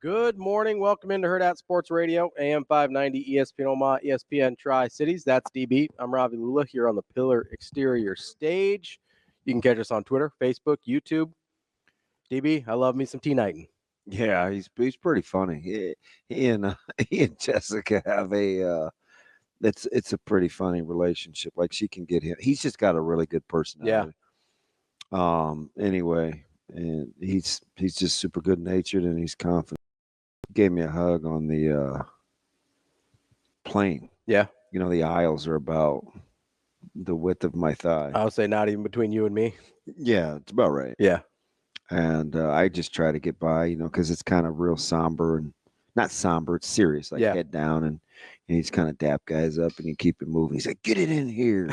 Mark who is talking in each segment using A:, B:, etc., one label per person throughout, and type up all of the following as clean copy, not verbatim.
A: Good morning. Welcome into Hurrdat Sports Radio, AM 590, ESPN Omaha, ESPN Tri-Cities. That's DB. I'm Ravi Lulla here on the Pillar Exterior stage. You can catch us on Twitter, Facebook, YouTube. DB, I love me some T. Knighton.
B: Yeah, he's pretty funny. He and Jessica have it's a pretty funny relationship. Like she can get him. He's just got a really good personality. Anyway, and he's just super good natured and he's confident. He gave me a hug on the plane.
A: Yeah.
B: You know, the aisles are about the width of my thigh.
A: I would say not even between you and me.
B: Yeah, it's about right.
A: Yeah.
B: And I just try to get by, because it's kind of real somber and not somber, it's serious, like head down, and he's kind of dap guys up and you keep it moving. He's like, get it in here.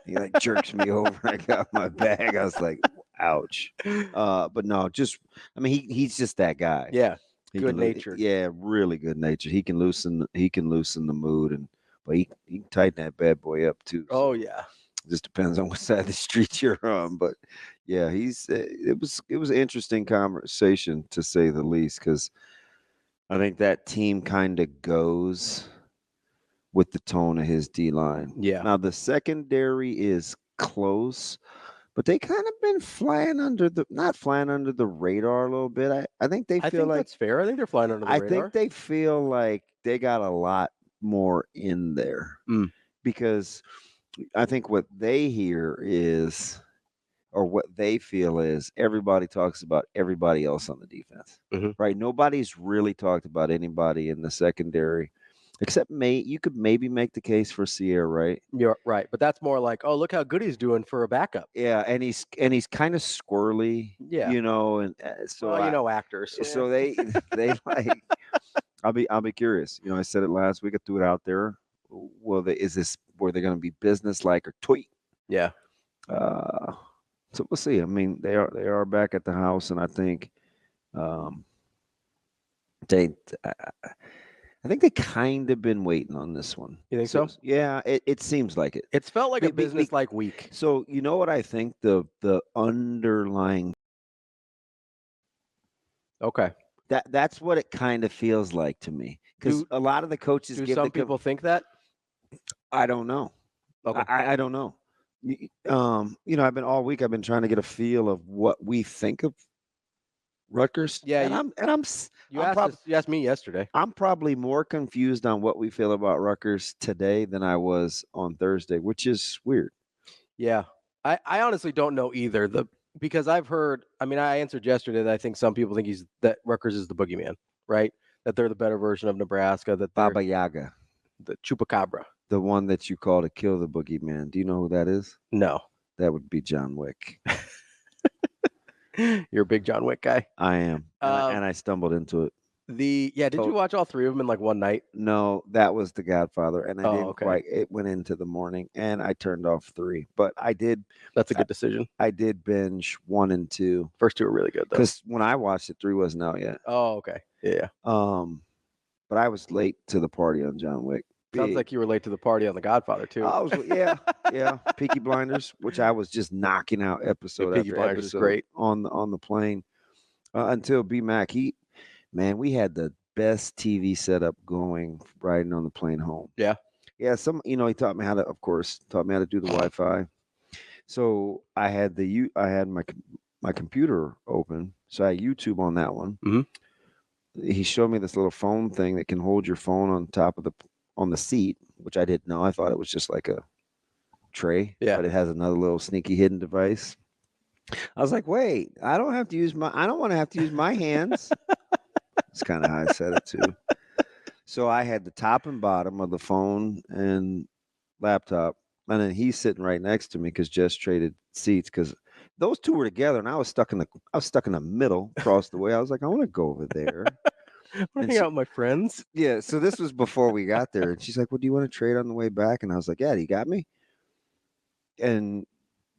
B: He like jerks me over. I got my bag. I was like, ouch. But no, he's just that guy.
A: Yeah. Good natured.
B: Yeah, really good natured. He can loosen the mood, but he can tighten that bad boy up too.
A: Oh yeah.
B: It just depends on what side of the street you're on. But yeah, it was an interesting conversation to say the least, because I think that team kind of goes with the tone of his D-line.
A: Yeah.
B: Now the secondary is close, but they kind of been not flying under the radar a little bit. I think they feel like
A: that's fair. I think they're flying under the radar.
B: I think they feel like they got a lot more in there because I think what they hear is, or what they feel is, everybody talks about everybody else on the defense, right? Nobody's really talked about anybody in the secondary, except you could maybe make the case for Sierra, right?
A: You're right, but that's more like, oh, look how good he's doing for a backup.
B: Yeah, and he's kind of squirrely, and so
A: actors.
B: So they like. I'll be curious. I said it last week. I threw it out there. Were they going to be business-like or toy?
A: Yeah.
B: So we'll see. I mean, they are back at the house, and I think I think they kind of been waiting on this one.
A: You think so?
B: Yeah, it seems like it.
A: It's felt like a business-like week.
B: So you know what I think the underlying.
A: Okay.
B: That's what it kind of feels like to me, because a lot of the coaches
A: do some people think that?
B: I don't know.
A: Okay.
B: I don't know. I've been all week. I've been trying to get a feel of what we think of Rutgers.
A: Yeah, you asked me yesterday.
B: I'm probably more confused on what we feel about Rutgers today than I was on Thursday, which is weird.
A: Yeah, I honestly don't know either. Because I've heard. I mean, I answered yesterday that I think some people think that Rutgers is the boogeyman, right? That they're the better version of Nebraska. That
B: Baba Yaga,
A: the chupacabra,
B: the one that you call to kill the boogeyman. Do you know who that is?
A: No.
B: That would be John Wick.
A: You're a big John Wick guy.
B: I am, and I stumbled into it.
A: Did you watch all three of them in like one night?
B: No, that was The Godfather, and I didn't quite. It went into the morning, and I turned off 3. But I did.
A: That's a good decision.
B: I did binge 1 and 2.
A: First 2 were really good, though.
B: Because when I watched it, 3 wasn't out yet.
A: Oh, okay, yeah.
B: But I was late to the party on John Wick.
A: Sounds like you were late to the party on The Godfather too.
B: Yeah. Peaky Blinders, which I was just knocking out episode after episode.
A: Is great
B: on the plane until B-Mac. We had the best TV setup going riding on the plane home.
A: Yeah.
B: He taught me how to do the Wi-Fi. So I had my computer open, so I had YouTube on that one. He showed me this little phone thing that can hold your phone on top of on the seat, which I didn't know. I thought it was just like a tray, but it has another little sneaky hidden device. I was like, wait, I don't want to have to use my hands. That's kind of how I said it too. So I had the top and bottom of the phone and laptop, and then he's sitting right next to me because Jess traded seats because those two were together, and I was stuck in the middle across the way. I was like, I want to go over there.
A: I want to hang out with my friends.
B: Yeah, so this was before we got there. And she's like, well, do you want to trade on the way back? And I was like, yeah, you got me? And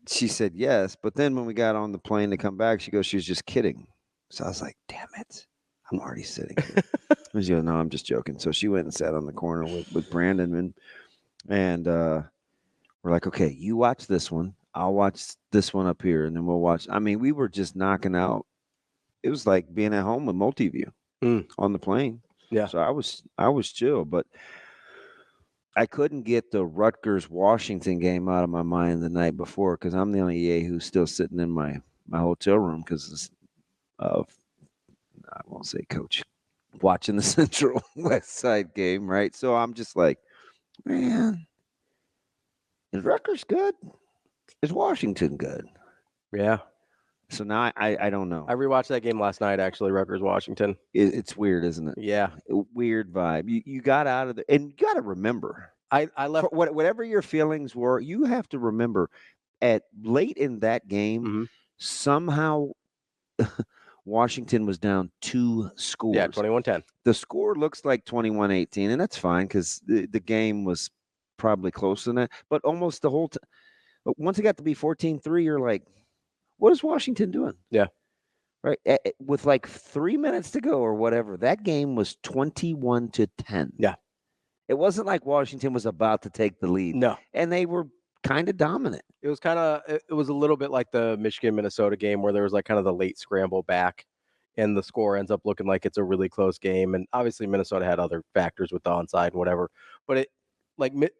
B: she said yes. But then when we got on the plane to come back, she goes, she was just kidding. So I was like, damn it. I'm already sitting here. And she goes, no, I'm just joking. So she went and sat on the corner with Brandon. And we're like, okay, you watch this one. I'll watch this one up here. And then we'll watch. I mean, we were just knocking out. It was like being at home with Multiview. on the plane.
A: Yeah.
B: So I was chill, but I couldn't get the Rutgers Washington game out of my mind the night before because I'm the only EA who's still sitting in my hotel room because of, I won't say coach, watching the Central West Side game, right? So I'm just like, man, is Rutgers good? Is Washington good?
A: Yeah.
B: So now I don't know.
A: I rewatched that game last night, actually, Rutgers Washington.
B: It's weird, isn't it?
A: Yeah.
B: Weird vibe. You got out of there, and you got to remember.
A: I left
B: whatever your feelings were. You have to remember, at late in that game, somehow Washington was down 2 scores.
A: Yeah, 21-10.
B: The score looks like 21-18, and that's fine because the game was probably closer than that. But almost the whole time, once it got to be 14-3, you're like, what is Washington doing?
A: Yeah.
B: Right. With like 3 minutes to go or whatever, that game was 21-10.
A: Yeah.
B: It wasn't like Washington was about to take the lead.
A: No.
B: And they were kind of dominant.
A: It was it was a little bit like the Michigan-Minnesota game where there was like kind of the late scramble back and the score ends up looking like it's a really close game. And obviously Minnesota had other factors with the onside and whatever, but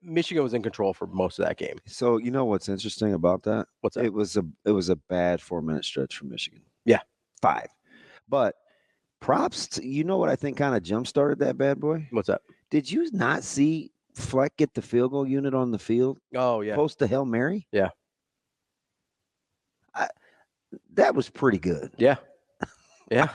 A: Michigan was in control for most of that game.
B: So you know what's interesting about that?
A: What's that?
B: It was a bad 4-minute stretch for Michigan.
A: Yeah.
B: 5. But props to, you know what I think kind of jump-started that bad boy?
A: What's that?
B: Did you not see Fleck get the field goal unit on the field?
A: Oh, yeah.
B: Post the Hail Mary?
A: Yeah.
B: That was pretty good.
A: Yeah. Yeah.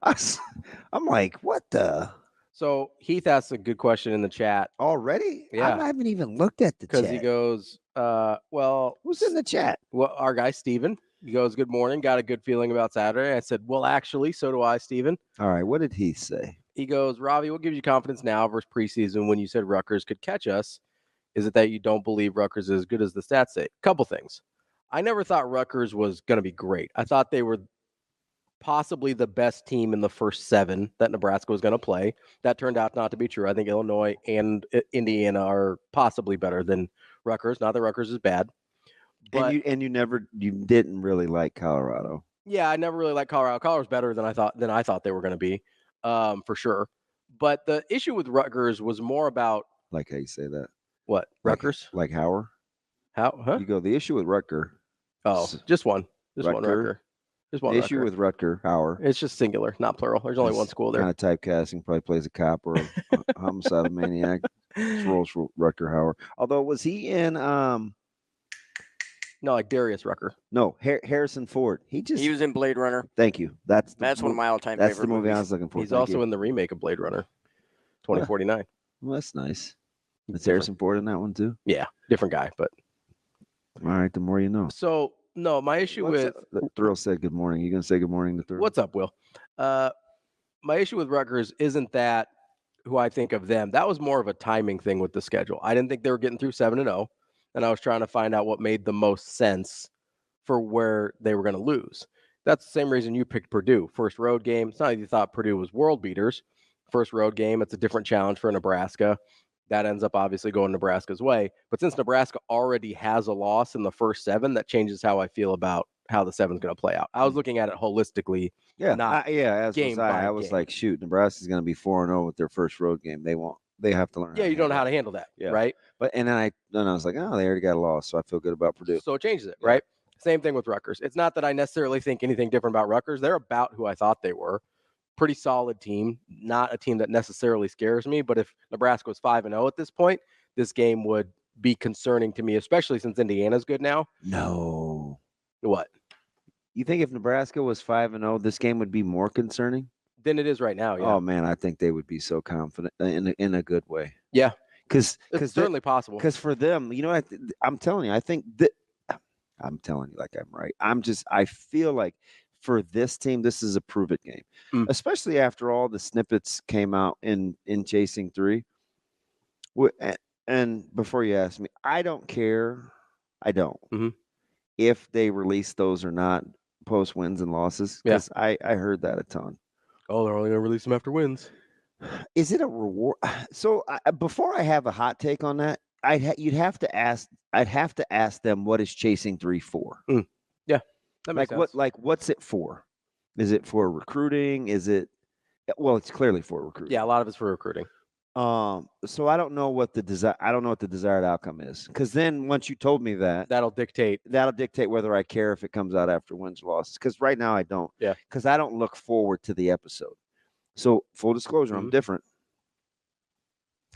B: I'm like, what the?
A: So Heath asked a good question in the chat.
B: Already?
A: Yeah.
B: I haven't even looked at the chat.
A: Because he goes, well.
B: Who's in the chat?
A: Well, our guy, Steven. He goes, good morning. Got a good feeling about Saturday. I said, well, actually, so do I, Steven.
B: All right. What did he say?
A: He goes, Ravi, what gives you confidence now versus preseason when you said Rutgers could catch us? Is it that you don't believe Rutgers is as good as the stats say? Couple things. I never thought Rutgers was going to be great. I thought they were possibly the best team in the first 7 that Nebraska was going to play. That turned out not to be true. I think Illinois and Indiana are possibly better than Rutgers. Not that Rutgers is bad. But,
B: you didn't really like Colorado.
A: Yeah, I never really liked Colorado. Colorado's better than I thought they were going to be, for sure. But the issue with Rutgers was more about,
B: like how you say that.
A: What? Rutgers?
B: Like Hauer?
A: How? Huh?
B: You go, the issue with Rutgers.
A: Oh, just one. Just one Rutgers. Just one.
B: The issue with Rutgers, Hauer.
A: It's just singular, not plural. There's only one school there.
B: Kind of typecasting. Probably plays a cop or a homicide maniac. Rolls Rutgers Hauer. Although, was he in
A: No, like Darius Rucker.
B: No, Harrison Ford. He was
C: in Blade Runner.
B: Thank you. That's
C: one of my all-time
B: favorite.
C: That's
B: the movie
C: movies.
B: I was looking for.
A: He's also in the remake of Blade Runner, 2049.
B: Well, that's nice. Is Harrison Ford in that one too?
A: Yeah, different guy, but
B: all right. The more you know.
A: So no, my issue with
B: Thrill said good morning. You gonna say good morning to Thrill?
A: What's up, Will? My issue with Rutgers isn't that who I think of them. That was more of a timing thing with the schedule. I didn't think they were getting through 7-0, and I was trying to find out what made the most sense for where they were going to lose. That's the same reason you picked Purdue. First road game. It's not like you thought Purdue was world beaters. First road game. It's a different challenge for Nebraska. That ends up obviously going Nebraska's way. But since Nebraska already has a loss in the first 7, that changes how I feel about how the 7's going to play out. I was looking at it holistically.
B: Yeah,
A: as
B: game was I was
A: game.
B: Like, shoot, Nebraska's going to be 4-0 with their first road game. They have to learn.
A: Yeah, you don't know how to handle that, right?
B: But and then I was like, oh, they already got a loss, so I feel good about Purdue.
A: So it changes it, right? Same thing with Rutgers. It's not that I necessarily think anything different about Rutgers. They're about who I thought they were. Pretty solid team, not a team that necessarily scares me. But if Nebraska was 5-0 at this point, this game would be concerning to me, especially since Indiana's good now.
B: No.
A: What?
B: You think if Nebraska was 5-0, this game would be more concerning
A: than it is right now? Yeah.
B: Oh man, I think they would be so confident in a good way.
A: Yeah,
B: because
A: it's certainly possible.
B: Because for them, you know, I'm telling you, I think I'm telling you like I'm right. I feel like for this team, this is a prove it game, especially after all the snippets came out in Chasing 3. And before you ask me, I don't care. I don't. If they release those or not post wins and losses, because I heard that a ton.
A: Oh, they're only going to release them after wins.
B: Is it a reward? So before I have a hot take on that, I'd have to ask them what is Chasing 3 for?
A: Yeah, that makes sense.
B: What's it for? Is it for recruiting? Is it Well, it's clearly for recruiting.
A: Yeah, a lot of it's for recruiting.
B: So I don't know what the desired outcome is, because then once you told me that,
A: that'll dictate
B: whether I care if it comes out after wins or losses. Because right now I don't.
A: Yeah.
B: Because I don't look forward to the episode. So full disclosure, I'm different.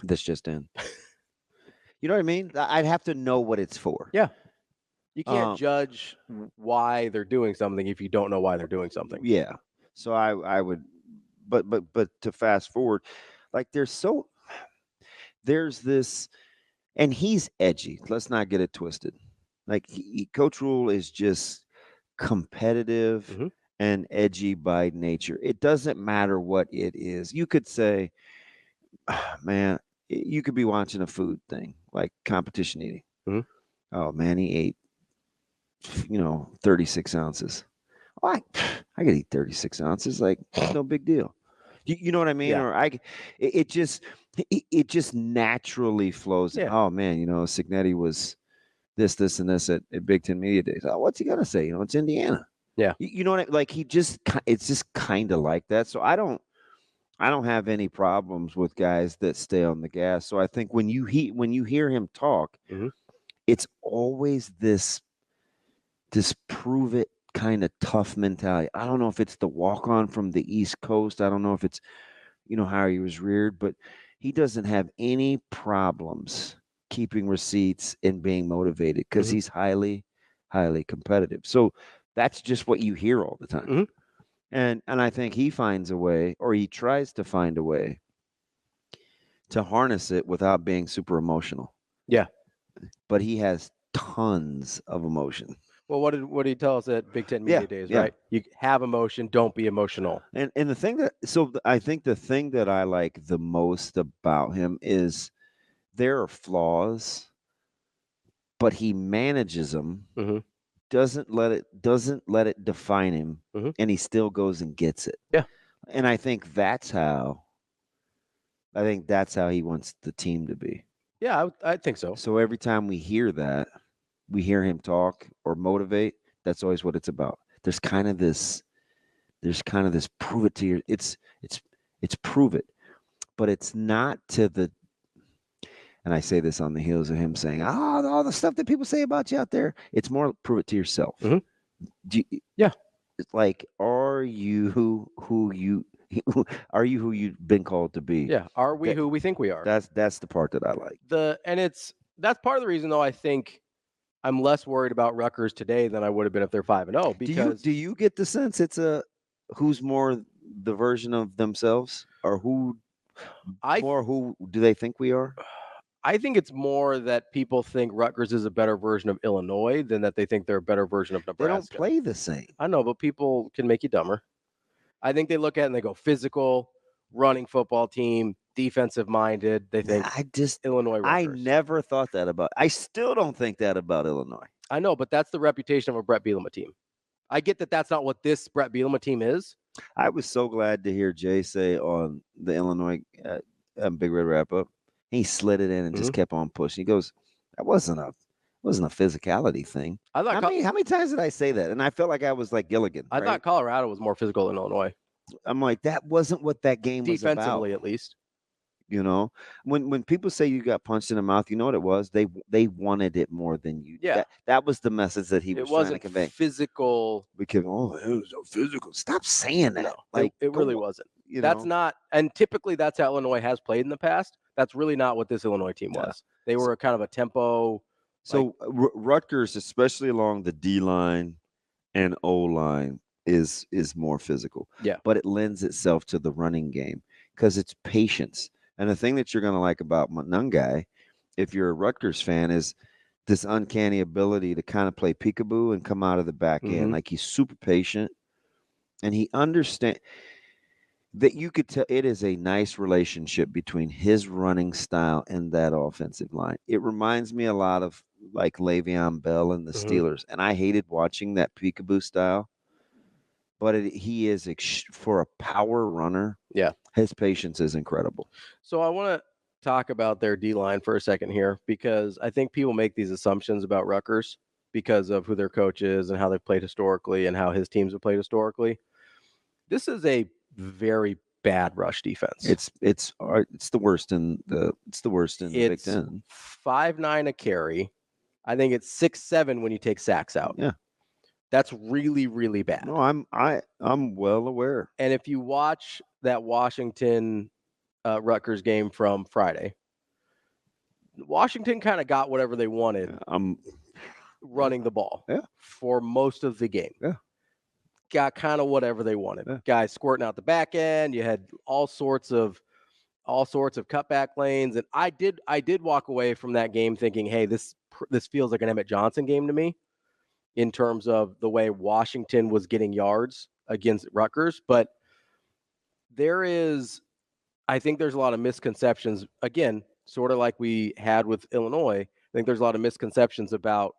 B: This just in. You know what I mean? I'd have to know what it's for.
A: Yeah. You can't judge why they're doing something if you don't know why they're doing something.
B: Yeah. So I would, but to fast forward, like there's this, and he's edgy. Let's not get it twisted. Like Coach Rhule is just competitive and edgy by nature. It doesn't matter what it is. You could say, man, you could be watching a food thing like competition eating. Oh man, he ate 36 ounces. Oh, I could eat 36 ounces, like no big deal. You know what I mean?
A: Yeah.
B: Or it just naturally flows.
A: Yeah.
B: Oh man, Signetti was this and this at Big Ten Media Days. Oh, what's he gonna say? It's Indiana.
A: Yeah.
B: You know what? It's just kind of like that. So I don't have any problems with guys that stay on the gas. So I think when you hear him talk, it's always this prove it kind of tough mentality. I don't know if it's the walk on from the East Coast. I don't know if it's how he was reared, but he doesn't have any problems keeping receipts and being motivated because he's highly, highly competitive. So that's just what you hear all the time. And I think he finds a way, or he tries to find a way to harness it without being super emotional.
A: Yeah.
B: But he has tons of emotion.
A: Well, what did he tell us at Big Ten Media Days, right? You have emotion, don't be emotional.
B: And the thing I think the thing that I like the most about him is there are flaws, but he manages them. Doesn't let it define him, and he still goes and gets it.
A: Yeah.
B: And I think that's how he wants the team to be.
A: Yeah, I think so.
B: So every time we hear him talk or motivate, that's always what it's about. There's kind of this prove it to your, it's prove it, but it's not to the, and I say this on the heels of him saying, all the stuff that people say about you out there, it's more prove it to yourself.
A: Yeah.
B: It's like, are you who you've been called to be?
A: Yeah. Are we who we think we are?
B: That's the part that I like.
A: That's part of the reason, though, I think I'm less worried about Rutgers today than I would have been if they're 5-0. Because
B: do you get the sense it's who's more the version of themselves, or who do they think we are?
A: I think it's more that people think Rutgers is a better version of Illinois than that they think they're a better version of Nebraska.
B: They don't play the same.
A: I know, but people can make you dumber. I think they look at it and they go physical, running football team, defensive minded. They think Illinois Rutgers.
B: I never thought that about. I still don't think that about Illinois.
A: I know, but that's the reputation of a Brett Bielema team. I get that that's not what this Brett Bielema team is.
B: I was so glad to hear Jay say on the Illinois Big Red Wrap Up, he slid it in and just kept on pushing. He goes, that wasn't a physicality thing.
A: I thought
B: how many times did I say that? And I felt like I was like Gilligan.
A: I thought Colorado was more physical than Illinois.
B: I'm like, that wasn't what that game was about.
A: Defensively, at least.
B: When people say you got punched in the mouth, you know what it was? They wanted it more than you.
A: Yeah.
B: That was the message that he was trying to convey.
A: Physical.
B: Because it was so physical. Stop saying that.
A: No, it really wasn't. That's not, and typically that's how Illinois has played in the past. That's really not what this Illinois team was. They were kind of a tempo.
B: So Rutgers, especially along the D line and O line, is more physical.
A: Yeah.
B: But it lends itself to the running game because it's patience. And the thing that you're going to like about Munungai, if you're a Rutgers fan, is this uncanny ability to kind of play peekaboo and come out of the back end. Like he's super patient, and he understands that you could tell it is a nice relationship between his running style and that offensive line. It reminds me a lot of like Le'Veon Bell and the Steelers, and I hated watching that peekaboo style. But he is for a power runner.
A: Yeah,
B: his patience is incredible.
A: So I want to talk about their D line for a second here, because I think people make these assumptions about Rutgers because of who their coach is and how they've played historically and how his teams have played historically. This is a very bad rush defense.
B: It's the worst in the Big Ten.
A: 5.9 a carry. I think it's 6.7 when you take sacks out.
B: Yeah.
A: That's really, really bad.
B: No, I'm well aware.
A: And if you watch that Washington Rutgers game from Friday, Washington kind of got whatever they wanted running the ball for most of the game.
B: Yeah.
A: Got kind of whatever they wanted.
B: Yeah.
A: Guys squirting out the back end. You had all sorts of cutback lanes. And I did walk away from that game thinking, hey, this feels like an Emmett Johnson game to me in terms of the way Washington was getting yards against Rutgers. But I think there's a lot of misconceptions, again, sort of like we had with Illinois. I think there's a lot of misconceptions about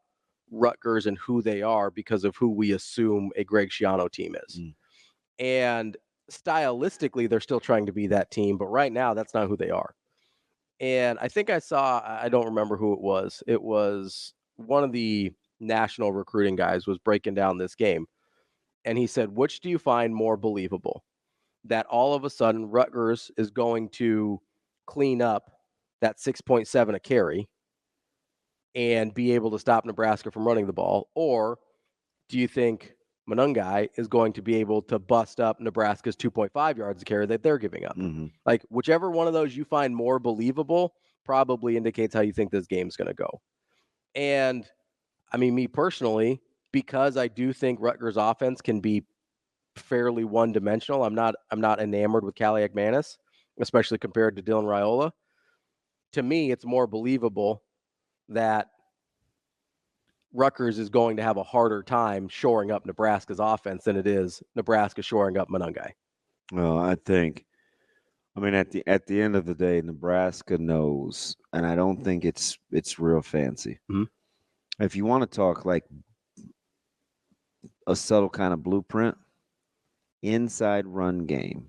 A: Rutgers and who they are because of who we assume a Greg Schiano team is. And stylistically, they're still trying to be that team, but right now that's not who they are. And I think I don't remember who it was. It was one of the national recruiting guys was breaking down this game. And he said, which do you find more believable? That all of a sudden Rutgers is going to clean up that 6.7 a carry and be able to stop Nebraska from running the ball? Or do you think Monangai is going to be able to bust up Nebraska's 2.5 yards a carry that they're giving up? Like, whichever one of those you find more believable probably indicates how you think this game's going to go. And, I mean, me personally, because I do think Rutgers offense can be fairly one-dimensional, I'm not enamored with Callie Agmanis, especially compared to Dylan Raiola. To me, it's more believable that Rutgers is going to have a harder time shoring up Nebraska's offense than it is Nebraska shoring up Monangai.
B: Well, at the end of the day, Nebraska knows, and I don't think it's real fancy. If you want to talk like a subtle kind of blueprint, inside run game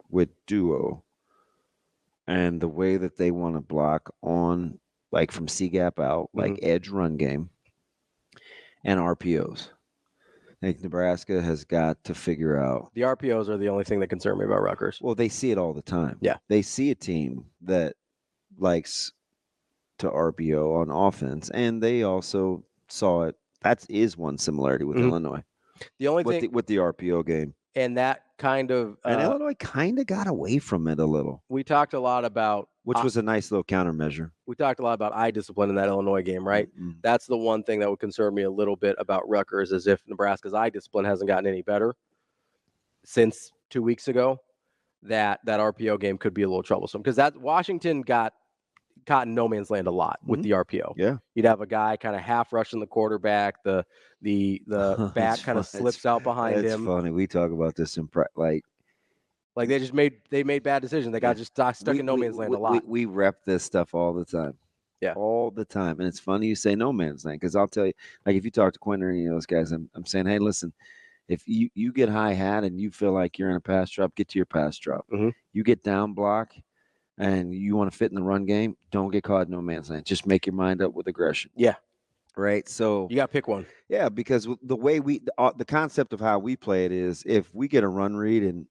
B: with duo and the way that they want to block on, like from C-gap out, like edge run game and RPOs. I think Nebraska has got to figure out.
A: The RPOs are the only thing that concern me about Rutgers.
B: Well, they see it all the time.
A: Yeah.
B: They see a team that likes to RPO on offense, and they also saw it. That is one similarity with Illinois.
A: The only thing
B: with the RPO game.
A: And that kind of
B: and Illinois kind of got away from it a little.
A: We talked a lot about,
B: which was a nice little countermeasure.
A: We talked a lot about eye discipline in that Illinois game, right? That's the one thing that would concern me a little bit about Rutgers, is if Nebraska's eye discipline hasn't gotten any better since 2 weeks ago, that RPO game could be a little troublesome, because that Washington got caught in no man's land a lot with the RPO.
B: Yeah,
A: you'd have a guy kind of half rushing the quarterback, the back kind of slips out behind him.
B: It's funny. We talk about this in like
A: they made bad decisions. They got just stuck in no man's land a lot.
B: We rep this stuff all the time.
A: Yeah,
B: all the time. And it's funny you say no man's land, because I'll tell you, like, if you talk to Quinn or any of those guys, I'm saying, hey, listen, if you get high hat and you feel like you're in a pass drop, get to your pass drop. You get down block and you want to fit in the run game, don't get caught in no man's land. Just make your mind up with aggression.
A: Yeah.
B: Right. So
A: you got to pick one.
B: Yeah, because the way the concept of how we play it is, if we get a run read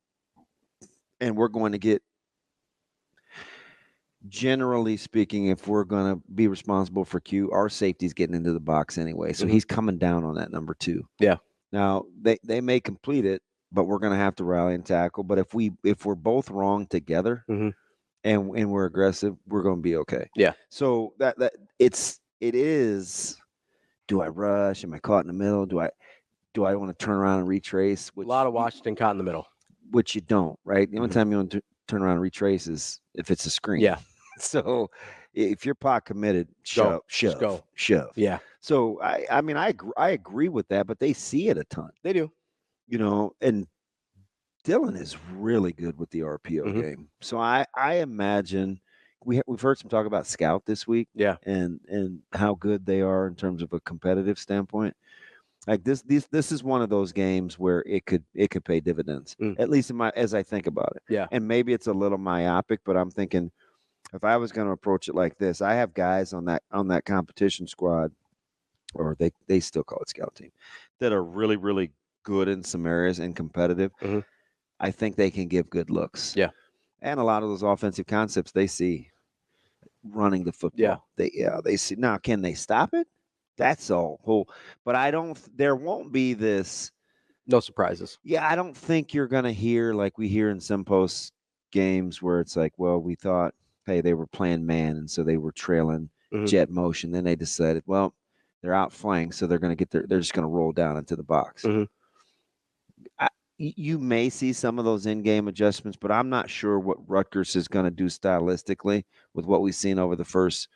B: and we're going to get, generally speaking, if we're going to be responsible for Q, our safety's getting into the box anyway. So he's coming down on that number 2.
A: Yeah.
B: Now they may complete it, but we're going to have to rally and tackle. But if we're both wrong together and we're aggressive, we're going to be okay.
A: Yeah.
B: So it is. Do I rush? Am I caught in the middle? Do I want to turn around and retrace?
A: A lot of Washington caught in the middle.
B: Which you don't, right? The only time you want to turn around and retrace is if it's a screen.
A: Yeah.
B: So if you're pot committed, shove.
A: Yeah.
B: So I agree with that, but they see it a ton.
A: They do.
B: And Dylan is really good with the RPO game. So I imagine we've heard some talk about Scout this week.
A: Yeah.
B: And how good they are in terms of a competitive standpoint. Like this is one of those games where it could pay dividends, at least as I think about it.
A: Yeah.
B: And maybe it's a little myopic, but I'm thinking, if I was going to approach it like this, I have guys on that competition squad, or they still call it scout team, that are really, really good in some areas and competitive. I think they can give good looks.
A: Yeah.
B: And a lot of those offensive concepts they see running the football. They see. Now, can they stop it? That's all whole. But there won't be this.
A: No surprises.
B: Yeah, I don't think you're going to hear like we hear in some post games where it's like, well, we thought, hey, they were playing man, and so they were trailing jet motion. Then they decided, well, they're outflanked, so they're going to they're just going to roll down into the box. You may see some of those in-game adjustments, but I'm not sure what Rutgers is going to do stylistically with what we've seen over the first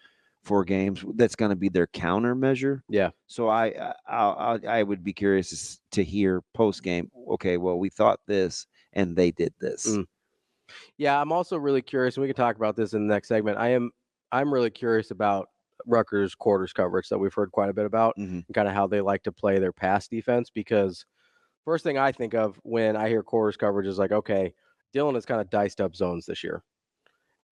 B: 4 games. That's going to be their countermeasure.
A: Yeah.
B: So I would be curious to hear post-game, okay, well, we thought this, and they did this.
A: Yeah, I'm also really curious, and we can talk about this in the next segment. I'm really curious about Rutgers' quarters coverage that we've heard quite a bit about, and kind of how they like to play their pass defense, because first thing I think of when I hear quarters coverage is like, okay, Dylan has kind of diced up zones this year.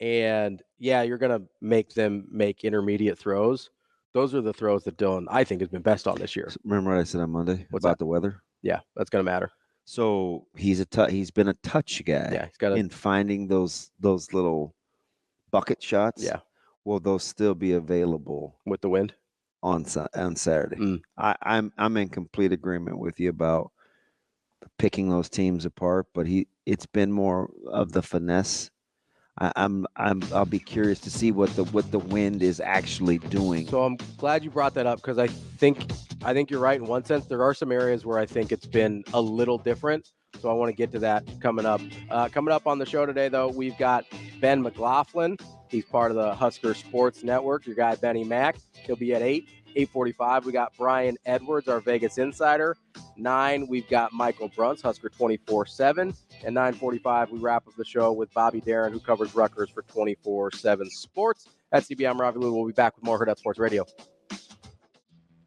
A: And yeah, you're going to make them make intermediate throws. Those are the throws that Dylan, I think, has been best on this year.
B: Remember what I said on Monday about the weather?
A: Yeah, that's going to matter.
B: So he's been a touch guy.
A: Yeah, he's got
B: in finding those little bucket shots.
A: Yeah.
B: Will those still be available
A: with the wind
B: on Saturday? I'm in complete agreement with you about picking those teams apart, but it's been more of the finesse. I'll be curious to see what the wind is actually doing.
A: So I'm glad you brought that up, because I think you're right in one sense. There are some areas where I think it's been a little different. So I want to get to that coming up. Coming up on the show today, though, we've got Ben McLaughlin. He's part of the Husker Sports Network. Your guy, Benny Mack. He'll be at 8:45. We got Brian Edwards, our Vegas insider. 9, we've got Michael Bruntz, Husker 24/7. And 9:45, we wrap up the show with Bobby Deren, who covers Rutgers for 24/7 Sports. That's CB. I'm Ravi. We'll be back with more Hurrdat Sports Radio.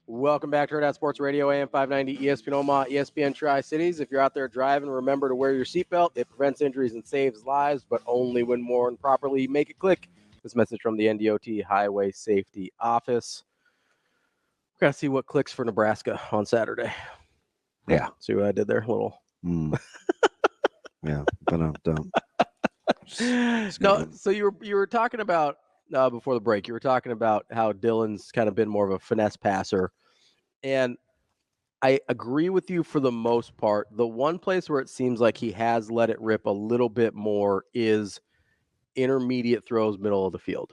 A: Welcome back to Hurrdat Sports Radio, AM 590, ESPN Omaha, ESPN Tri-Cities. If you're out there driving, remember to wear your seatbelt. It prevents injuries and saves lives, but only when worn and properly. Make it click. This message from the NDOT Highway Safety Office. We're going to see what clicks for Nebraska on Saturday.
B: Yeah.
A: See what I did there? A little.
B: Yeah, but don't.
A: No, so you were talking about, before the break, you were talking about how Dylan's kind of been more of a finesse passer. And I agree with you for the most part. The one place where it seems like he has let it rip a little bit more is intermediate throws, middle of the field.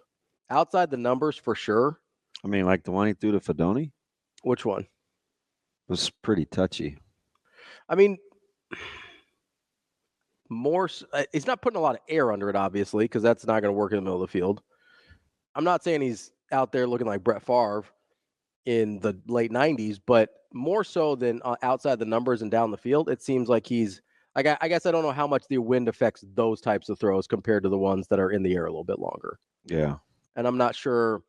A: Outside the numbers, for sure.
B: I mean, like the one he threw to Fedoni?
A: Which one?
B: It was pretty touchy.
A: I mean, he's not putting a lot of air under it, obviously, because that's not going to work in the middle of the field. I'm not saying he's out there looking like Brett Favre in the late 90s, but more so than outside the numbers and down the field, it seems like he's I guess I don't know how much the wind affects those types of throws compared to the ones that are in the air a little bit longer.
B: Yeah.
A: And I'm not sure.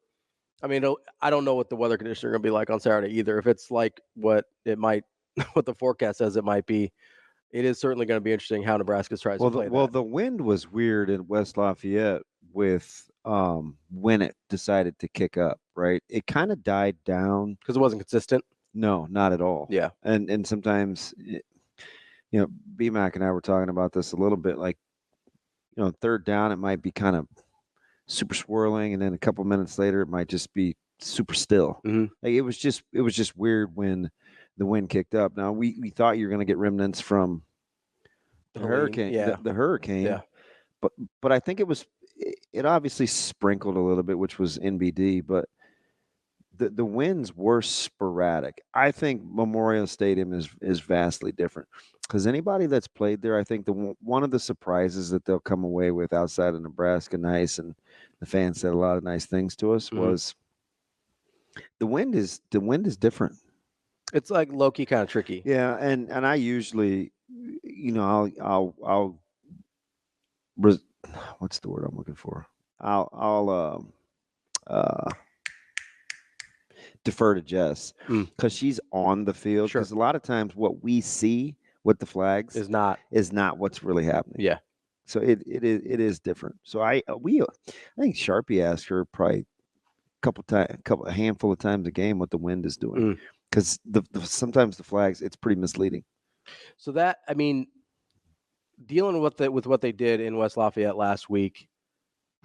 A: I mean, I don't know what the weather conditions are going to be like on Saturday either. If it's like what the forecast says it might be, it is certainly going to be interesting how Nebraska tries to play that.
B: Well, the wind was weird in West Lafayette with when it decided to kick up, right? It kind of died down.
A: Because it wasn't consistent?
B: No, not at all.
A: Yeah.
B: And sometimes, BMAC and I were talking about this a little bit, like, third down, it might be kind of super swirling, and then a couple minutes later, it might just be super still.
A: Mm-hmm.
B: Like, it was just weird when the wind kicked up. Now, we thought you were going to get remnants from the hurricane, the hurricane.
A: Yeah.
B: But I think it obviously sprinkled a little bit, which was NBD, but the winds were sporadic. I think Memorial Stadium is vastly different, because anybody that's played there, I think one of the surprises that they'll come away with outside of Nebraska nice, and the fans said a lot of nice things to us, was the wind is different.
A: It's like low-key kind of tricky.
B: Yeah, and I usually, I'll what's the word I'm looking for? I'll defer to Jess, because she's on the field. Because a lot of times what we see with the flags
A: is not
B: what's really happening.
A: Yeah.
B: So it is different. So I think Sharpie asked her probably a handful of times a game what the wind is doing, because sometimes the flags, it's pretty misleading.
A: So that, I mean, dealing with what they did in West Lafayette last week,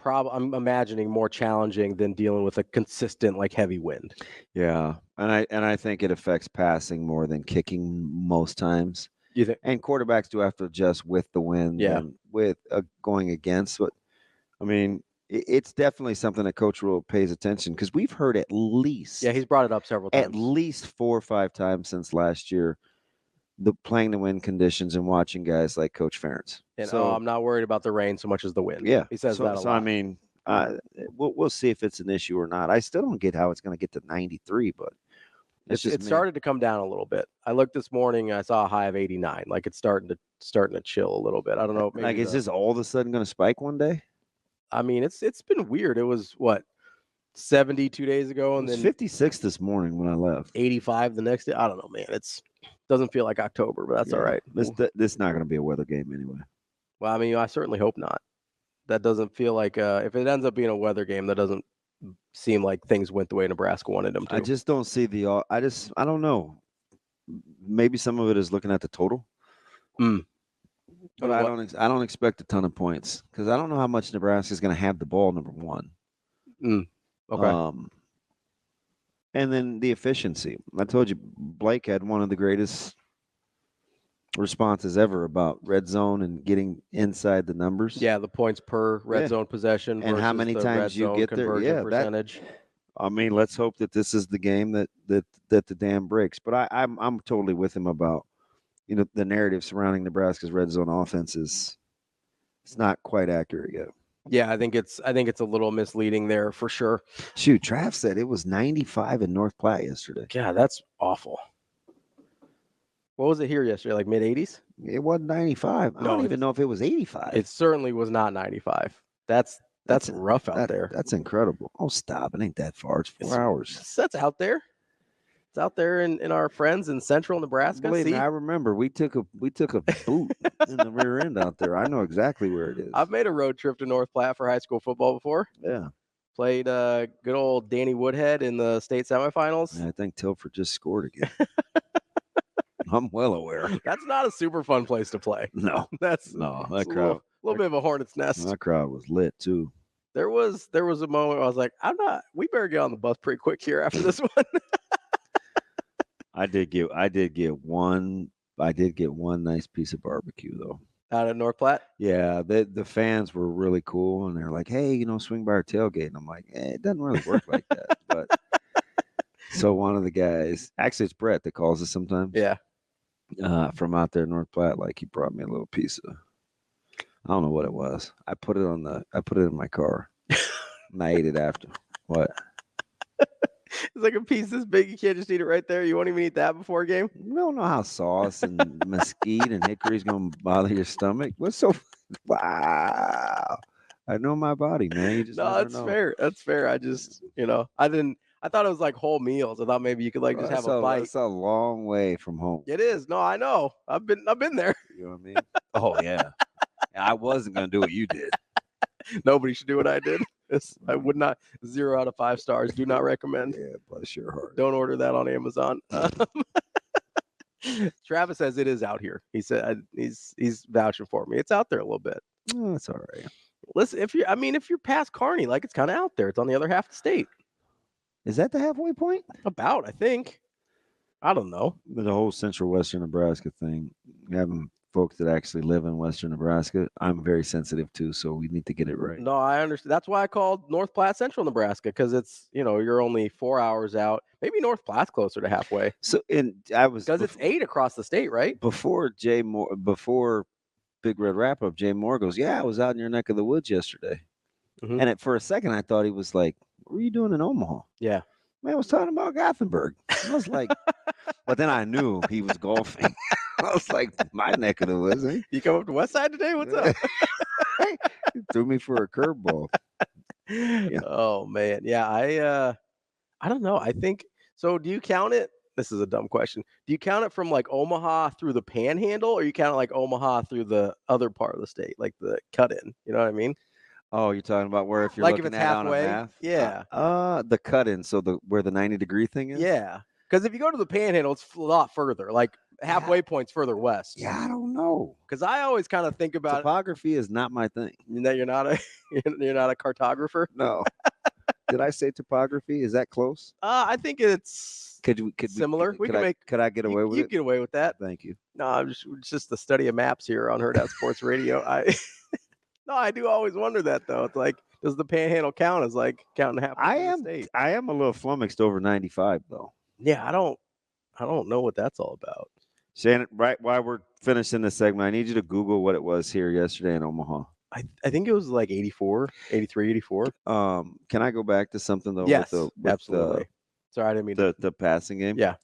A: I'm imagining more challenging than dealing with a consistent like heavy wind.
B: Yeah, and I think it affects passing more than kicking most times.
A: You think?
B: And quarterbacks do have to adjust with the wind and with going against. But I mean, it's definitely something that Coach Rhule pays attention because we've heard at least
A: he's brought it up several times,
B: at least 4 or 5 times since last year. Playing the wind conditions and watching guys like Coach Ferentz.
A: And I'm not worried about the rain so much as the wind.
B: Yeah,
A: he says that a lot.
B: I mean, we'll see if it's an issue or not. I still don't get how it's going to get to 93, but
A: it started to come down a little bit. I looked this morning, I saw a high of 89. Like it's starting to chill a little bit. I don't know.
B: Like, is this all of a sudden going to spike one day?
A: I mean, it's been weird. It was what 70 2 days ago, and then
B: 56 this morning when I left.
A: 85 the next day. I don't know, man. Doesn't feel like October, but that's all right.
B: This is not going to be a weather game anyway.
A: Well, I mean, I certainly hope not. That doesn't feel like if it ends up being a weather game, that doesn't seem like things went the way Nebraska wanted them to.
B: I just don't see I don't know. Maybe some of it is looking at the total. But I don't expect a ton of points because I don't know how much Nebraska is going to have the ball, number one.
A: Okay.
B: And then the efficiency. I told you Blake had one of the greatest responses ever about red zone and getting inside the numbers.
A: Yeah, the points per red zone possession
B: and how many times you get there. Yeah,
A: percentage.
B: I mean, let's hope that this is the game that the dam breaks. But I'm totally with him about the narrative surrounding Nebraska's red zone offense it's not quite accurate yet.
A: Yeah, I think it's a little misleading there for sure.
B: Shoot, Trav said it was 95 in North Platte yesterday.
A: Yeah, that's awful. What was it here yesterday? Like mid-80s?
B: It wasn't 95. I don't even know if it was 85.
A: It certainly was not 95. That's rough out there.
B: That's incredible. Oh, stop. It ain't that far. It's 4 hours.
A: That's out there. It's out there in our friends in central Nebraska.
B: Believe me, I remember we took a boot in the rear end out there. I know exactly where it is.
A: I've made a road trip to North Platte for high school football before.
B: Yeah.
A: Played good old Danny Woodhead in the state semifinals.
B: Yeah, I think Tilford just scored again. I'm well aware.
A: That's not a super fun place to play.
B: No.
A: That
B: crowd.
A: A little bit of a hornet's nest.
B: That crowd was lit too.
A: There was a moment where I was like, we better get on the bus pretty quick here after this one.
B: I did get one nice piece of barbecue though.
A: Out at North Platte?
B: Yeah, the fans were really cool and they're like, hey, swing by our tailgate. And I'm like, it doesn't really work like that. But so one of the guys, actually it's Brett that calls us sometimes.
A: Yeah.
B: From out there in North Platte, like he brought me a little piece of, I don't know what it was. I put it in my car and I ate it after. What?
A: It's like a piece this big. You can't just eat it right there. You won't even eat that before a game?
B: You don't know how sauce and mesquite and hickory is going to bother your stomach. Wow. I know my body, man. You just
A: that's
B: know.
A: Fair. That's fair. I just, I thought it was like whole meals. I thought maybe you could just have a bite.
B: It's a long way from home.
A: It is. No, I know. I've been there.
B: You know what I mean? Oh, yeah. I wasn't going to do what you did.
A: Nobody should do what I did. I would not. 0 out of 5 stars. Do not recommend.
B: Yeah, bless your heart.
A: Don't order that on Amazon. Travis says it is out here. He said he's vouching for me. It's out there a little bit.
B: Oh, that's all right.
A: Listen, if you're past Kearney, like it's kind of out there. It's on the other half of the state.
B: Is that the halfway point?
A: About, I think. I don't know.
B: The whole central western Nebraska thing, having folks that actually live in western Nebraska, I'm very sensitive to, so we need to get it right.
A: No, I understand. That's why I called North Platte Central Nebraska, because it's, you're only 4 hours out. Maybe North Platte's closer to halfway.
B: So, because
A: it's 8 across the state, right?
B: Before Big Red Wrap Up, Jay Moore goes, yeah, I was out in your neck of the woods yesterday. Mm-hmm. And for a second, I thought he was like, what were you doing in Omaha?
A: Yeah.
B: Man, I was talking about Gothenburg. I was like, but then I knew he was golfing. I was like, my neck of the woods. Eh?
A: You come up to West Side today? What's up?
B: He threw me for a curveball.
A: Yeah. Oh, man. Yeah, I don't know. I think, so do you count it? This is a dumb question. Do you count it from like Omaha through the Panhandle, or you count it like Omaha through the other part of the state, like the cut-in? You know what I mean?
B: Oh, you're talking about where if you're
A: like
B: looking
A: if it's
B: at
A: halfway?
B: On a map?
A: Yeah.
B: The cut-in, so where the 90-degree thing is?
A: Yeah. Because if you go to the Panhandle, it's a lot further. Like halfway point's further west.
B: Yeah, I don't know.
A: Because I always kind of think about
B: topography is not my thing.
A: You're not a cartographer.
B: No. Did I say topography? Is that close?
A: I think it's similar.
B: Could I get away with it?
A: You get away with that.
B: Thank you.
A: No, it's just the study of maps here on Hurrdat Sports Radio. I do always wonder that though. It's like, does the Panhandle count as like counting half?
B: I am a little flummoxed over 95 though.
A: Yeah, I don't know what that's all about.
B: Shannon, right while we're finishing this segment, I need you to Google what it was here yesterday in Omaha.
A: I think it was like 84, 83, 84.
B: Can I go back to something though?
A: Yes, absolutely. Sorry, I didn't mean
B: the passing game.
A: Yeah.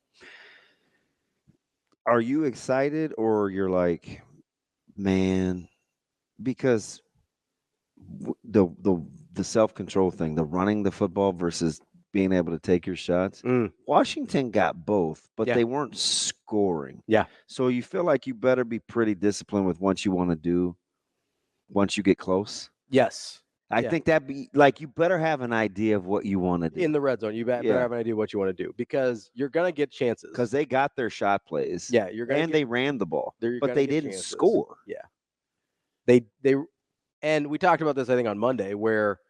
B: Are you excited or you're like, man, because the self-control thing, the running the football versus being able to take your shots. Washington got both, but they weren't scoring.
A: Yeah.
B: So you feel like you better be pretty disciplined with what you want to do once you get close.
A: Yes.
B: I think that'd be like, you better have an idea of what you want to do.
A: In the red zone, you better have an idea what you want to do because you're going to get chances.
B: Because they got their shot plays.
A: Yeah.
B: They ran the ball, but they didn't score.
A: Yeah. And we talked about this, I think, on Monday, where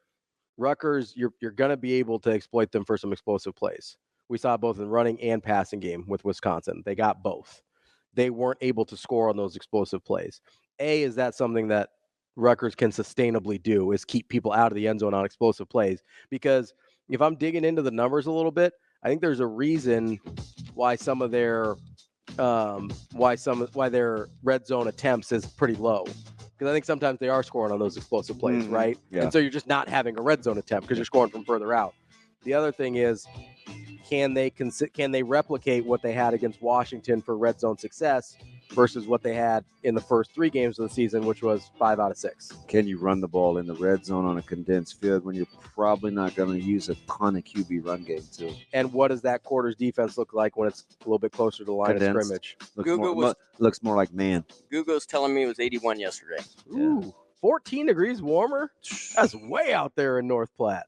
A: Rutgers, you're going to be able to exploit them for some explosive plays. We saw both in running and passing game with Wisconsin. They got both. They weren't able to score on those explosive plays. Is that something that Rutgers can sustainably do, is keep people out of the end zone on explosive plays? Because if I'm digging into the numbers a little bit, I think there's a reason why some of their why their red zone attempts is pretty low. Because I think sometimes they are scoring on those explosive plays, right?
B: Yeah.
A: And so you're just not having a red zone attempt because you're scoring from further out. The other thing is, can they replicate what they had against Washington for red zone success versus what they had in the first 3 games of the season, which was 5 out of 6?
B: Can you run the ball in the red zone on a condensed field when you're probably not going to use a ton of QB run game too?
A: And what does that quarter's defense look like when it's a little bit closer to the line of scrimmage?
B: Looks more like man.
C: Google's telling me it was 81 yesterday.
A: Ooh, 14 degrees warmer? That's way out there in North Platte.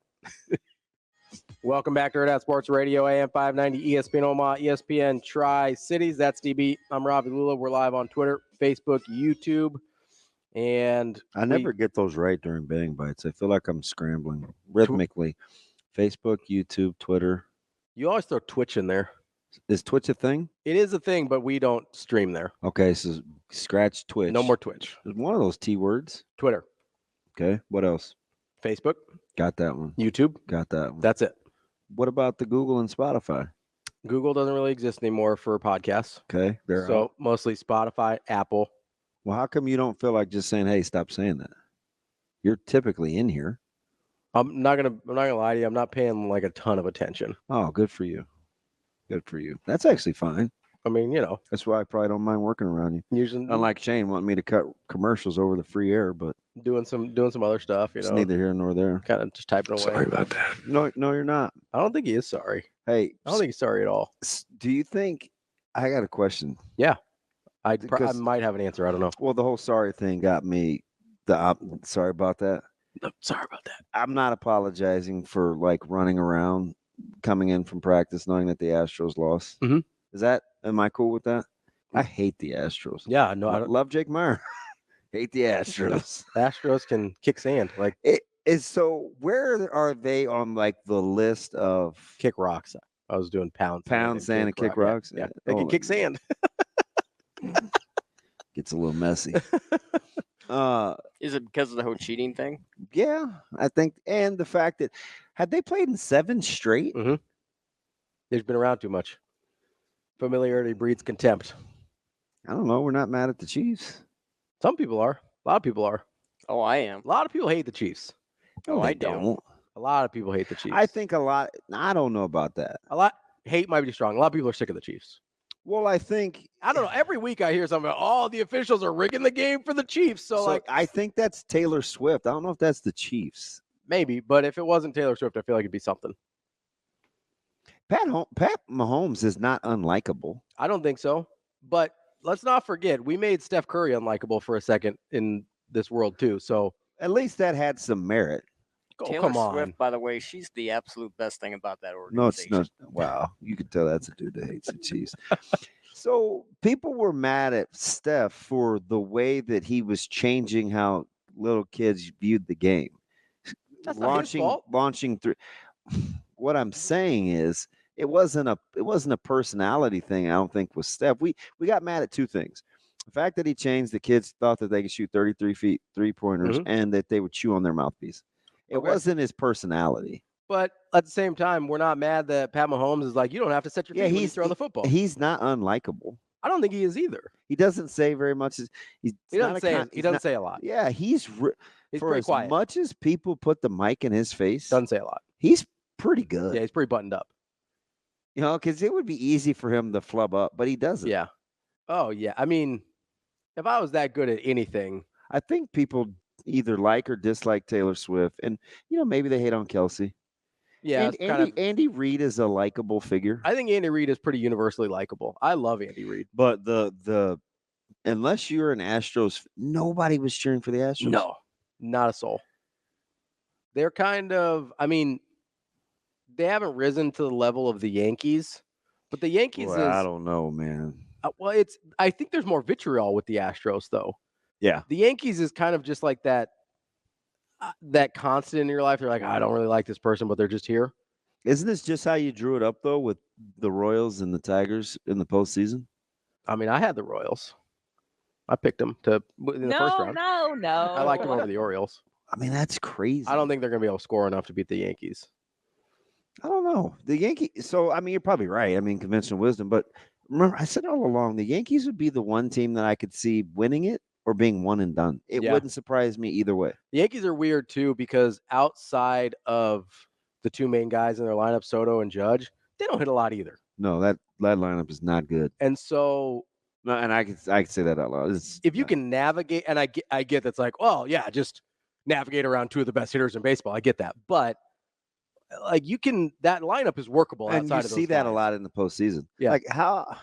A: Welcome back to Hurrdat Sports Radio, AM 590, ESPN Omaha, ESPN Tri-Cities. That's DB. I'm Ravi, Lulla. We're live on Twitter, Facebook, YouTube. And
B: I never get those right during Bang Bites. I feel like I'm scrambling rhythmically. Facebook, YouTube, Twitter.
A: You always throw Twitch in there.
B: Is Twitch a thing?
A: It is a thing, but we don't stream there.
B: Okay, so scratch Twitch.
A: No more Twitch.
B: There's one of those T words.
A: Twitter.
B: Okay, what else?
A: Facebook.
B: Got that one.
A: YouTube.
B: Got that one.
A: That's it.
B: What about the Google and Spotify?
A: Google doesn't really exist anymore for podcasts.
B: Okay.
A: So mostly Spotify, Apple.
B: Well, how come you don't feel like just saying, hey, stop saying that? You're typically in here.
A: I'm not gonna lie to you. I'm not paying like a ton of attention.
B: Oh, good for you. Good for you. That's actually fine.
A: I mean,
B: that's why I probably don't mind working around you.
A: Usually,
B: unlike Shane wanting me to cut commercials over the free air, but
A: doing some other stuff.
B: It's neither here nor there.
A: Kind of just typing away.
B: Sorry about that. No, you're not.
A: I don't think he is sorry.
B: Hey,
A: I don't think he's sorry at all.
B: Do you think? I got a question.
A: Yeah, I might have an answer. I don't know.
B: Well, the whole sorry thing got me. Sorry about that.
A: No, sorry about that.
B: I'm not apologizing for like running around, coming in from practice, knowing that the Astros lost.
A: Mm-hmm.
B: Am I cool with that? I hate the Astros.
A: Yeah, no, I don't
B: love Jake Meyer. Hate the Astros.
A: Astros can kick sand. Like
B: it is. So where are they on like the list of
A: kick rocks? I was doing pound
B: sand and kick rocks.
A: Yeah, they can kick sand.
B: Gets a little messy.
C: Is it because of the whole cheating thing?
B: Yeah, I think, and the fact that had they played in 7 straight,
A: they've been around too much. Familiarity breeds contempt.
B: I don't know. We're not mad at the Chiefs.
A: Some people are. A lot of people are.
C: Oh, I am.
A: A lot of people hate the Chiefs.
C: No, I don't.
A: A lot of people hate the Chiefs.
B: I think a lot. I don't know about that.
A: Hate might be strong. A lot of people are sick of the Chiefs.
B: Well, I don't
A: know. Every week I hear something about, the officials are rigging the game for the Chiefs. So
B: I think that's Taylor Swift. I don't know if that's the Chiefs.
A: Maybe, but if it wasn't Taylor Swift, I feel like it'd be something.
B: Pat Mahomes is not unlikable.
A: I don't think so. But let's not forget, we made Steph Curry unlikable for a second in this world too. So
B: at least that had some merit.
C: Taylor Swift, by the way, she's the absolute best thing about that organization.
B: No, it's not. Wow, you can tell that's a dude that hates the Chiefs. So people were mad at Steph for the way that he was changing how little kids viewed the game.
A: That's not his fault.
B: Launching through. What I'm saying is, it wasn't a personality thing. I don't think with Steph. We got mad at two things: the fact that he changed, the kids thought that they could shoot 33 feet 3-pointers, and that they would chew on their mouthpiece. It wasn't his personality.
A: But at the same time, we're not mad that Pat Mahomes is like, you don't have to set your feet when you throw the football.
B: He's not unlikable.
A: I don't think he is either.
B: He doesn't say very much. He doesn't
A: say a lot.
B: Yeah, he's for as
A: quiet.
B: much as people put the mic in his face.
A: Doesn't say a lot.
B: He's pretty good.
A: Yeah, he's pretty buttoned up.
B: You know, because it would be easy for him to flub up, but he doesn't.
A: Yeah. Oh, yeah. I mean, if I was that good at anything.
B: I think people either like or dislike Taylor Swift. And, maybe they hate on Kelsey.
A: Yeah.
B: Andy Reid is a likable figure.
A: I think Andy Reid is pretty universally likable. I love Andy Reid.
B: But unless you're an Astros, nobody was cheering for the Astros.
A: No, not a soul. They're kind of, I mean, they haven't risen to the level of the Yankees, but the Yankees
B: I don't know, man.
A: I think there's more vitriol with the Astros, though.
B: Yeah.
A: The Yankees is kind of just like that constant in your life. You're like, I don't really like this person, but they're just here.
B: Isn't this just how you drew it up, though, with the Royals and the Tigers in the postseason?
A: I mean, I had the Royals. I picked them in the first round.
D: No.
A: I liked them over the Orioles.
B: I mean, that's crazy.
A: I don't think they're going to be able to score enough to beat the Yankees.
B: I don't know. The Yankees. So, I mean, you're probably right. I mean, conventional wisdom. But remember, I said all along, the Yankees would be the one team that I could see winning it or being one and done. It wouldn't surprise me either way.
A: The Yankees are weird, too, because outside of the two main guys in their lineup, Soto and Judge, they don't hit a lot either.
B: No, that lineup is not good.
A: And so...
B: No, and I could say that out loud.
A: If you can navigate, and I get that's like, well, yeah, just navigate around two of the best hitters in baseball. I get that. But like that lineup is workable outside of those
B: guys. You see that a lot in the postseason.
A: Yeah.
B: Like how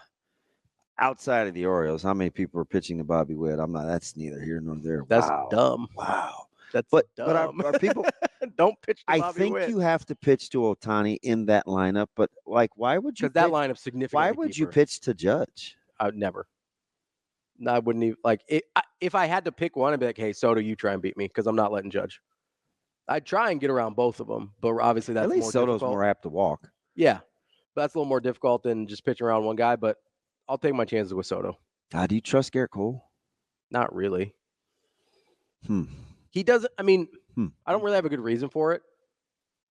B: outside of the Orioles, how many people are pitching to Bobby Witt? That's neither here nor there.
A: That's dumb.
B: Wow.
A: That's
B: But
A: dumb.
B: are people
A: don't pitch to Bobby
B: I think
A: Witt.
B: You have to pitch to Ohtani in that lineup, but like why would you?
A: Because that lineup's significantly
B: Why would you pitch to Judge?
A: I would never. No, I wouldn't even like it. If I had to pick one, I'd be like, "Hey, Soto, you try and beat me," because I'm not letting Judge. I'd try and get around both of them, but obviously that's
B: at least
A: more
B: Soto's
A: difficult.
B: more apt to walk.
A: Yeah, but that's a little more difficult than just pitching around one guy. But I'll take my chances with Soto.
B: Do you trust Garrett Cole?
A: Not really.
B: He
A: doesn't. I mean, I don't really have a good reason for it.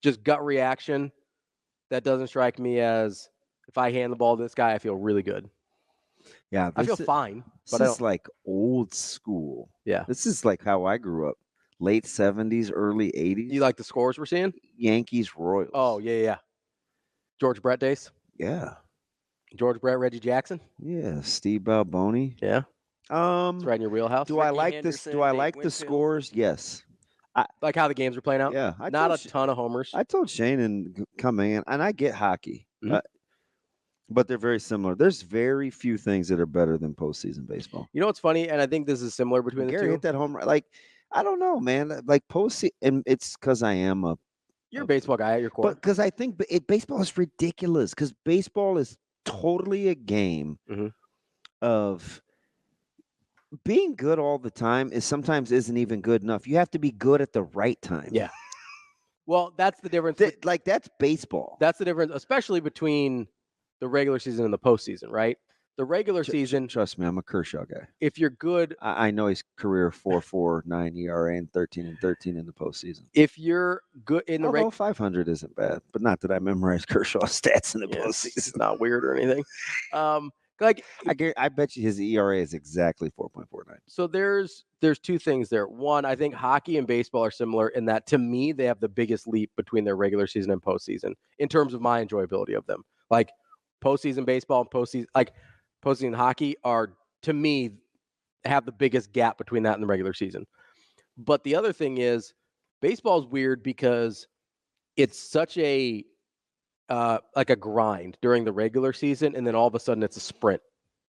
A: Just gut reaction. That doesn't strike me as if I hand the ball to this guy, I feel really good.
B: Yeah,
A: I feel fine.
B: But this is like old school.
A: Yeah.
B: This is like how I grew up. Late 70s, early 80s.
A: You like the scores we're seeing?
B: Yankees, Royals.
A: Oh, yeah. George Brett days?
B: Yeah.
A: George Brett, Reggie Jackson?
B: Yeah. Steve Balboni.
A: Yeah. It's right in your wheelhouse.
B: Do I like this? Do I like the scores? Yes.
A: Like how the games are playing out?
B: Yeah.
A: Not a ton of homers.
B: I told Shane and coming in, and I get hockey. But they're very similar. There's very few things that are better than postseason baseball.
A: You know what's funny? And I think this is similar between the two.
B: Gary hit that home run. Like, I don't know, man. Like postseason, and it's because I am
A: you're a baseball guy at your core.
B: But because I think baseball is ridiculous. Because baseball is totally a game of being good all the time. Sometimes isn't even good enough. You have to be good at the right time.
A: Yeah. Well, that's the difference.
B: That's baseball.
A: That's the difference, especially between the regular season and the postseason, right? The regular season.
B: Trust me, I'm a Kershaw guy.
A: If you're good,
B: I know his career 4.49 ERA and 13 in the postseason.
A: If you're good in the
B: regular, 500 isn't bad, but not that I memorize Kershaw's stats in the postseason.
A: It's not weird or anything.
B: I bet you his ERA is exactly 4.49.
A: So there's two things there. One, I think hockey and baseball are similar in that to me they have the biggest leap between their regular season and postseason in terms of my enjoyability of them. Like postseason baseball and postseason hockey are, to me, have the biggest gap between that and the regular season. But the other thing is, baseball is weird because it's such a like a grind during the regular season, and then all of a sudden it's a sprint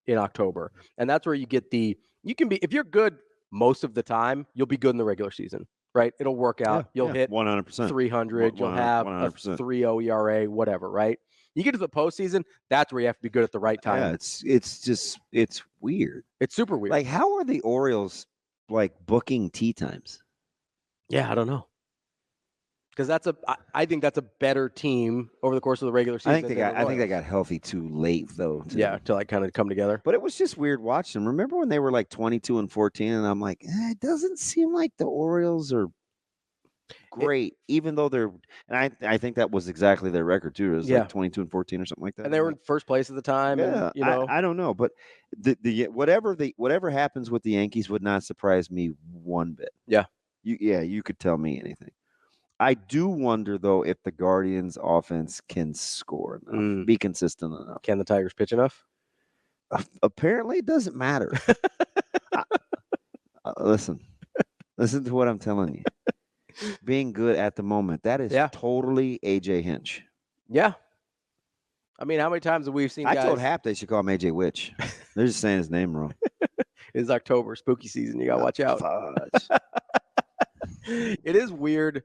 A: in October. And that's where you get if you're good most of the time, you'll be good in the regular season, right? It'll work out. You'll hit
B: 100%.
A: 300. You'll have 100%. A 3.0 ERA, whatever, right? You get to the postseason, that's where you have to be good at the right time.
B: Yeah, it's weird.
A: It's super weird.
B: Like, how are the Orioles like booking tee times?
A: Yeah, I don't know. Because I think that's a better team over the course of the regular season.
B: I think they got healthy too late though.
A: Yeah, to like kind of come together.
B: But it was just weird watching them. Remember when they were like 22-14, and I'm like, it doesn't seem like the Orioles are great, even though they're. And I think that was exactly their record too. It was like 22-14 or something like that.
A: And they were in first place at the time.
B: Yeah,
A: and,
B: I don't know, but whatever happens with the Yankees would not surprise me one bit.
A: Yeah,
B: you could tell me anything. I do wonder, though, if the Guardians' offense can score enough, be consistent enough.
A: Can the Tigers pitch enough?
B: Apparently, it doesn't matter. Listen to what I'm telling you. Being good at the moment, that is totally AJ Hinch.
A: Yeah. I mean, how many times have we seen guys...
B: I told Hap they should call him AJ Witch. They're just saying his name wrong.
A: It's October, spooky season. You got to watch out. It is weird.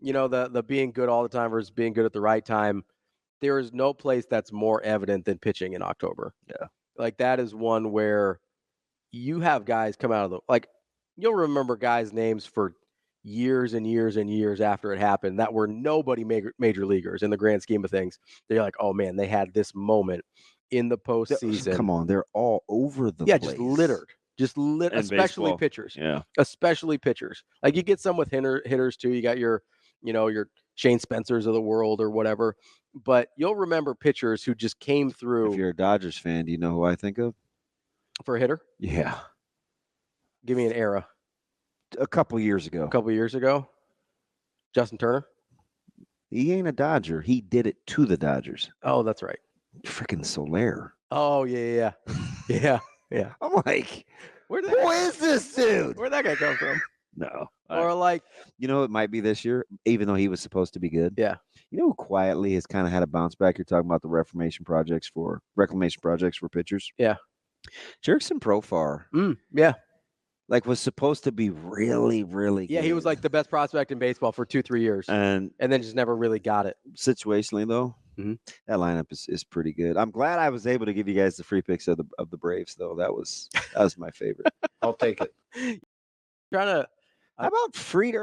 A: The being good all the time versus being good at the right time. There is no place that's more evident than pitching in October.
B: Yeah.
A: Like that is one where you have guys come out of you'll remember guys' names for years and years and years after it happened that were nobody major leaguers in the grand scheme of things. They're like, oh man, they had this moment in the postseason.
B: Come on, they're all over the place.
A: Just littered. Especially
B: baseball.
A: Pitchers.
B: Yeah.
A: Especially pitchers. Like you get some with hitters too. You got your Shane Spencers of the world or whatever. But you'll remember pitchers who just came through.
B: If you're a Dodgers fan, do you know who I think of?
A: For a hitter?
B: Yeah.
A: Give me an era.
B: A couple years ago.
A: Justin Turner?
B: He ain't a Dodger. He did it to the Dodgers.
A: Oh, that's right.
B: Freaking Soler.
A: Oh, yeah. Yeah.
B: I'm like, who is this dude?
A: Where'd that guy come from?
B: No.
A: Or
B: it might be this year, even though he was supposed to be good.
A: Yeah.
B: You know who quietly has kind of had a bounce back? You're talking about the reclamation projects for pitchers.
A: Yeah.
B: Jerickson Profar.
A: Yeah.
B: Was supposed to be really, really good.
A: Yeah, he was like the best prospect in baseball for 2-3 years. And then just never really got it.
B: Situationally, though, that lineup is pretty good. I'm glad I was able to give you guys the free picks of the Braves, though. That was my favorite. I'll take it. How about Fried?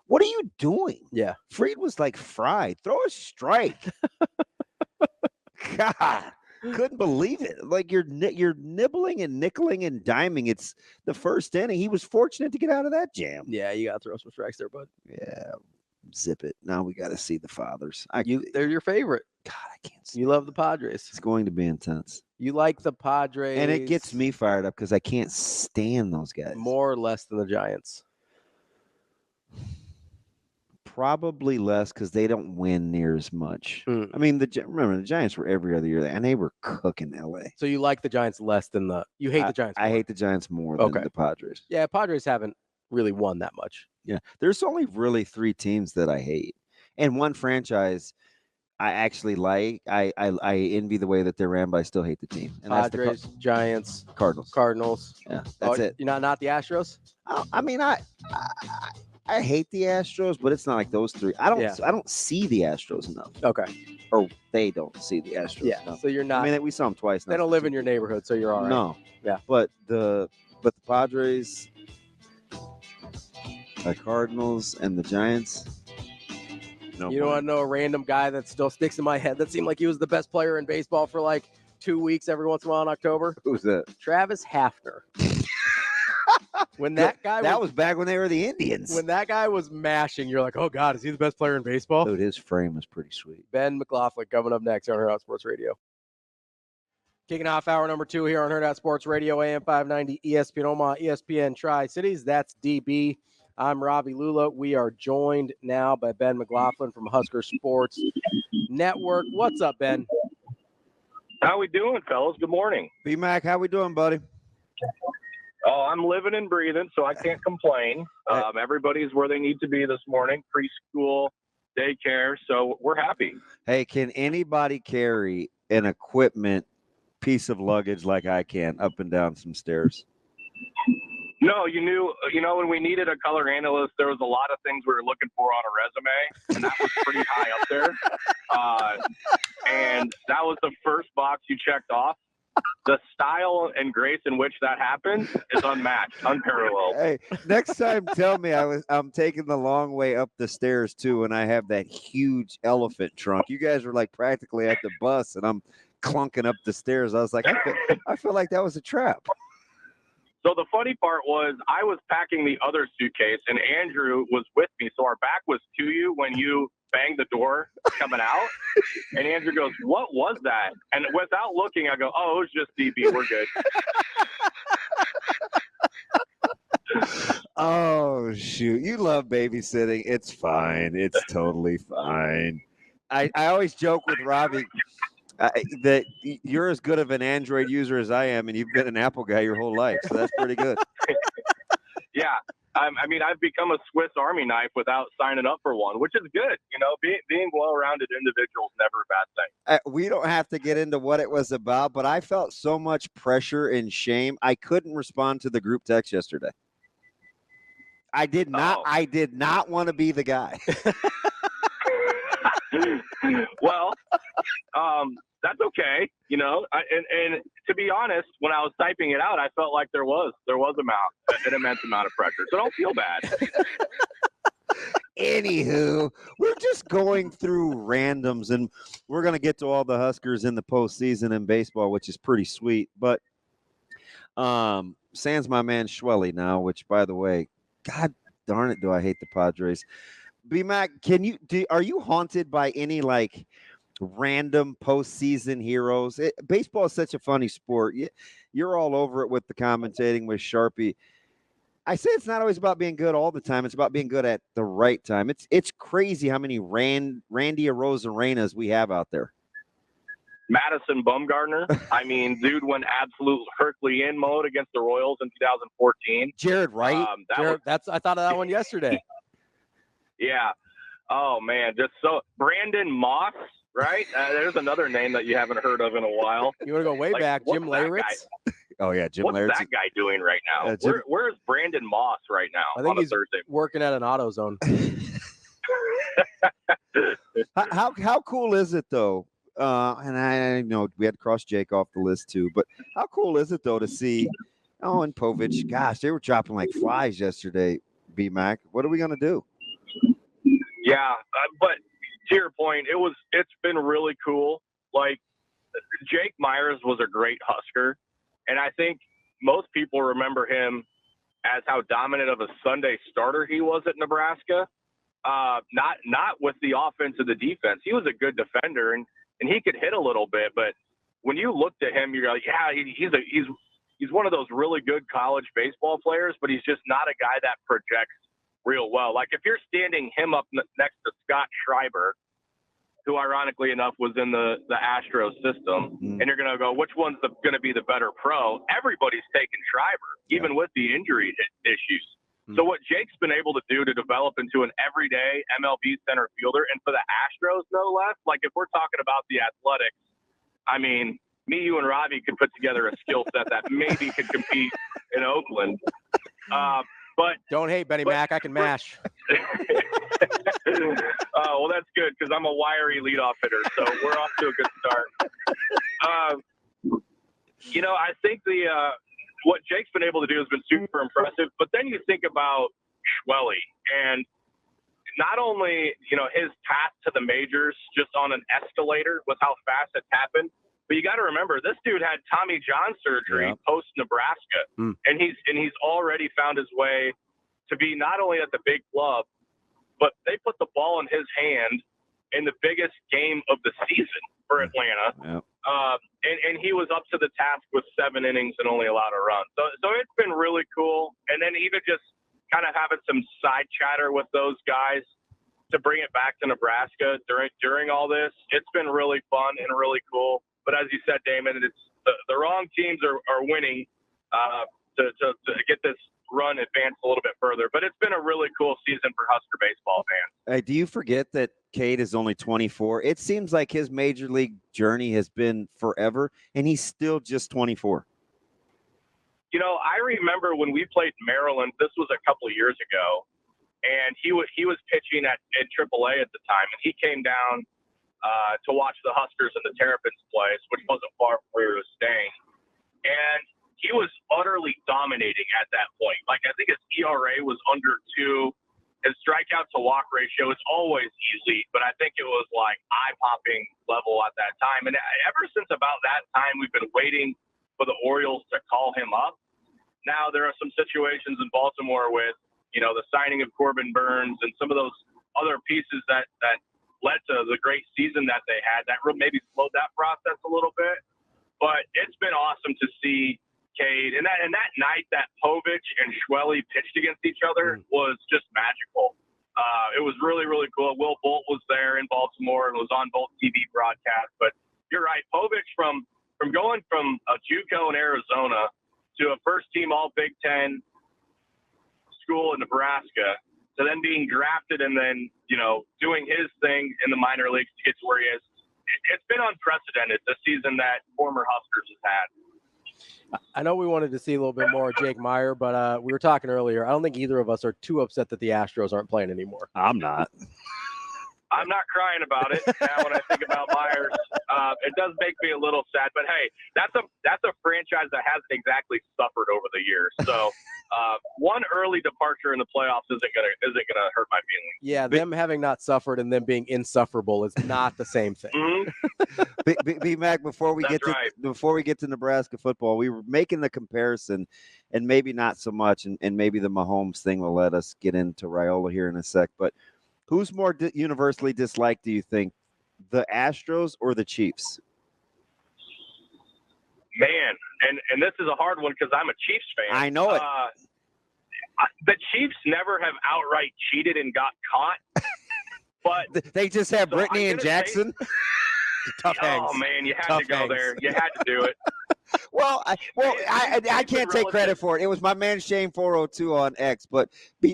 B: What are you doing?
A: Yeah.
B: Fried was fried. Throw a strike. God. Couldn't believe it. You're nibbling and nickeling and diming. It's the first inning. He was fortunate to get out of that jam.
A: Yeah, you got to throw some strikes there, bud.
B: Yeah, zip it. Now we got to see the Fathers.
A: They're your favorite.
B: God, I can't see.
A: You love the Padres.
B: It's going to be intense.
A: You like the Padres.
B: And it gets me fired up because I can't stand those guys.
A: More or less than the Giants.
B: Probably less because they don't win near as much. I mean, remember the Giants were every other year, and they were cooking LA.
A: So you like the Giants less than you hate the Giants more.
B: I hate the Giants more than the Padres.
A: Yeah, Padres haven't really won that much.
B: Yeah, there's only really 3 teams that I hate, and one franchise I actually like. I envy the way that they're ran, but I still hate the team. And
A: Padres, Giants,
B: Cardinals. Yeah, that's it.
A: You're not the Astros?
B: I mean, I hate the Astros, but it's not like those 3. I don't see the Astros enough.
A: Okay.
B: Or they don't see the Astros enough.
A: So you're not.
B: I mean, we saw them twice.
A: They don't live in your neighborhood, so you're all right.
B: No.
A: Yeah.
B: But the Padres, the Cardinals, and the Giants.
A: You don't want to know a random guy that still sticks in my head that seemed like he was the best player in baseball for 2 weeks every once in a while in October?
B: Who's that?
A: Travis Hafner. When that guy
B: was back when they were the Indians.
A: When that guy was mashing, you're like, oh God, is he the best player in baseball?
B: Dude, his frame was pretty sweet.
A: Ben McLaughlin coming up next on Hurrdat Sports Radio. Kicking off hour number 2 here on Hurrdat Sports Radio, AM 590, ESPN Omaha, ESPN Tri-Cities. That's DB. I'm Ravi, Lulla. We are joined now by Ben McLaughlin from Huskers Sports Network. What's up, Ben?
D: How we doing, fellas? Good morning.
B: B-Mac, how we doing, buddy?
D: Oh, I'm living and breathing, so I can't complain. Everybody's where they need to be this morning, preschool, daycare, so we're happy.
B: Hey, can anybody carry an equipment piece of luggage like I can up and down some stairs?
D: No, you knew, when we needed a color analyst, there was a lot of things we were looking for on a resume, and that was pretty high up there. And that was the first box you checked off. The style and grace in which that happened is unmatched, unparalleled.
B: Hey, next time, tell me I'm taking the long way up the stairs too, and I have that huge elephant trunk. You guys were like practically at the bus, and I'm clunking up the stairs. I was like, I feel like that was a trap.
D: So the funny part was I was packing the other suitcase, and Andrew was with me. So our back was to you when you banged the door coming out. And Andrew goes, "What was that?" And without looking, I go, "Oh, it was just DB. We're good."
B: Oh, shoot. You love babysitting. It's fine. It's totally fine. I always joke with Ravi that you're as good of an Android user as I am, and you've been an Apple guy your whole life, so that's pretty good.
D: Yeah. I've become a Swiss Army knife without signing up for one, which is good. Being well-rounded individual is never a bad thing.
B: We don't have to get into what it was about, but I felt so much pressure and shame. I couldn't respond to the group text yesterday. I did not want to be the guy.
D: Well, that's okay. And to be honest, when I was typing it out, I felt like there was an immense amount of pressure. So don't feel bad.
B: Anywho, we're just going through randoms, and we're going to get to all the Huskers in the postseason in baseball, which is pretty sweet. But sans my man Schwelly now, which, by the way, God darn it, do I hate the Padres. B-Mac, are you haunted by any like random postseason heroes? Baseball is such a funny sport. You're all over it with the commentating with Sharpie. I say it's not always about being good all the time. It's about being good at the right time. It's crazy how many Randy Arozarenas we have out there.
D: Madison Bumgarner. Dude went absolute Herculean mode against the Royals in 2014.
B: Jared Wright.
A: I thought of that one yesterday.
D: Yeah. Oh, man. Just so Brandon Moss, right? There's another name that you haven't heard of in a while.
A: You want to go way back, Jim Leyritz?
B: Oh, yeah, Jim
D: What's
B: Leyritz.
D: What's that guy doing right now? Where's Brandon Moss right now?
A: I think
D: on
A: he's
D: a Thursday
A: working at an AutoZone.
B: How cool is it, though? And I know we had to cross Jake off the list, too. But how cool is it, though, to see and Povich, gosh, they were dropping like flies yesterday, B-Mac. What are we going to do?
D: Yeah, but to your point, it's been really cool. Like, Jake Myers was a great Husker, and I think most people remember him as how dominant of a Sunday starter he was at Nebraska. Not with the offense or the defense. He was a good defender, and he could hit a little bit. But when you looked at him, you're like, yeah, he's one of those really good college baseball players, but he's just not a guy that projects real well. Like if you're standing him up next to Scott Schreiber, who ironically enough was in the Astros system, and you're going to go, which one's going to be the better pro? Everybody's taking Schreiber, even with the injury issues. So what Jake's been able to do to develop into an everyday MLB center fielder, and for the Astros, no less, like if we're talking about the Athletics, me, you, and Ravi could put together a skill set that maybe could compete in Oakland. But
A: don't hate Benny Mac. I can mash.
D: Well, that's good because I'm a wiry leadoff hitter, so we're off to a good start. I think what Jake's been able to do has been super impressive. But then you think about Schwelly, and not only his path to the majors just on an escalator with how fast it's happened. But you got to remember, this dude had Tommy John surgery post Nebraska, and he's already found his way to be not only at the big club, but they put the ball in his hand in the biggest game of the season for Atlanta, and he was up to the task with 7 innings and only allowed a run. So it's been really cool, and then even just kind of having some side chatter with those guys to bring it back to Nebraska during all this. It's been really fun and really cool. But as you said, Damon, it's the wrong teams are winning to get this run advanced a little bit further. But it's been a really cool season for Husker baseball fans.
B: Hey, do you forget that Cade is only 24? It seems like his major league journey has been forever, and he's still just 24.
D: I remember when we played Maryland, this was a couple of years ago, and he was pitching in AAA at the time, and he came down to watch the Huskers and the Terrapins play, which wasn't far from where he was staying. And he was utterly dominating at that point. Like, I think his ERA was under 2. His strikeout to walk ratio is always elite, but I think it was like eye-popping level at that time. And ever since about that time, we've been waiting for the Orioles to call him up. Now there are some situations in Baltimore with, the signing of Corbin Burns and some of those other pieces that led to the great season that they had that maybe slowed that process a little bit. But it's been awesome to see Cade. And that night that Povich and Schwelly pitched against each other was just magical. It was really, really cool. Will Bolt was there in Baltimore and was on both TV broadcasts. But you're right. Povich, from going from a JUCO in Arizona to a first-team All-Big Ten school in Nebraska to then being drafted and then, doing his thing in the minor leagues to get to where he is. It's been unprecedented this season that former Huskers has had.
A: I know we wanted to see a little bit more of Jake Meyer, but we were talking earlier. I don't think either of us are too upset that the Astros aren't playing anymore.
B: I'm not.
D: I'm not crying about it now when I think about Myers. It does make me a little sad, but hey, that's a franchise that hasn't exactly suffered over the years. So one early departure in the playoffs isn't gonna hurt my feelings.
A: Yeah, them having not suffered and them being insufferable is not the same thing.
D: Mm-hmm.
B: B-Mac, before we get to Nebraska football, we were making the comparison, and maybe not so much, and maybe the Mahomes thing will let us get into Rhule here in a sec, but who's more universally disliked, do you think, the Astros or the Chiefs?
D: Man, and this is a hard one because I'm a Chiefs fan.
B: I know it.
D: The Chiefs never have outright cheated and got caught, but
B: they just have Brittany and Jackson.
A: Tough eggs.
D: Oh man, you had to go there. You had to do it.
B: Well, I can't take credit for it. It was my man Shane 402 on X. But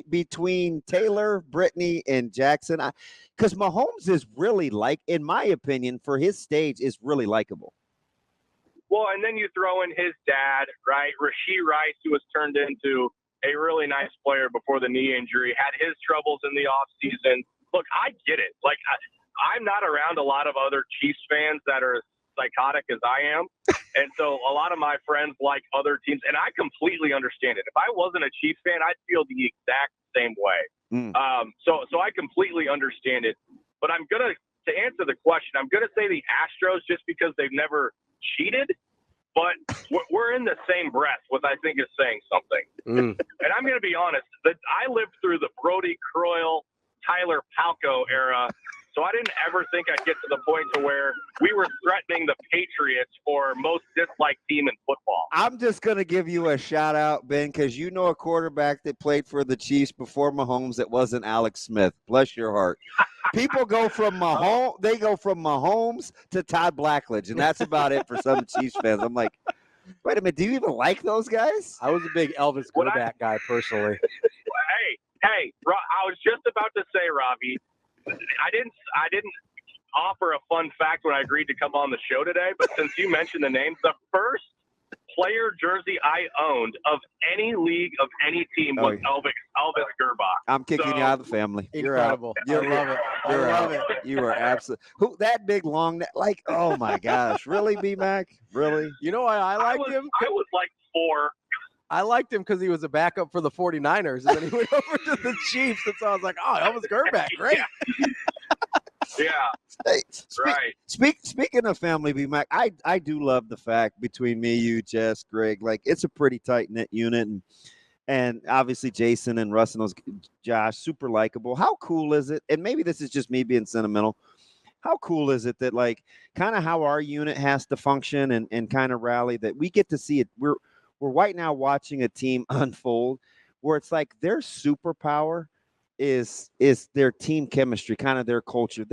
B: between Taylor, Brittany, and Jackson, because Mahomes is really in my opinion, for his stage, is really likable.
D: Well, and then you throw in his dad, right? Rashee Rice, who was turned into a really nice player before the knee injury, had his troubles in the offseason. Look, I get it. Like, I'm not around a lot of other Chiefs fans that are psychotic as I am. And so a lot of my friends like other teams, and I completely understand it. If I wasn't a Chiefs fan, I'd feel the exact same way. So I completely understand it. But to answer the question, I'm going to say the Astros just because they've never cheated, but we're in the same breath, what I think is saying something. And I'm going to be honest, that I lived through the Brody Croyle, Tyler Palco era, so I didn't ever think I'd get to the point to where we were threatening the Patriots for most disliked team in football.
B: I'm just going to give you a shout out, Ben, because you know a quarterback that played for the Chiefs before Mahomes that wasn't Alex Smith. Bless your heart. People go from Mahomes to Todd Blackledge, and that's about it for some Chiefs fans. I'm like, wait a minute, do you even like those guys?
A: I was a big Elvis Grbac guy personally.
D: Hey, I was just about to say, Ravi, I didn't offer a fun fact when I agreed to come on the show today, but since you mentioned the names, the first player jersey I owned of any league of any team was Elvis Grbac.
B: I'm kicking you out of the family.
A: Incredible. I love it. I love it.
B: You are absolutely that big long like, oh my gosh, really, B-Mac? Really?
A: You know why I liked him?
D: I was like 4.
A: I liked him because he was a backup for the 49ers, and then he went over to the Chiefs, and so I was like, oh, Elvis Grbac, great.
D: Yeah.
B: Hey,
D: right.
B: Speaking of family, B-Mac, I do love the fact between me, you, Jess, Greg, like it's a pretty tight-knit unit, and obviously Jason and Russ and Josh, super likable. How cool is it? And maybe this is just me being sentimental. How cool is it that, like, kind of how our unit has to function and kind of rally, that we get to see it. We're right now watching a team unfold where it's like their superpower is their team chemistry, kind of their culture.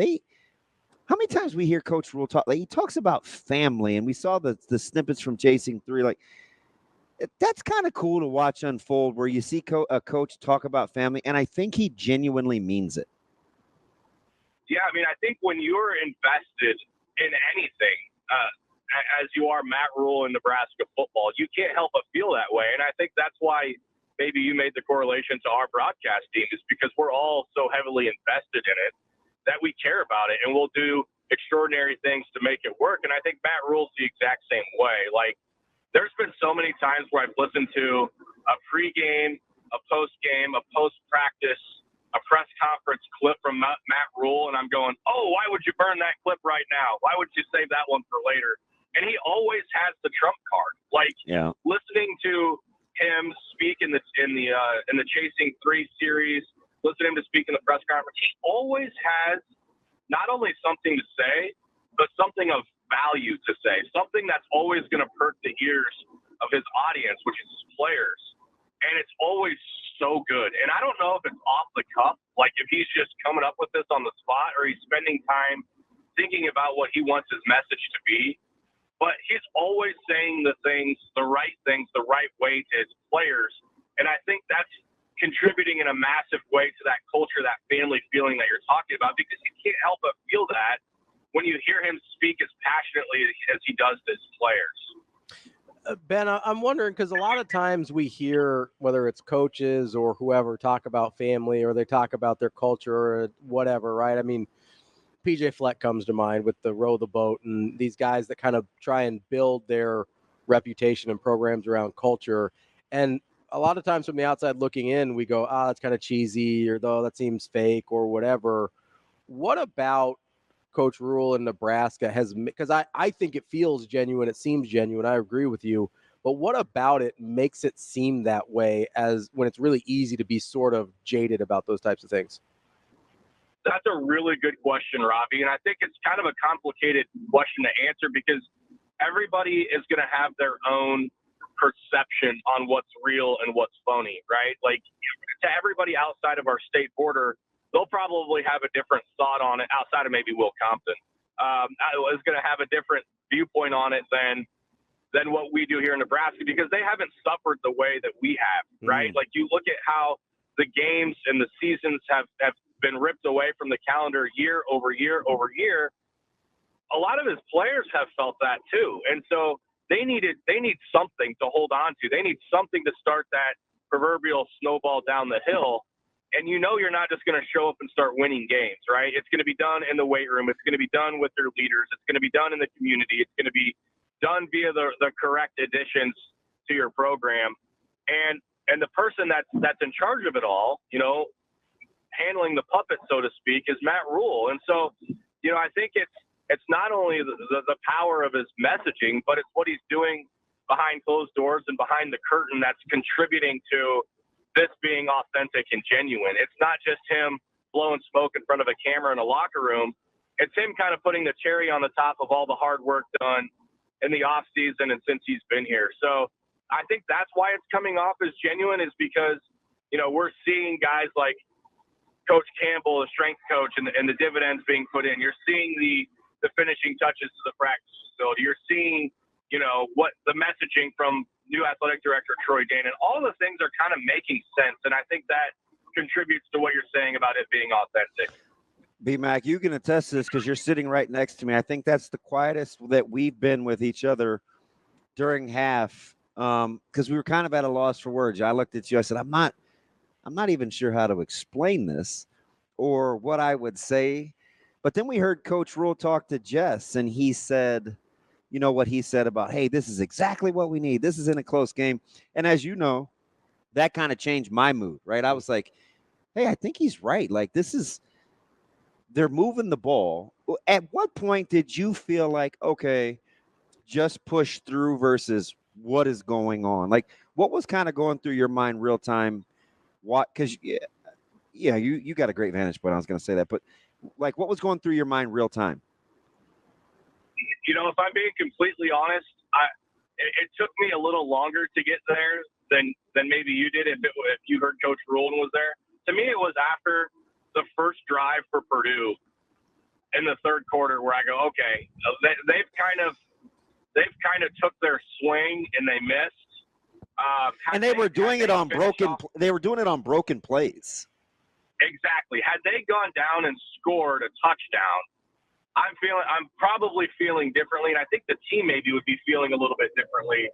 B: How many times we hear Coach Rhule talk? Like, he talks about family, and we saw the snippets from Chasing 3. Like, that's kind of cool to watch unfold, where you see a coach talk about family, and I think he genuinely means it.
D: Yeah, I mean, I think when you're invested in anything, as you are Matt Rhule in Nebraska football. You can't help but feel that way. And I think that's why maybe you made the correlation to our broadcast team, is because we're all so heavily invested in it that we care about it, and we'll do extraordinary things to make it work. And I think Matt Rhule's the exact same way. Like, there's been so many times where I've listened to a pregame, a postgame, a post-practice, a press conference clip from Matt Rhule, and I'm going, oh, why would you burn that clip right now? Why would you save that one for later? And he always has the trump card. Like, listening to him speak in the Chasing 3 series, listening to him speak in the press conference, he always has not only something to say, but something of value to say, something that's always going to perk the ears of his audience, which is his players. And it's always so good. And I don't know if it's off the cuff, like if he's just coming up with this on the spot, or he's spending time thinking about what he wants his message to be. But he's always saying the right things, the right way to his players. And I think that's contributing in a massive way to that culture, that family feeling that you're talking about, because you can't help but feel that when you hear him speak as passionately as he does to his players.
A: Ben, I'm wondering, because a lot of times we hear, whether it's coaches or whoever, talk about family, or they talk about their culture or whatever, right? I mean, PJ Fleck comes to mind with the Row the Boat, and these guys that kind of try and build their reputation and programs around culture. And a lot of times from the outside looking in, we go, that's kind of cheesy, or though that seems fake or whatever. What about Coach Rhule in Nebraska because I think it feels genuine. It seems genuine. I agree with you. But what about it makes it seem that way, as when it's really easy to be sort of jaded about those types of things?
D: That's a really good question, Ravi. And I think it's kind of a complicated question to answer, because everybody is going to have their own perception on what's real and what's phony, right? Like, to everybody outside of our state border, they'll probably have a different thought on it, outside of maybe Will Compton. Is going to have a different viewpoint on it than what we do here in Nebraska, because they haven't suffered the way that we have, right? Like, you look at how the games and the seasons have been ripped away from the calendar year over year over year. A lot of his players have felt that too. And so they need something to hold on to. They need something to start that proverbial snowball down the hill. And you're not just going to show up and start winning games, right? It's going to be done in the weight room. It's going to be done with their leaders. It's going to be done in the community. It's going to be done via the correct additions to your program. And the person that's in charge of it all, handling the puppet, so to speak, is Matt Rhule. And so, I think it's not only the power of his messaging, but it's what he's doing behind closed doors and behind the curtain that's contributing to this being authentic and genuine. It's not just him blowing smoke in front of a camera in a locker room. It's him kind of putting the cherry on the top of all the hard work done in the off season and since he's been here. So I think that's why it's coming off as genuine, is because, we're seeing guys like Coach Campbell, the strength coach, and the dividends being put in. You're seeing the finishing touches to the practice facility. You're seeing, what the messaging from new athletic director Troy Deren. All the things are kind of making sense, and I think that contributes to what you're saying about it being authentic.
B: B-Mac, you can attest to this because you're sitting right next to me. I think that's the quietest that we've been with each other during half, because we were kind of at a loss for words. I looked at you. I said, I'm not even sure how to explain this or what I would say. But then we heard Coach Rhule talk to Jess, and he said, what he said about, hey, this is exactly what we need. This is in a close game. And as you know, that kind of changed my mood, right? I was like, hey, I think he's right. Like, they're moving the ball. At what point did you feel like, okay, just push through versus what is going on? Like, what was kind of going through your mind real time? What? Because, you got a great vantage point. I was going to say that. But, like, what was going through your mind real time?
D: If I'm being completely honest, it took me a little longer to get there than maybe you did if you heard Coach Rhule was there. To me, it was after the first drive for Purdue in the third quarter where I go, okay, they've kind of took their swing and they missed.
B: And they were doing it on broken. They were doing it on broken plays.
D: Exactly. Had they gone down and scored a touchdown, I'm probably feeling differently, and I think the team maybe would be feeling a little bit differently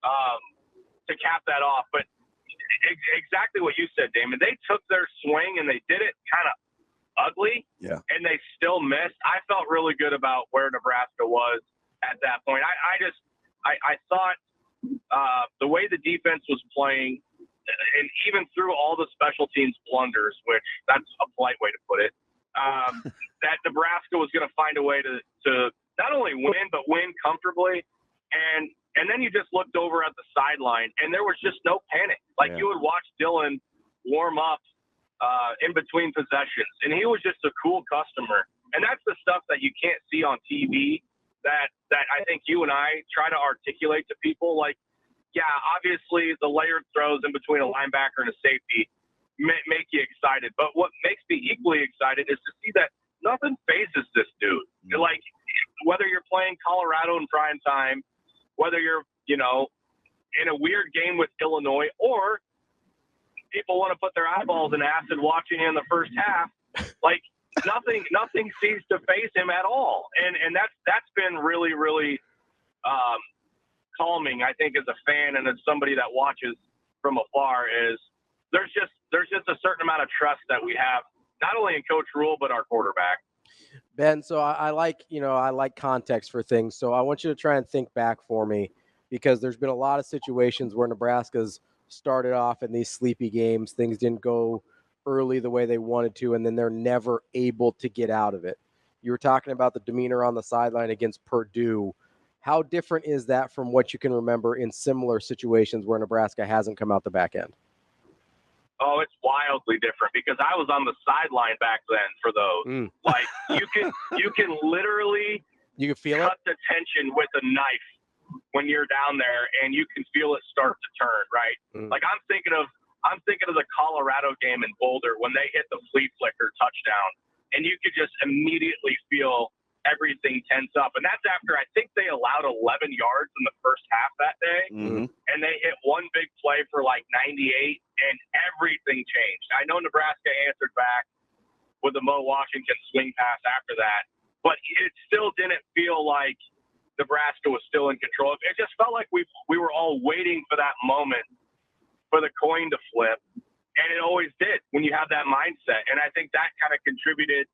D: to cap that off. But exactly what you said, Damon. They took their swing and they did it kind of ugly, and they still missed. I felt really good about where Nebraska was at that point. I thought the way the defense was playing, and even through all the special teams blunders, which that's a polite way to put it, that Nebraska was going to find a way to not only win, but win comfortably. And then you just looked over at the sideline, and there was just no panic. Like, you would watch Dylan warm up in between possessions, and he was just a cool customer. And that's the stuff that you can't see on TV that I think you and I try to articulate to people. Like, yeah, obviously the layered throws in between a linebacker and a safety make you excited. But what makes me equally excited is to see that nothing phases this dude. Like, whether you're playing Colorado in prime time, whether you're, in a weird game with Illinois, or people want to put their eyeballs in acid watching in the first half, like, nothing seems to faze him at all. And that's been really, really calming, I think, as a fan and as somebody that watches from afar. Is there's just a certain amount of trust that we have, not only in Coach Rhule, but our quarterback.
A: Ben, so I like context for things. So I want you to try and think back for me, because there's been a lot of situations where Nebraska's started off in these sleepy games. Things didn't go early the way they wanted to, and then they're never able to get out of it. You were talking about the demeanor on the sideline against Purdue. How different is that from what you can remember in similar situations where Nebraska hasn't come out the back end?
D: Oh, it's wildly different, because I was on the sideline back then for those. Like, you can literally cut the tension with a knife when you're down there, and you can feel it start to turn, right? Like, I'm thinking of the Colorado game in Boulder when they hit the flea flicker touchdown, and you could just immediately feel everything tense up. And that's after, I think, they allowed 11 yards in the first half that day. And they hit one big play for like 98, and everything changed. I know Nebraska answered back with the Mo Washington swing pass after that, but it still didn't feel like Nebraska was still in control. It just felt like we were all waiting for that moment for the coin to flip, and it always did when you have that mindset. And I think that kind of contributed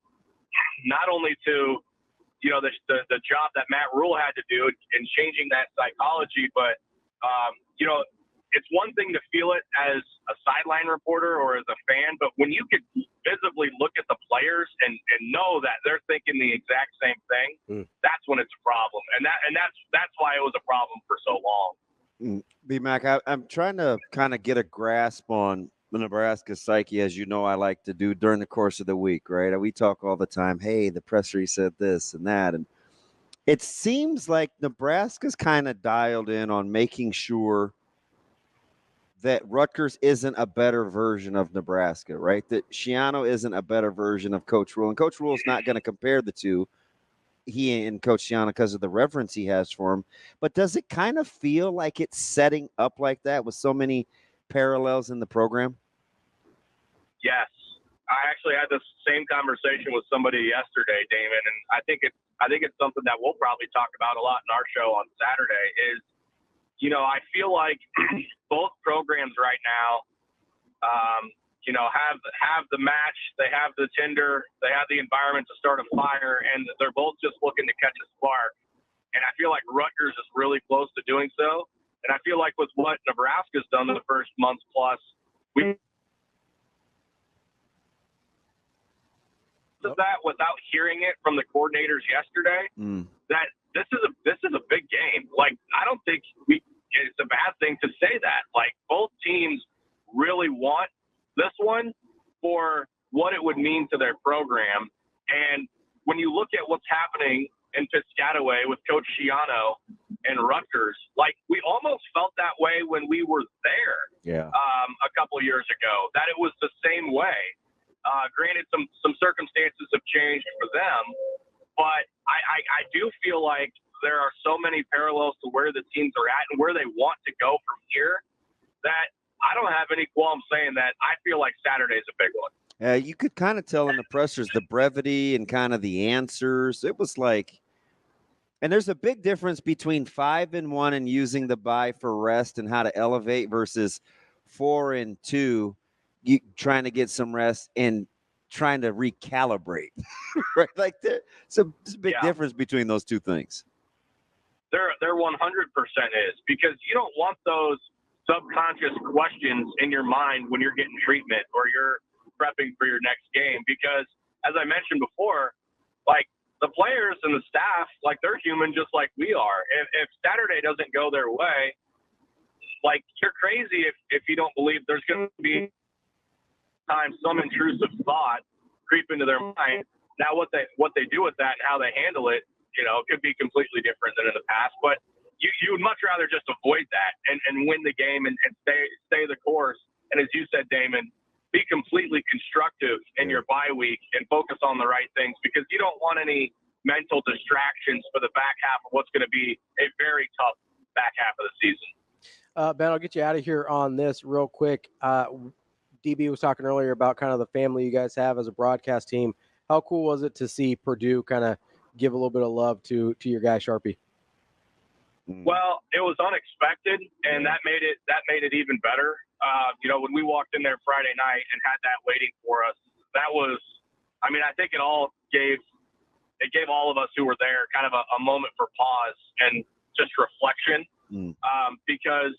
D: not only to the job that Matt Rhule had to do in changing that psychology, but it's one thing to feel it as a sideline reporter or as a fan, but when you could visibly look at the players and know that they're thinking the exact same thing, that's when it's a problem. And that's why it was a problem for so long.
B: B-Mac, I'm trying to kind of get a grasp on the Nebraska psyche, as you know I like to do during the course of the week, right? We talk all the time, hey, the presser said this and that, and it seems like Nebraska's kind of dialed in on making sure that Rutgers isn't a better version of Nebraska, right? That Schiano isn't a better version of Coach Rhule, and Coach Rhule is not going to compare the two, he and Coach Schiano, because of the reverence he has for him. But does it kind of feel like it's setting up like that with so many parallels in the program?
D: Yes. I actually had this same conversation with somebody yesterday, Damon, and I think it's something that we'll probably talk about a lot in our show on Saturday. Is, I feel like both programs right now, have the match, they have the tinder, they have the environment to start a fire, and they're both just looking to catch a spark. And I feel like Rutgers is really close to doing so. And I feel like with what Nebraska's done in the first month plus, that without hearing it from the coordinators yesterday, that this is a big game. Like, I don't think it's a bad thing to say that. Like, both teams really want this one for what it would mean to their program. And when you look at what's happening in Piscataway with Coach Schiano and Rutgers, like, we almost felt that way when we were there a couple of years ago, that it was the same way. Granted, some circumstances have changed for them, but I do feel like there are so many parallels to where the teams are at and where they want to go from here that I don't have any qualms saying that I feel like Saturday's a big one.
B: You could kind of tell in the pressers the brevity and kind of the answers. It was like, and there's a big difference between 5-1 and using the bye for rest and how to elevate versus 4-2, you trying to get some rest and trying to recalibrate. Right? Like there's a big difference between those two things.
D: There 100% is, because you don't want those subconscious questions in your mind when you're getting treatment or you're prepping for your next game. Because as I mentioned before, like the players and the staff, like they're human just like we are. If Saturday doesn't go their way, like you're crazy if you don't believe there's going to be some intrusive thought creep into their mind. Now what they do with that and how they handle it, you know, could be completely different than in the past. But you would much rather just avoid that and win the game and stay the course. And as you said, Damon, be completely constructive in your bye week and focus on the right things, because you don't want any mental distractions for the back half of what's going to be a very tough back half of the season.
A: Ben, I'll get you out of here on this real quick. DB was talking earlier about kind of the family you guys have as a broadcast team. How cool was it to see Purdue kind of give a little bit of love to your guy Sharpie?
D: Well, it was unexpected, and that made it even better. You know, when we walked in there Friday night and had that waiting for us, that was, I mean, I think it gave all of us who were there kind of a moment for pause and just reflection. Because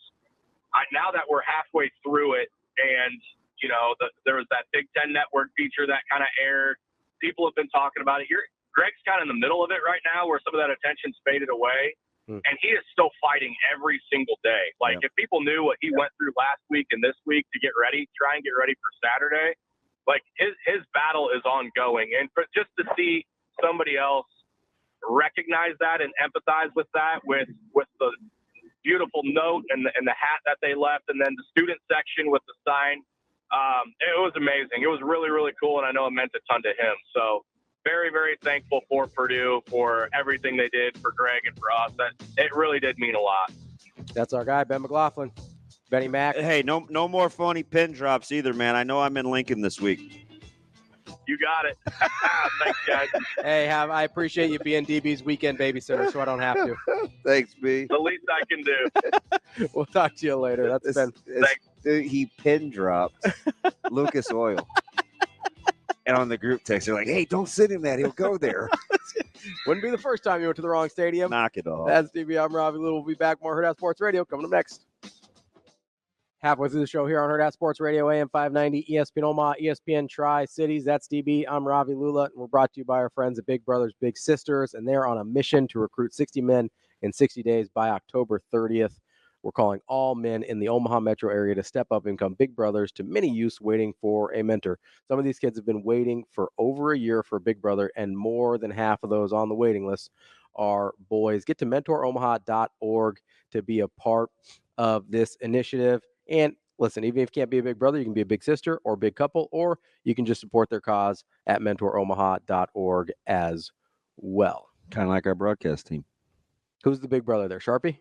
D: now that we're halfway through it, and you know, there was that Big Ten Network feature that kind of aired. People have been talking about it. Greg's kind of in the middle of it right now, where some of that attention's faded away. And he is still fighting every single day. Like, if people knew what he went through last week and this week to try and get ready for Saturday, like his battle is ongoing. And just to see somebody else recognize that and empathize with that, with the beautiful note and the hat that they left, and then the student section with the sign, it was amazing. It was really, really cool, and I know it meant a ton to him. So very, very thankful for Purdue for everything they did for Greg and for us. It really did mean a lot.
A: That's our guy, Ben McLaughlin. Benny Mack.
B: Hey, no more phony pin drops either, man. I know I'm in Lincoln this week.
D: You got it. Thanks, guys.
A: Hey, I appreciate you being DB's weekend babysitter, so I don't have to.
B: Thanks, B.
D: The least I can do.
A: We'll talk to you later.
B: He pin dropped Lucas Oil. And on the group text, they're like, hey, don't send him that. He'll go there.
A: Wouldn't be the first time you went to the wrong stadium.
B: Knock it off.
A: That's DB. I'm Ravi. We'll be back. More Hurrdat Sports Radio coming up next. Halfway through the show here on Hurrdat Sports Radio, AM 590, ESPN Omaha, ESPN Tri-Cities. That's DB. I'm Ravi Lulla, and we're brought to you by our friends at Big Brothers Big Sisters, and they're on a mission to recruit 60 men in 60 days by October 30th. We're calling all men in the Omaha metro area to step up and become big brothers to many youths waiting for a mentor. Some of these kids have been waiting for over a year for a big brother, and more than half of those on the waiting list are boys. Get to mentoromaha.org to be a part of this initiative. And listen, even if you can't be a big brother, you can be a big sister or big couple, or you can just support their cause at mentoromaha.org as well.
B: Kind of like our broadcast team.
A: Who's the big brother there? Sharpie?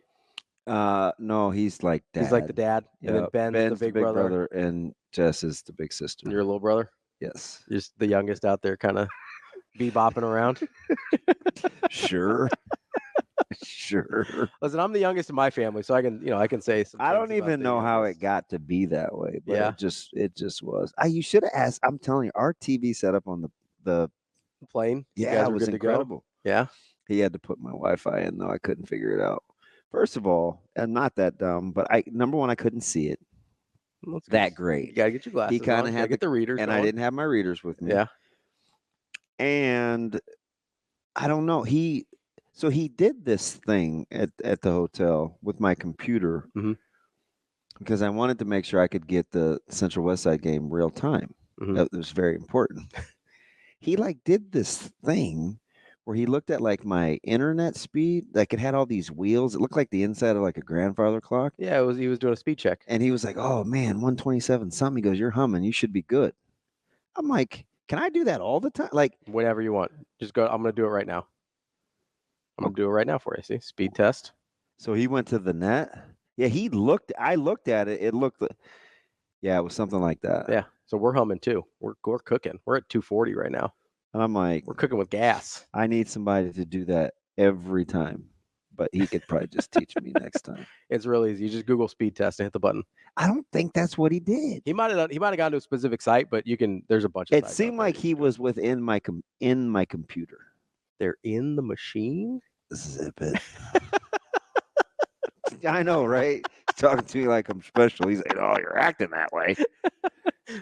B: No, he's like dad.
A: He's like the dad, and then Ben's the big brother,
B: and Jess is the big sister.
A: Your little brother?
B: Yes.
A: You're just the youngest out there, kind of bebopping around.
B: Sure. Sure.
A: Listen, I'm the youngest in my family, so I can say some
B: I don't even know how it got to be that way, but
A: yeah.
B: it just was. You should have asked. I'm telling you, our TV setup on the
A: plane.
B: Yeah, it was incredible.
A: Yeah.
B: He had to put my Wi-Fi in though. I couldn't figure it out. First of all, I'm not that dumb, but number one, I couldn't see it that great.
A: You gotta get your glasses.
B: He kind of had
A: get the readers,
B: and
A: on.
B: I didn't have my readers with me.
A: Yeah.
B: And I don't know. So he did this thing at the hotel with my computer because I wanted to make sure I could get the Central West Side game real time. That was very important. He did this thing where he looked at my internet speed, it had all these wheels. It looked like the inside of a grandfather clock.
A: Yeah, he was doing a speed check.
B: And he was like, oh man, 127 something. He goes, you're humming. You should be good. I'm like, can I do that all the time?
A: Whenever you want. Just go. I'm going to do it right now. I'm going to do it right now for you. See, speed test.
B: So he went to the net. Yeah, I looked at it. It looked Yeah, it was something like that.
A: Yeah. So we're humming too. We're cooking. We're at 240 right now.
B: And I'm like,
A: we're cooking with gas.
B: I need somebody to do that every time, but he could probably just teach me next time.
A: It's really easy. You just Google speed test and hit the button.
B: I don't think that's what he did.
A: He might have gone to a specific site, but you can. There's a bunch of.
B: It seemed like he was within my computer.
A: They're in the machine.
B: Zip it. I know, right? He's talking to me like I'm special. He's like, "Oh, you're acting that way."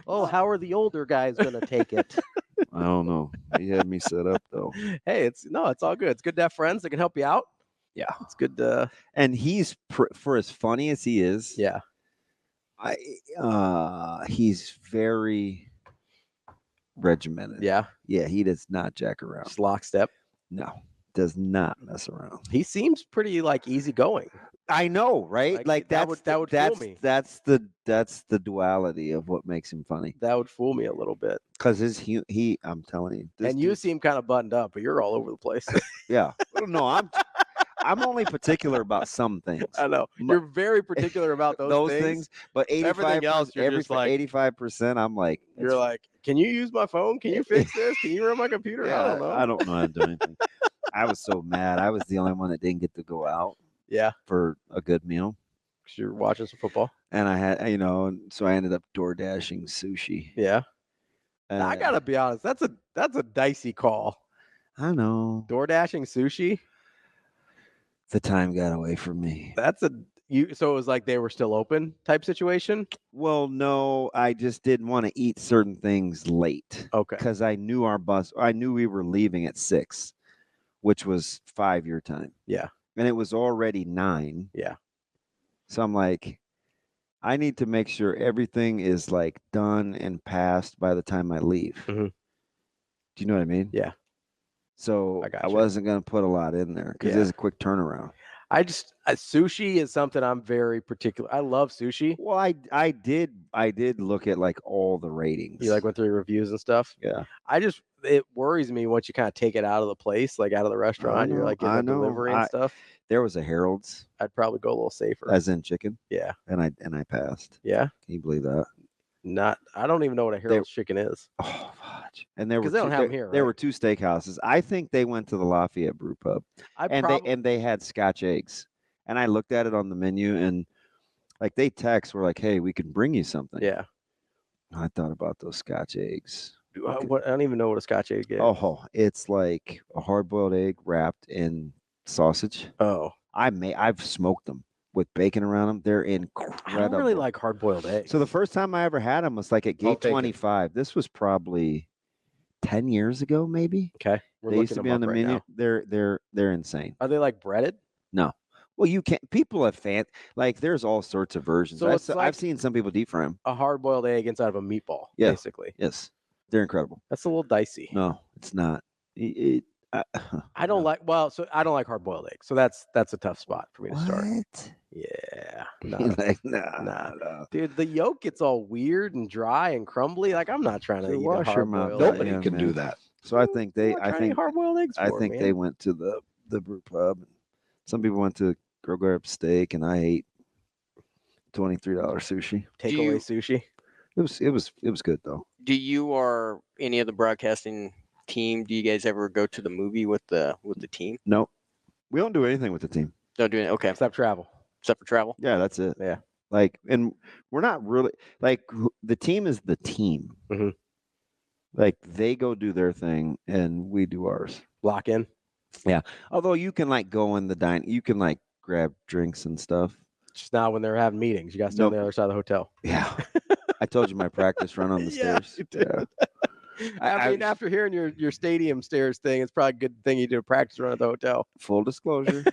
A: Oh, how are the older guys gonna take it?
B: I don't know. He had me set up though.
A: Hey, it's all good. It's good to have friends that can help you out. Yeah, it's good to.
B: And he's for as funny as he is.
A: Yeah.
B: He's very regimented.
A: Yeah.
B: Yeah, he does not jack around.
A: Just lockstep.
B: No, does not mess around.
A: He seems pretty like easygoing.
B: I know, right? Like
A: that would fool me.
B: That's the duality of what makes him funny.
A: That would fool me a little bit.
B: Because I'm telling you.
A: And you seem kind of buttoned up, but you're all over the place.
B: Yeah. No, I'm only particular about some things.
A: I know. You're very particular about those things.
B: But 85%,
C: everything else, you're just like
B: 85%, I'm like,
A: you're like, can you use my phone? Can you fix this? Can you run my computer?
B: Yeah,
A: I don't know.
B: I don't know how to do anything. I was so mad. I was the only one that didn't get to go out.
A: Yeah.
B: For a good meal.
A: Because you're watching some football.
B: And I had, so I ended up door dashing sushi.
A: Yeah. I gotta be honest, that's a dicey call.
B: I know.
A: Door dashing sushi.
B: The time got away from me.
A: So it was like they were still open type situation?
B: Well, no, I just didn't want to eat certain things late.
A: Okay.
B: Because I knew we were leaving at 6, which was 5 your time.
A: Yeah.
B: And it was already 9.
A: Yeah.
B: So I'm like, I need to make sure everything is like done and passed by the time I leave.
A: Mm-hmm.
B: Do you know what I mean?
A: Yeah.
B: So I wasn't going to put a lot in there because there's a quick turnaround.
A: Sushi is something I'm very particular. I love sushi.
B: Well, I did look at like all the ratings.
A: You like went through reviews and stuff?
B: Yeah.
A: It worries me once you kind of take it out of the place, like out of the restaurant. You're like getting delivery and stuff.
B: There was a Harold's.
A: I'd probably go a little safer.
B: As in chicken?
A: Yeah.
B: And I passed.
A: Yeah.
B: Can you believe that?
A: I don't even know what a Harold's chicken is.
B: Oh, fudge. And there were
A: they don't have them here.
B: There
A: right?
B: were 2 steakhouses. I think they went to the Lafayette Brew Pub. They had Scotch eggs. And I looked at it on the menu and like they were like, "Hey, we can bring you something."
A: Yeah.
B: I thought about those Scotch eggs.
A: I don't even know what a Scotch egg is.
B: Oh, it's like a hard-boiled egg wrapped in sausage.
A: Oh.
B: I've smoked them with bacon around them. They're incredible.
A: I don't really like hard-boiled eggs.
B: So the first time I ever had them was like at Gate 25. This was probably 10 years ago, maybe.
A: Okay.
B: They used to be on the menu. Now. They're insane.
A: Are they like breaded?
B: No. Well, you can't. People have there's all sorts of versions. So I've seen some people deep fry them.
A: A hard-boiled egg inside of a meatball, basically.
B: Yes. They're incredible.
A: That's a little dicey.
B: No, it's not.
A: I don't like hard-boiled eggs, so that's a tough spot for me to start.
B: What?
A: Yeah.
B: Nah.
A: Dude, the yolk gets all weird and dry and crumbly. Like I'm not trying to eat a hard-boiled egg.
E: Nobody can do that.
B: So I think
A: hard-boiled eggs.
B: They went to the brew pub. Some people went to grab steak, and I ate $23 sushi.
A: Takeaway sushi.
B: It was good though.
C: Do you or any of the broadcasting team? Do you guys ever go to the movie with the team?
B: No, we don't do anything with the team.
C: Don't do it. Okay,
A: except travel.
C: Except for travel.
B: Yeah, that's it.
A: Yeah.
B: Like, and we're not really like the team is the team.
A: Mm-hmm.
B: Like they go do their thing, and we do ours.
A: Lock in.
B: Yeah. Although you can like go in the dining, you can like grab drinks and stuff.
A: Just not when they're having meetings. You got to stay on the other side of the hotel.
B: Yeah. I told you my practice run on the stairs.
A: You did. Yeah. I mean, after hearing your stadium stairs thing, it's probably a good thing you did a practice run at the hotel.
B: Full disclosure.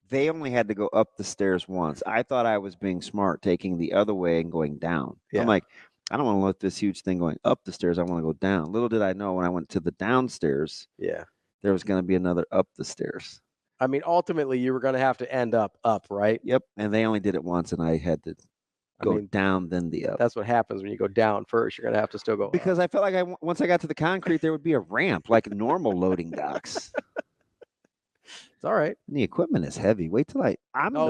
B: They only had to go up the stairs once. I thought I was being smart, taking the other way and going down. Yeah. I'm like, I don't want to let this huge thing going up the stairs. I want to go down. Little did I know when I went to the downstairs, there was going to be another up the stairs.
A: I mean, ultimately, you were going to have to end up, right?
B: Yep. And they only did it once, and I had to go down, then the up.
A: That's what happens when you go down first. You're going to have to still go
B: because
A: up.
B: I felt like once I got to the concrete, there would be a ramp like normal loading docks.
A: It's all right.
B: And the equipment is heavy. Wait till
A: it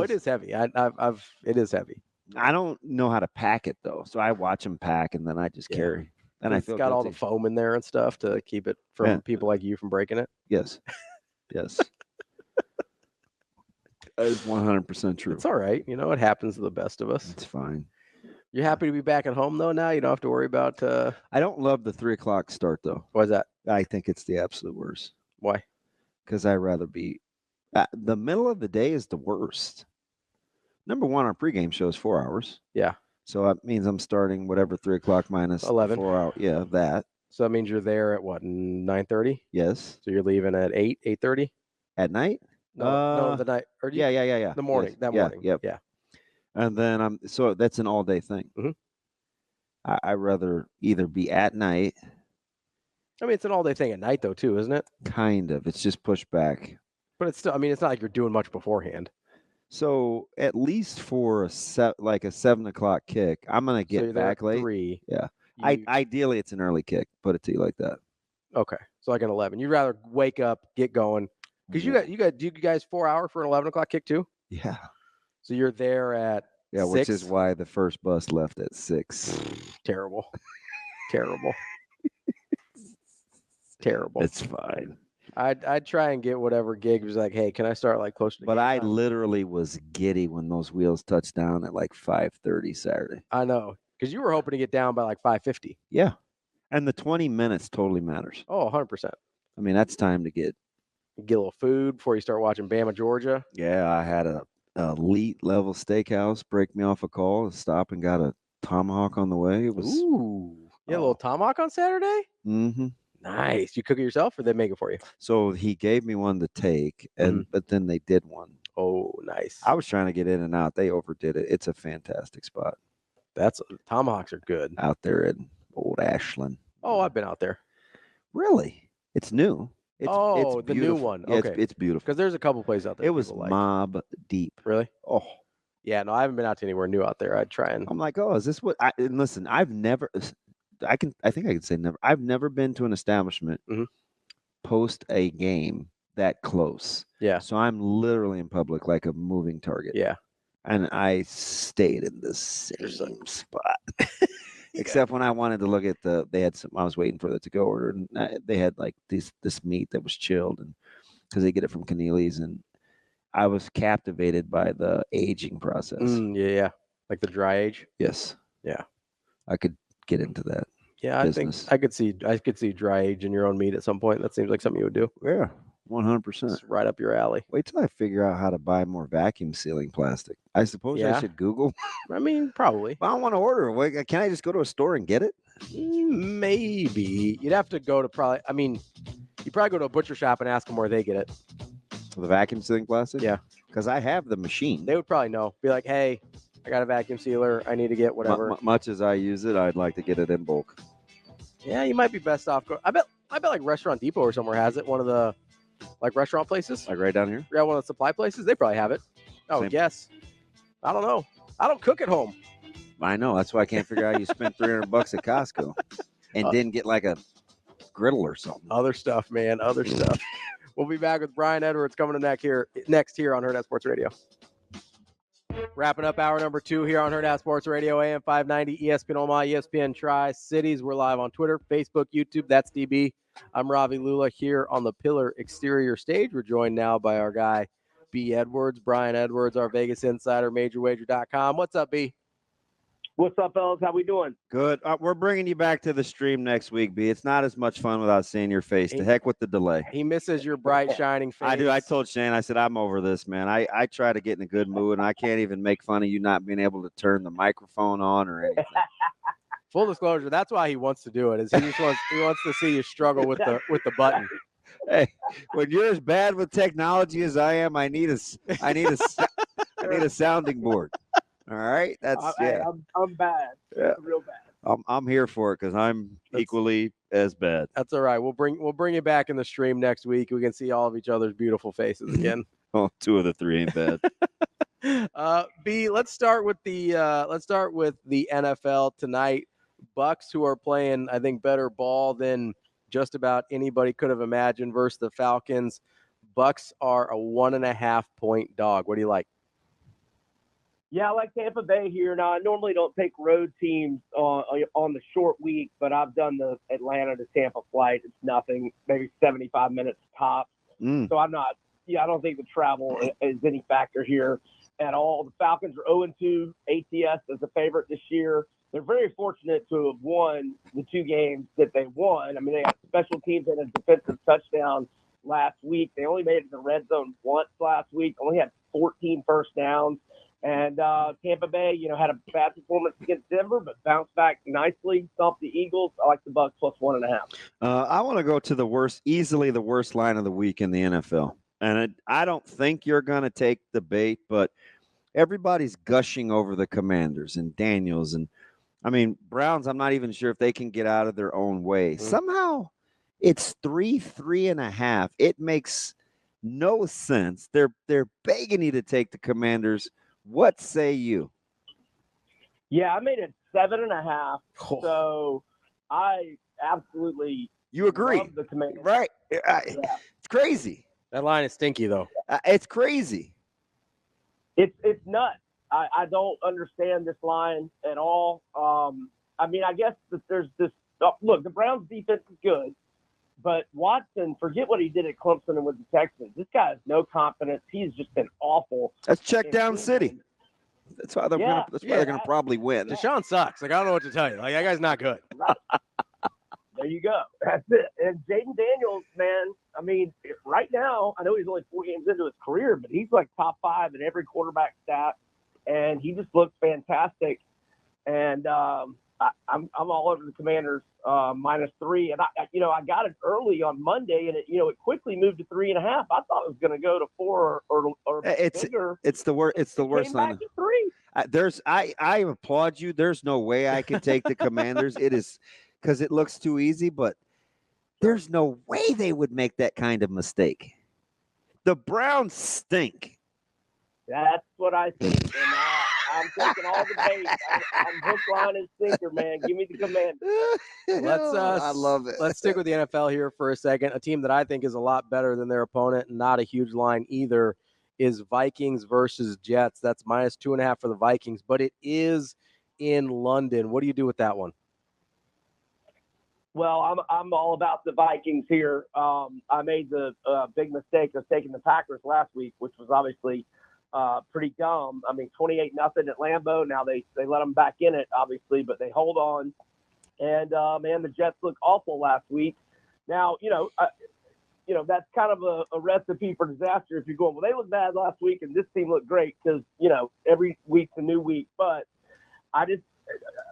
A: is heavy. It is heavy.
B: I don't know how to pack it though, so I watch them pack, and then I just carry. And I
A: It's
B: feel
A: got all
B: guilty.
A: the foam in there and stuff to keep it from people like you from breaking it.
B: Yes. That is 100% true.
A: It's all right. You know, it happens to the best of us.
B: It's fine.
A: You're happy to be back at home though now? You don't have to worry about
B: I don't love the 3:00 start though.
A: Why is that?
B: I think it's the absolute worst.
A: Why?
B: Because I'd rather be the middle of the day is the worst. Number one, our pregame show is 4 hours.
A: Yeah.
B: So that means I'm starting whatever 3:00 minus
A: 11.
B: 4 hours. Yeah, that.
A: So that means you're there at what, 9:30?
B: Yes.
A: So you're leaving at 8:30?
B: At night?
A: No, the night. Or
B: Yeah.
A: The morning.
B: Yes.
A: That morning.
B: Yep.
A: Yeah.
B: And then so that's an all day thing.
A: Mhm.
B: I'd rather either be at night.
A: I mean, it's an all-day thing at night, though, too, isn't it?
B: Kind of. It's just pushed back.
A: But it's still, I mean, it's not like you're doing much beforehand.
B: So at least for a 7 o'clock kick, I'm gonna
A: So
B: get
A: you're there
B: back
A: at
B: late.
A: 3.
B: Yeah. Ideally, it's an early kick. Put it to you like that.
A: Okay. So like an 11. You'd rather wake up, get going. Because do you guys 4 hour for an 11 o'clock kick, too?
B: Yeah.
A: So you're there at 6?
B: Which is why the first bus left at 6.
A: Terrible. Terrible. Terrible.
B: It's fine.
A: I'd try and get whatever gig was like, hey, can I start like closer to
B: But
A: game
B: I
A: time?
B: literally was giddy when those wheels touched down at like 5:30 Saturday.
A: I know. Because you were hoping to get down by like 5:50.
B: Yeah. And the 20 minutes totally matters.
A: Oh, 100%.
B: I mean, that's time to get
A: a little food before you start watching Bama, Georgia.
B: Yeah, I had a elite level steakhouse break me off a call, stop and got a tomahawk on the way. It was
A: Ooh. You had a little tomahawk on Saturday?
B: Mm-hmm.
A: Nice. You cook it yourself or they make it for you?
B: So he gave me one to take, and but then they did one.
A: Oh, nice.
B: I was trying to get in and out. They overdid it. It's a fantastic spot.
A: Tomahawks are good.
B: Out there in Old Ashland.
A: Oh, I've been out there.
B: Really? It's new. It's
A: the new one.
B: Yeah,
A: okay.
B: It's beautiful.
A: Because there's a couple places out there.
B: It was mob deep.
A: Really?
B: Oh.
A: Yeah, no, I haven't been out to anywhere new out there. I'd try and.
B: I'm like, oh, is this what? And listen, I've never. I think I can say never. I've never been to an establishment post a game that close.
A: Yeah.
B: So I'm literally in public like a moving target.
A: Yeah.
B: And I stayed in the same spot. Except when I wanted to look at they had some, I was waiting for the to-go order, and they had like this meat that was chilled, and because they get it from Keneally's, and I was captivated by the aging process.
A: Yeah. Like the dry age?
B: Yes.
A: Yeah.
B: I could get into that.
A: Yeah,
B: business.
A: I think I could see dry age in your own meat at some point. That seems like something you would do.
B: Yeah. 100%.
A: It's right up your alley.
B: Wait till I figure out how to buy more vacuum sealing plastic. I suppose I should Google.
A: I mean, probably.
B: I don't want to order. Wait, can I just go to a store and get it?
A: Maybe. You'd have to go to you probably go to a butcher shop and ask them where they get it.
B: The vacuum sealing plastic?
A: Yeah.
B: Because I have the machine.
A: They would probably know. Be like, hey, I got a vacuum sealer. I need to get whatever.
B: Much as I use it, I'd like to get it in bulk.
A: Yeah, you might be best off. I bet like Restaurant Depot or somewhere has it. One of the restaurant places.
B: Like right down here?
A: Yeah, one of the supply places. They probably have it. Oh, yes. I don't know. I don't cook at home.
B: I know. That's why I can't figure out how you spent $300 at Costco and didn't get like a griddle or something.
A: Other stuff, man. Other stuff. We'll be back with Brian Edwards coming next here on Hurrdat Sports Radio. Wrapping up hour number 2 here on Hurrdat Sports Radio, AM 590, ESPN Omaha, ESPN Tri-Cities. We're live on Twitter, Facebook, YouTube. That's DB. I'm Ravi Lulla here on the Pillar Exterior stage. We're joined now by our guy, B. Edwards, Brian Edwards, our Vegas insider, MajorWager.com. What's up, B?
E: What's up, fellas? How we doing?
B: Good. We're bringing you back to the stream next week, B. It's not as much fun without seeing your face. The heck with the delay.
A: He misses your bright, shining face.
B: I do. I told Shane, I said, I'm over this, man. I try to get in a good mood, and I can't even make fun of you not being able to turn the microphone on or anything.
A: Full disclosure, that's why he wants to do it. Is he wants to see you struggle with the button.
B: Hey, when you're as bad with technology as I am, I need a sounding board. All right,
E: I'm bad.
B: Yeah.
E: I'm real bad.
B: I'm here for it because I'm equally as bad.
A: That's all right. We'll bring you back in the stream next week. We can see all of each other's beautiful faces again.
B: Oh, 2 of the 3 ain't bad.
A: B, let's start with the NFL tonight. Bucs, who are playing, I think, better ball than just about anybody could have imagined versus the Falcons. Bucs are a 1.5 point dog. What do you like?
E: Yeah, I like Tampa Bay here. Now, I normally don't take road teams on the short week, but I've done the Atlanta to Tampa flight. It's nothing, maybe 75 minutes tops. So I don't think the travel is any factor here at all. The Falcons are 0-2 ATS as a favorite this year. They're very fortunate to have won the 2 games that they won. I mean, they had special teams and a defensive touchdown last week. They only made it to the red zone once last week, only had 14 first downs. And Tampa Bay, had a bad performance against Denver, but bounced back nicely, stomped the Eagles. I like the Bucs plus 1.5.
B: I want to go to easily the worst line of the week in the NFL. And I don't think you're going to take the bait, but everybody's gushing over the Commanders and Daniels. And, Browns, I'm not even sure if they can get out of their own way. Somehow it's 3.5. It makes no sense. They're begging you to take the Commanders. What say you?
E: Yeah, I made it 7.5. So I absolutely love the Commanders.
B: Right. It's crazy.
A: That line is stinky, though.
B: It's crazy.
E: It's nuts. I don't understand this line at all. I guess that there's this look, the Browns defense is good, but Watson, forget what he did at Clemson and with the Texans. This guy has no confidence. He's just been awful.
B: That's check down city. That's why they're gonna probably win.
A: Deshaun sucks. I don't know what to tell you. That guy's not good.
E: Right. There you go. That's it. And Jaden Daniels, man, right now, I know he's only 4 games into his career, but he's like top 5 in every quarterback stat, and he just looks fantastic. And I'm all over the Commanders -3, and I got it early on Monday, and it quickly moved to 3.5. I thought it was going to go to 4 or bigger.
B: It's the worst. It's the worst line.
E: 3.
B: I applaud you. There's no way I could take the Commanders. It is because it looks too easy, but there's no way they would make that kind of mistake. The Browns stink.
E: That's what I think. And I'm taking all the bait. I'm hook, line, and sinker, man. Give me the Commanders.
B: I love it.
A: Let's stick with the NFL here for a second. A team that I think is a lot better than their opponent, and not a huge line either, is Vikings versus Jets. That's -2.5 for the Vikings, but it is in London. What do you do with that one?
E: Well, I'm all about the Vikings here. I made the big mistake of taking the Packers last week, which was obviously pretty dumb. 28-0 at Lambeau. Now they let them back in it, obviously, but they hold on. And the Jets looked awful last week. Now, that's kind of a recipe for disaster if you're going, well, they looked bad last week and this team looked great because, every week's a new week. But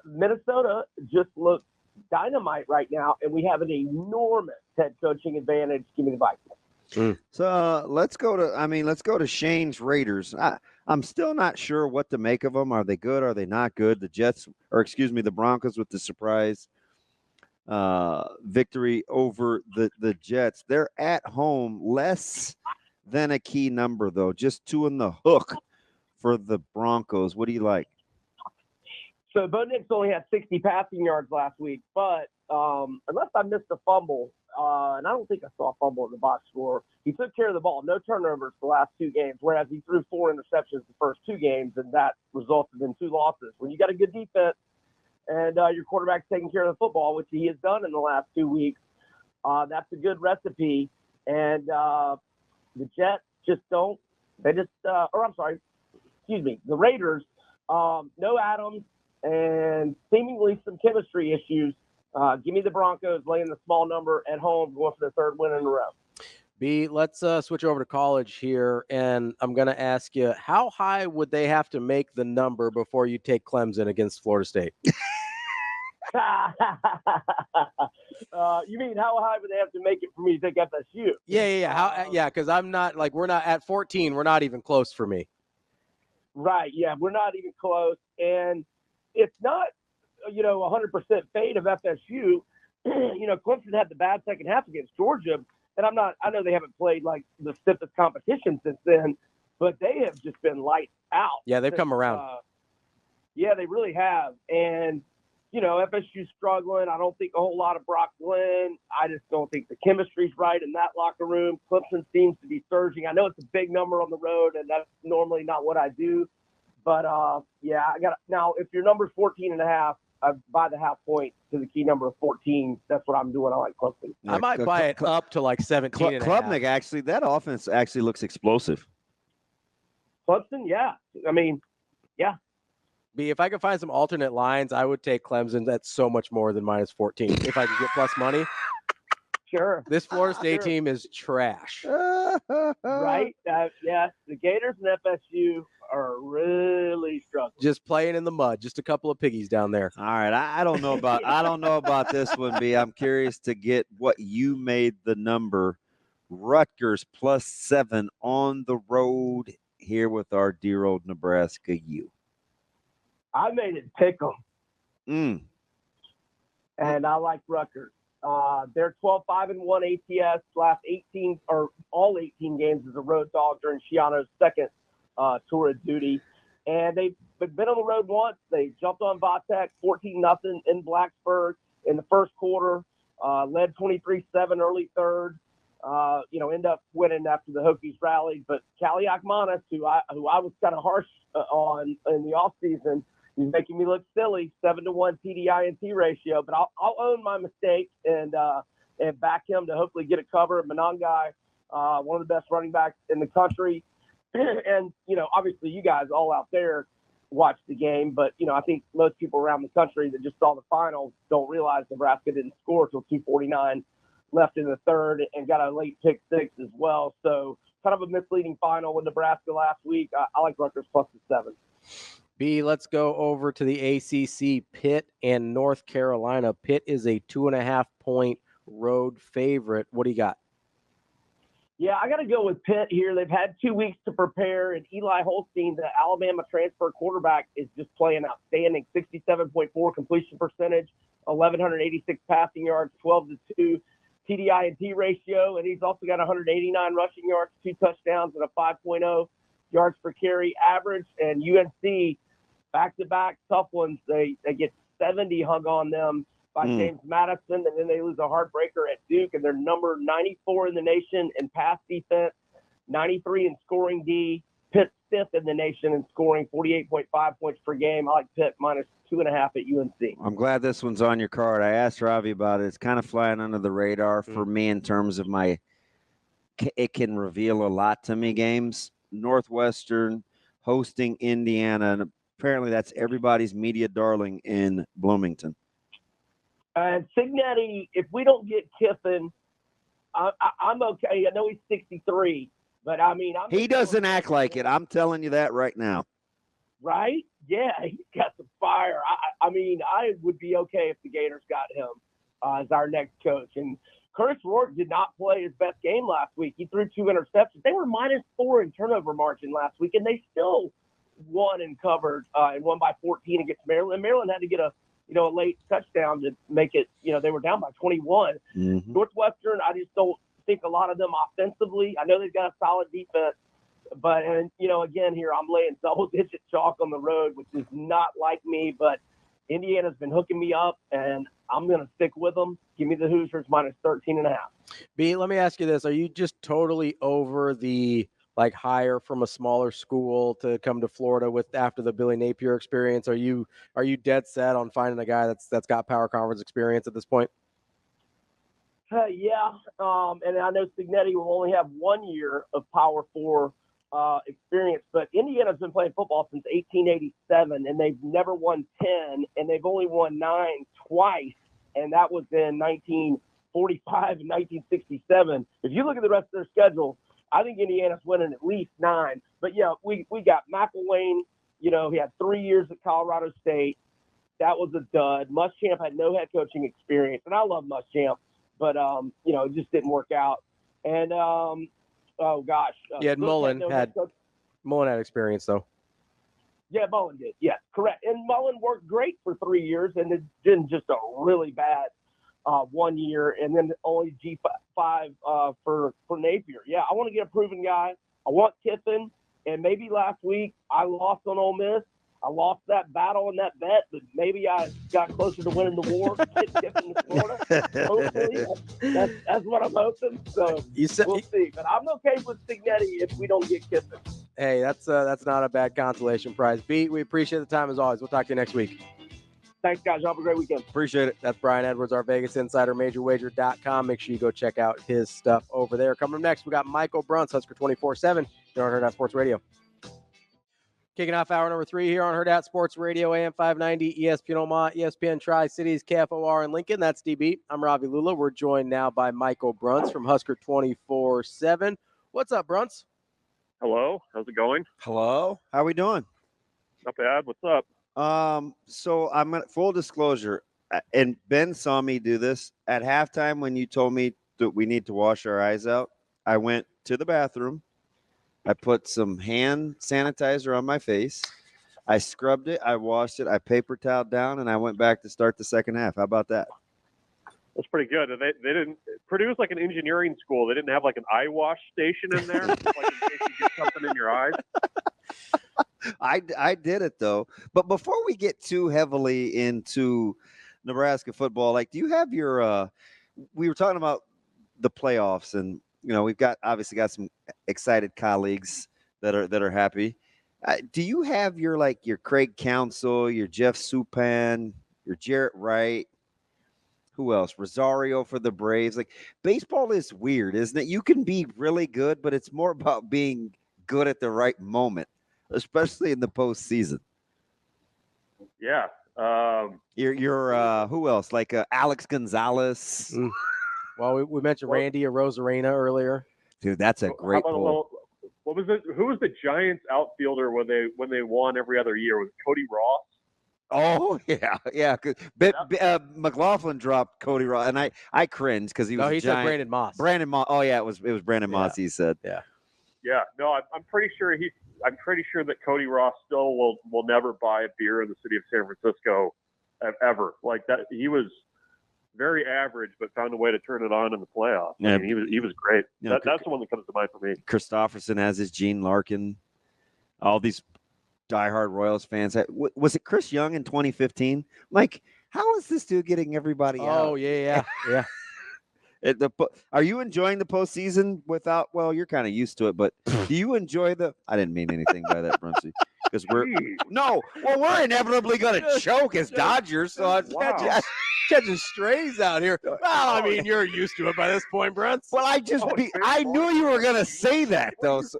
E: Minnesota just looks dynamite right now, and we have an enormous head coaching advantage. Give me the Vikings.
B: So let's go to Shane's Raiders. I'm still not sure what to make of them. Are they good? Are they not good? The Broncos with the surprise victory over the Jets. They're at home, less than a key number though, just 2 in the hook for the Broncos. What do you like?
E: So Bo Nix only had 60 passing yards last week, but unless I missed a fumble, and I don't think I saw a fumble in the box score, he took care of the ball. No turnovers the last 2 games, whereas he threw 4 interceptions the first 2 games, and that resulted in 2 losses. When you got a good defense and your quarterback's taking care of the football, which he has done in the last 2 weeks, that's a good recipe. And the Jets just don't – the Raiders, no Adams, and seemingly some chemistry issues. Give me the Broncos laying the small number at home, going for the 3rd win in a row.
A: B, let's switch over to college here, and I'm going to ask you, how high would they have to make the number before you take Clemson against Florida State?
E: You mean how high would they have to make it for me to take FSU?
A: Yeah. Because I'm not we're not at 14. We're not even close for me.
E: Right. Yeah, we're not even close, and it's not, 100% fade of FSU. Clemson had the bad second half against Georgia, and I know they haven't played like the stiffest competition since then, but they have just been lights out.
A: Yeah, they've come around.
E: Yeah, they really have. And, FSU's struggling. I don't think a whole lot of Brock Glenn. I just don't think the chemistry's right in that locker room. Clemson seems to be surging. I know it's a big number on the road, and that's normally not what I do. But yeah, I got now. If your number's 14.5, I buy the half point to the key number of 14. That's what I'm doing. I like Klubnik.
A: I might buy it up to like 17 and a half.
B: Klubnik, actually, that offense actually looks explosive.
E: Clemson, yeah. I mean, yeah.
A: If I could find some alternate lines, I would take Clemson. That's so much more than minus 14. If I could get plus money.
E: Sure.
A: This Florida State team is trash.
E: Right? Yeah. The Gators and FSU are really struggling.
A: Just playing in the mud. Just a couple of piggies down there.
B: All right, I don't know about this one, B. I'm curious to get what you made the number. Rutgers plus 7 on the road here with our dear old Nebraska U.
E: I made it pick 'em. And I like Rutgers. They're 12-5-1 ATS. Last 18 or all 18 games as a road dog during Shiano's second tour of duty. And they've been on the road once. They jumped on Vatek 14-0 in Blacksburg in the first quarter, led 23-7 early third. End up winning after the Hokies rallied. But Kaliakmanis, who I was kind of harsh on in the offseason, he's making me look silly. 7-1 TDI&T ratio. But I'll own my mistake and back him to hopefully get a cover. Monangai, one of the best running backs in the country. And, obviously you guys all out there watched the game. But, I think most people around the country that just saw the final don't realize Nebraska didn't score until 2:49 left in the third and got a late pick 6 as well. So kind of a misleading final with Nebraska last week. I like Rutgers plus the 7.
A: B, let's go over to the ACC. Pitt and North Carolina. Pitt is a 2.5-point road favorite. What do you got?
E: Yeah, I got to go with Pitt here. They've had 2 weeks to prepare, and Eli Holstein, the Alabama transfer quarterback, is just playing outstanding. 67.4 completion percentage, 1,186 passing yards, 12-2 TDI&T ratio, and he's also got 189 rushing yards, 2 touchdowns, and a 5.0 yards per carry average. And UNC, back-to-back tough ones, they get 70 hung on them by James Madison, and then they lose a heartbreaker at Duke, and they're number 94 in the nation in pass defense, 93 in scoring D. Pitt's 5th in the nation in scoring, 48.5 points per game. I like Pitt minus 2.5 at UNC.
B: I'm glad this one's on your card. I asked Ravi about it. It's kind of flying under the radar for me in terms of it can reveal a lot to me games. Northwestern hosting Indiana, and apparently that's everybody's media darling in Bloomington.
E: And Cignetti, if we don't get Kiffin, I'm okay. I know he's 63, but I mean,
B: he doesn't act like it. I'm telling you that right now.
E: Right? Yeah, he's got some fire. I mean, I would be okay if the Gators got him as our next coach. And Curtis Rourke did not play his best game last week. He threw 2 interceptions. They were -4 in turnover margin last week, and they still won and covered and won by 14 against Maryland. Maryland had to get a late touchdown to make it. They were down by 21. Northwestern, I just don't think a lot of them offensively. I know they've got a solid defense, but again here I'm laying double-digit chalk on the road, which is not like me. But Indiana's been hooking me up, and I'm going to stick with them. Give me the Hoosiers minus 13.5.
A: B, let me ask you this: are you just totally over the hire from a smaller school to come to Florida after the Billy Napier experience? Are you dead set on finding a guy that's got power conference experience at this point?
E: Yeah. And I know Cignetti will only have 1 year of Power 4 experience, but Indiana's been playing football since 1887, and they've never won 10, and they've only won 9 twice, and that was in 1945 and 1967. If you look at the rest of their schedule, I think Indiana's winning at least 9. But, yeah, we got McElwain. He had 3 years at Colorado State. That was a dud. Muschamp had no head coaching experience, and I love Muschamp, but, it just didn't work out. And, oh, gosh.
A: Mullen had experience, though.
E: Yeah, Mullen did. Yeah, correct. And Mullen worked great for 3 years, and it did just a really bad 1 year, and then only G5 for Napier. Yeah, I want to get a proven guy. I want Kiffin, and maybe last week I lost on Ole Miss. I lost that battle and that bet, but maybe I got closer to winning the war. Get Kiffin to Florida. Hopefully, that's what I'm hoping. So we'll see. But I'm okay with Cignetti if we don't get Kiffin.
A: Hey, that's not a bad consolation prize. Beat, we appreciate the time as always. We'll talk to you next week.
E: Thanks, guys. Have a great weekend.
A: Appreciate it. That's Brian Edwards, our Vegas insider, majorwager.com. Make sure you go check out his stuff over there. Coming up next, we got Michael Bruntz, Husker 24/7, here on Hurrdat Sports Radio. Kicking off hour number 3 here on Hurrdat Sports Radio, AM 590, ESPN Omaha, ESPN Tri-Cities, KFOR in Lincoln. That's DB. I'm Ravi Lulla. We're joined now by Michael Bruntz from Husker 24/7. What's up, Bruntz?
F: Hello. How's it going?
B: Hello. How we doing?
F: Not bad. What's up?
B: So I'm gonna full disclosure, and Ben saw me do this at halftime when you told me that we need to wash our eyes out. I went to the bathroom. I put some hand sanitizer on my face. I scrubbed it. I washed it. I paper toweled down, and I went back to start the second half. How about that?
F: That's pretty good. They didn't Purdue's like an engineering school. They didn't have like an eye wash station in there, like in case you get something in your eyes.
B: I did it though. But before we get too heavily into Nebraska football, like, do you have your? We were talking about the playoffs, and we've obviously got some excited colleagues that are happy. Do you have your Craig Counsell, your Jeff Supan, your Jarrett Wright? Who else? Rosario for the Braves. Like, baseball is weird, isn't it? You can be really good, but it's more about being good at the right moment, especially in the postseason.
F: Yeah.
B: You're who else? Like Alex Gonzalez.
A: Well, we mentioned Randy Arozarena earlier.
B: Dude, that's a great poll.
F: What was it? Who was the Giants outfielder when they won every other year? Was it Cody Ross?
B: Oh yeah. McLaughlin dropped Cody Ross, and I cringed because he was.
A: No, he
B: said
A: Brandon Moss.
B: Brandon Moss. Oh yeah, it was Brandon Moss. He said.
F: Yeah. Yeah. No, I'm pretty sure that Cody Ross still will never buy a beer in the city of San Francisco ever. Like that, he was very average, but found a way to turn it on in the playoffs.
B: Yeah.
F: I mean, he was great. That's the one that comes to mind for me.
B: Christopherson has his Gene Larkin. All these diehard Royals fans. Was it Chris Young in 2015? Like, how is this dude getting everybody out?
A: Oh, yeah.
B: Are you enjoying the postseason without? Well, you're kind of used to it, but do you enjoy the? I didn't mean anything by that, Brunsey. Because we're inevitably going to choke as Dodgers. So I'm
A: catching strays out here. Well, I mean, you're used to it by this point, Bruntz.
B: Well, I knew you were going to say that, though. So.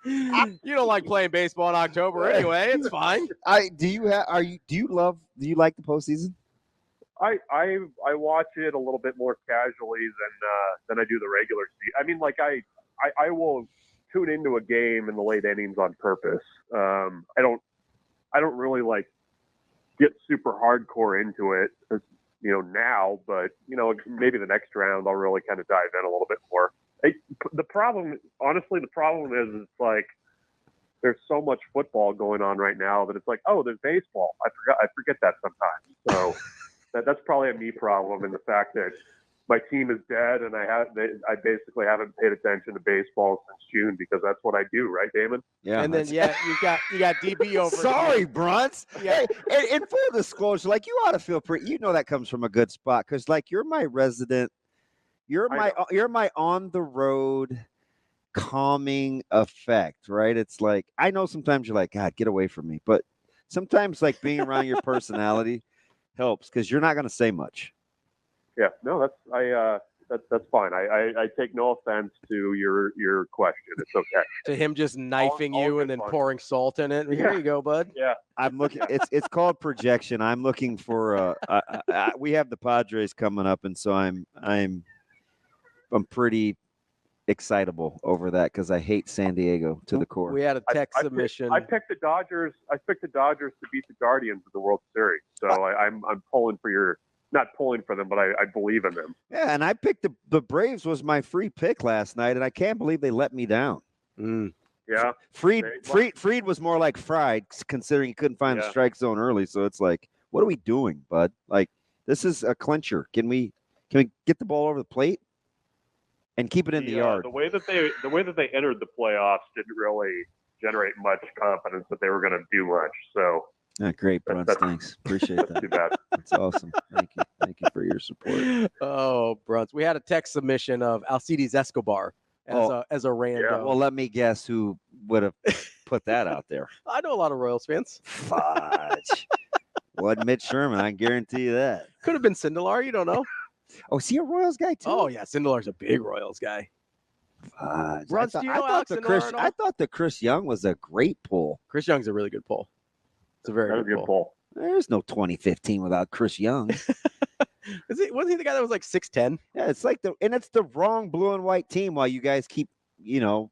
A: You don't like playing baseball in October anyway. It's fine.
B: Do you like the postseason?
F: I watch it a little bit more casually than I do the regular season. I mean, like I will tune into a game in the late innings on purpose. I don't really like get super hardcore into it, now, but maybe the next round I'll really kind of dive in a little bit more. The problem is it's like there's so much football going on right now that it's like, oh, there's baseball. I forget that sometimes. So that's probably a me problem, in the fact that my team is dead and I basically haven't paid attention to baseball since June, because that's what I do, right, Damon?
A: Yeah. And then you got DB over.
B: Sorry, Bruntz. Yeah. Hey, and full disclosure, like, you ought to feel pretty. That comes from a good spot, because like you're my resident. You're my on the road calming effect, right? It's like, I know sometimes you're like, God, get away from me, but sometimes like being around your personality helps, because you're not going to say much.
F: Yeah, no, that's fine. I take no offense to your question. It's okay.
A: To him just knifing you and then pouring salt in it. Here you go, bud.
F: Yeah,
B: I'm looking. It's called projection. I'm looking for. We have the Padres coming up, and so I'm pretty excitable over that, because I hate San Diego to the core.
A: We had a text submission.
F: I picked the Dodgers. I picked the Dodgers to beat the Guardians of the World Series. So I'm pulling for your. Not pulling for them, but I believe in them.
B: Yeah, and I picked the Braves was my free pick last night, and I can't believe they let me down.
F: Yeah.
B: Fried was more like fried, considering he couldn't find the strike zone early. So it's like, what are we doing, bud? Like, this is a clincher. Can we get the ball over the plate and keep it in the yard?
F: The way that they entered the playoffs didn't really generate much confidence that they were going to do much. So.
B: Great, Bruntz. Thanks. Appreciate that.
F: Too bad.
B: That's awesome. Thank you. Thank you for your support.
A: Oh, Bruntz. We had a text submission of Alcides Escobar as a rando.
B: Yeah, well, let me guess who would have put that out there.
A: I know a lot of Royals fans.
B: Fudge. Wasn't Mitch Sherman, I guarantee you that.
A: Could have been Sindelar. You don't know.
B: Oh, is he a Royals guy too?
A: Oh yeah, Sindelar's a big Royals guy.
B: Fudge.
A: Bruntz, do you know Alex Sindelar at all?
B: I thought the Chris Young was a great pull.
A: Chris Young's a really good pull. It's a very good pull.
B: There's no 2015 without Chris Young.
A: Wasn't he the guy that was like 6'10"?
B: Yeah, it's like it's the wrong blue and white team while you guys keep,
F: Didn't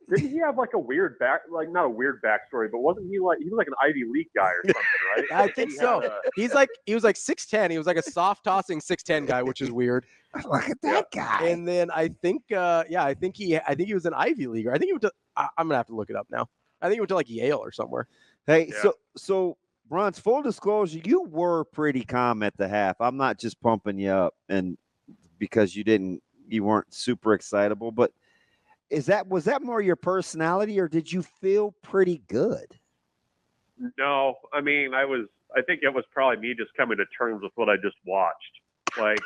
F: he have like a weird not a weird backstory, but wasn't he was like an Ivy League guy or something, right?
A: I think so. He was like 6'10". He was like a soft tossing 6'10" guy, which is weird.
B: Look at that guy.
A: And then I think he was an Ivy Leaguer. I think he went to. I'm gonna have to look it up now. I think he went to like Yale or somewhere.
B: Hey, so Bruntz, full disclosure, you were pretty calm at the half. I'm not just pumping you up and because you weren't super excitable, but was that more your personality or did you feel pretty good?
F: No, I mean, I think it was probably me just coming to terms with what I just watched. Like,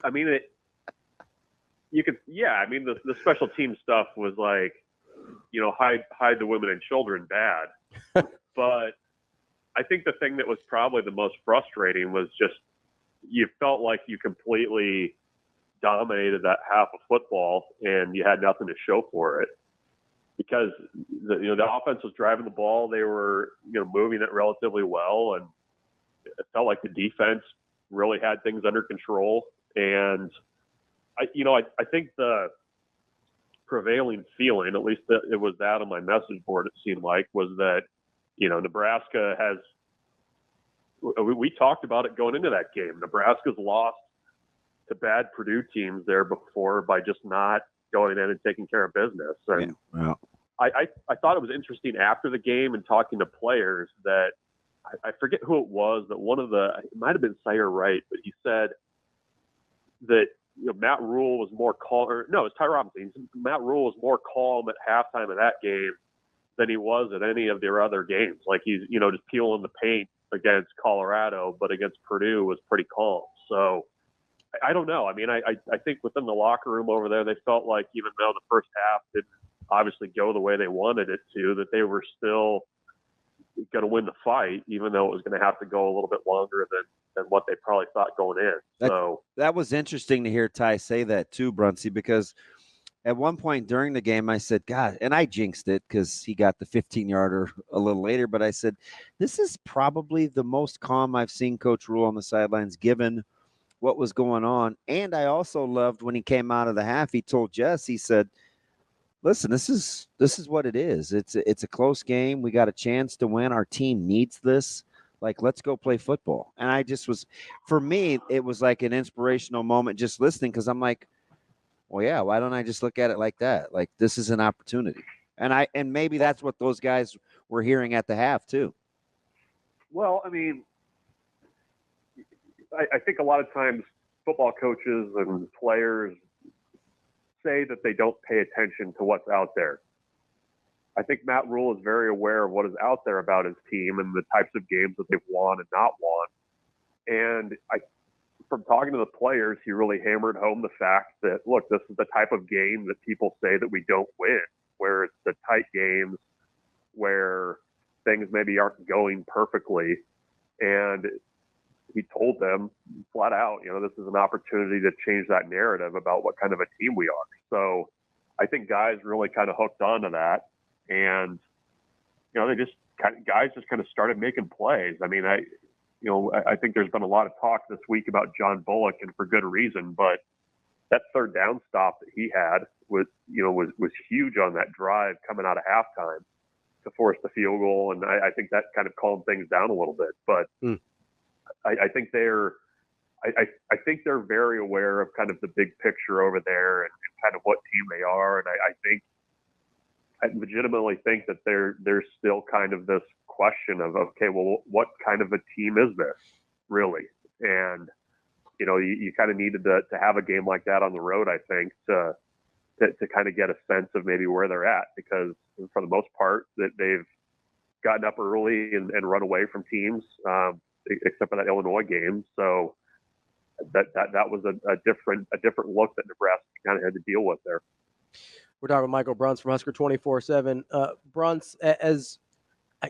F: I mean, the special team stuff was like, hide the women and children bad. But I think the thing that was probably the most frustrating was just you felt like you completely dominated that half of football and you had nothing to show for it because the offense was driving the ball. They were moving it relatively well, and it felt like the defense really had things under control. And I think the prevailing feeling, at least it was that on my message board, it seemed like, was that Nebraska has. We talked about it going into that game. Nebraska's lost to bad Purdue teams there before by just not going in and taking care of business. And I thought it was interesting after the game and talking to players that I forget who it was, but it might have been Sire Wright, but he said that Matt Rhule was more calm. No, it's Ty Robinson. Matt Rhule was more calm at halftime of that game than he was at any of their other games. Like he's just peeling the paint against Colorado, but against Purdue was pretty calm. So I don't know. I mean, I think within the locker room over there, they felt like even though the first half didn't obviously go the way they wanted it to, that they were still going to win the fight, even though it was going to have to go a little bit longer than what they probably thought going in.
B: That was interesting to hear Ty say that too, Bruntz, because at one point during the game, I said, God, and I jinxed it because he got the 15-yarder a little later, but I said, this is probably the most calm I've seen Coach Rhule on the sidelines given what was going on. And I also loved when he came out of the half, he told Jess, he said, listen, this is what it is. It's a close game. We got a chance to win. Our team needs this. Like, let's go play football. And for me, it was like an inspirational moment just listening because I'm like, well, yeah, why don't I just look at it like that? Like, this is an opportunity. And maybe that's what those guys were hearing at the half too.
F: Well, I mean, I think a lot of times football coaches and players say that they don't pay attention to what's out there. I think Matt Rhule is very aware of what is out there about his team and the types of games that they've won and not won. And from talking to the players, he really hammered home the fact that, look, this is the type of game that people say that we don't win, where it's the tight games, where things maybe aren't going perfectly. And he told them flat out, this is an opportunity to change that narrative about what kind of a team we are. So I think guys really kind of hooked onto that. And, guys just kind of started making plays. I mean, I think there's been a lot of talk this week about John Bullock, and for good reason, but that third down stop that he had was huge on that drive coming out of halftime to force the field goal. And I think that kind of calmed things down a little bit, but I think I think they're very aware of kind of the big picture over there and kind of what team they are. And I legitimately think that there's still kind of this question of, okay, well, what kind of a team is this really? And, you kind of needed to have a game like that on the road, I think, to kind of get a sense of maybe where they're at, because for the most part that they've gotten up early and run away from teams, except for that Illinois game. So that was a different look that Nebraska kind of had to deal with there.
A: We're talking with Michael Bruntz from Husker 24/7. Bruntz, as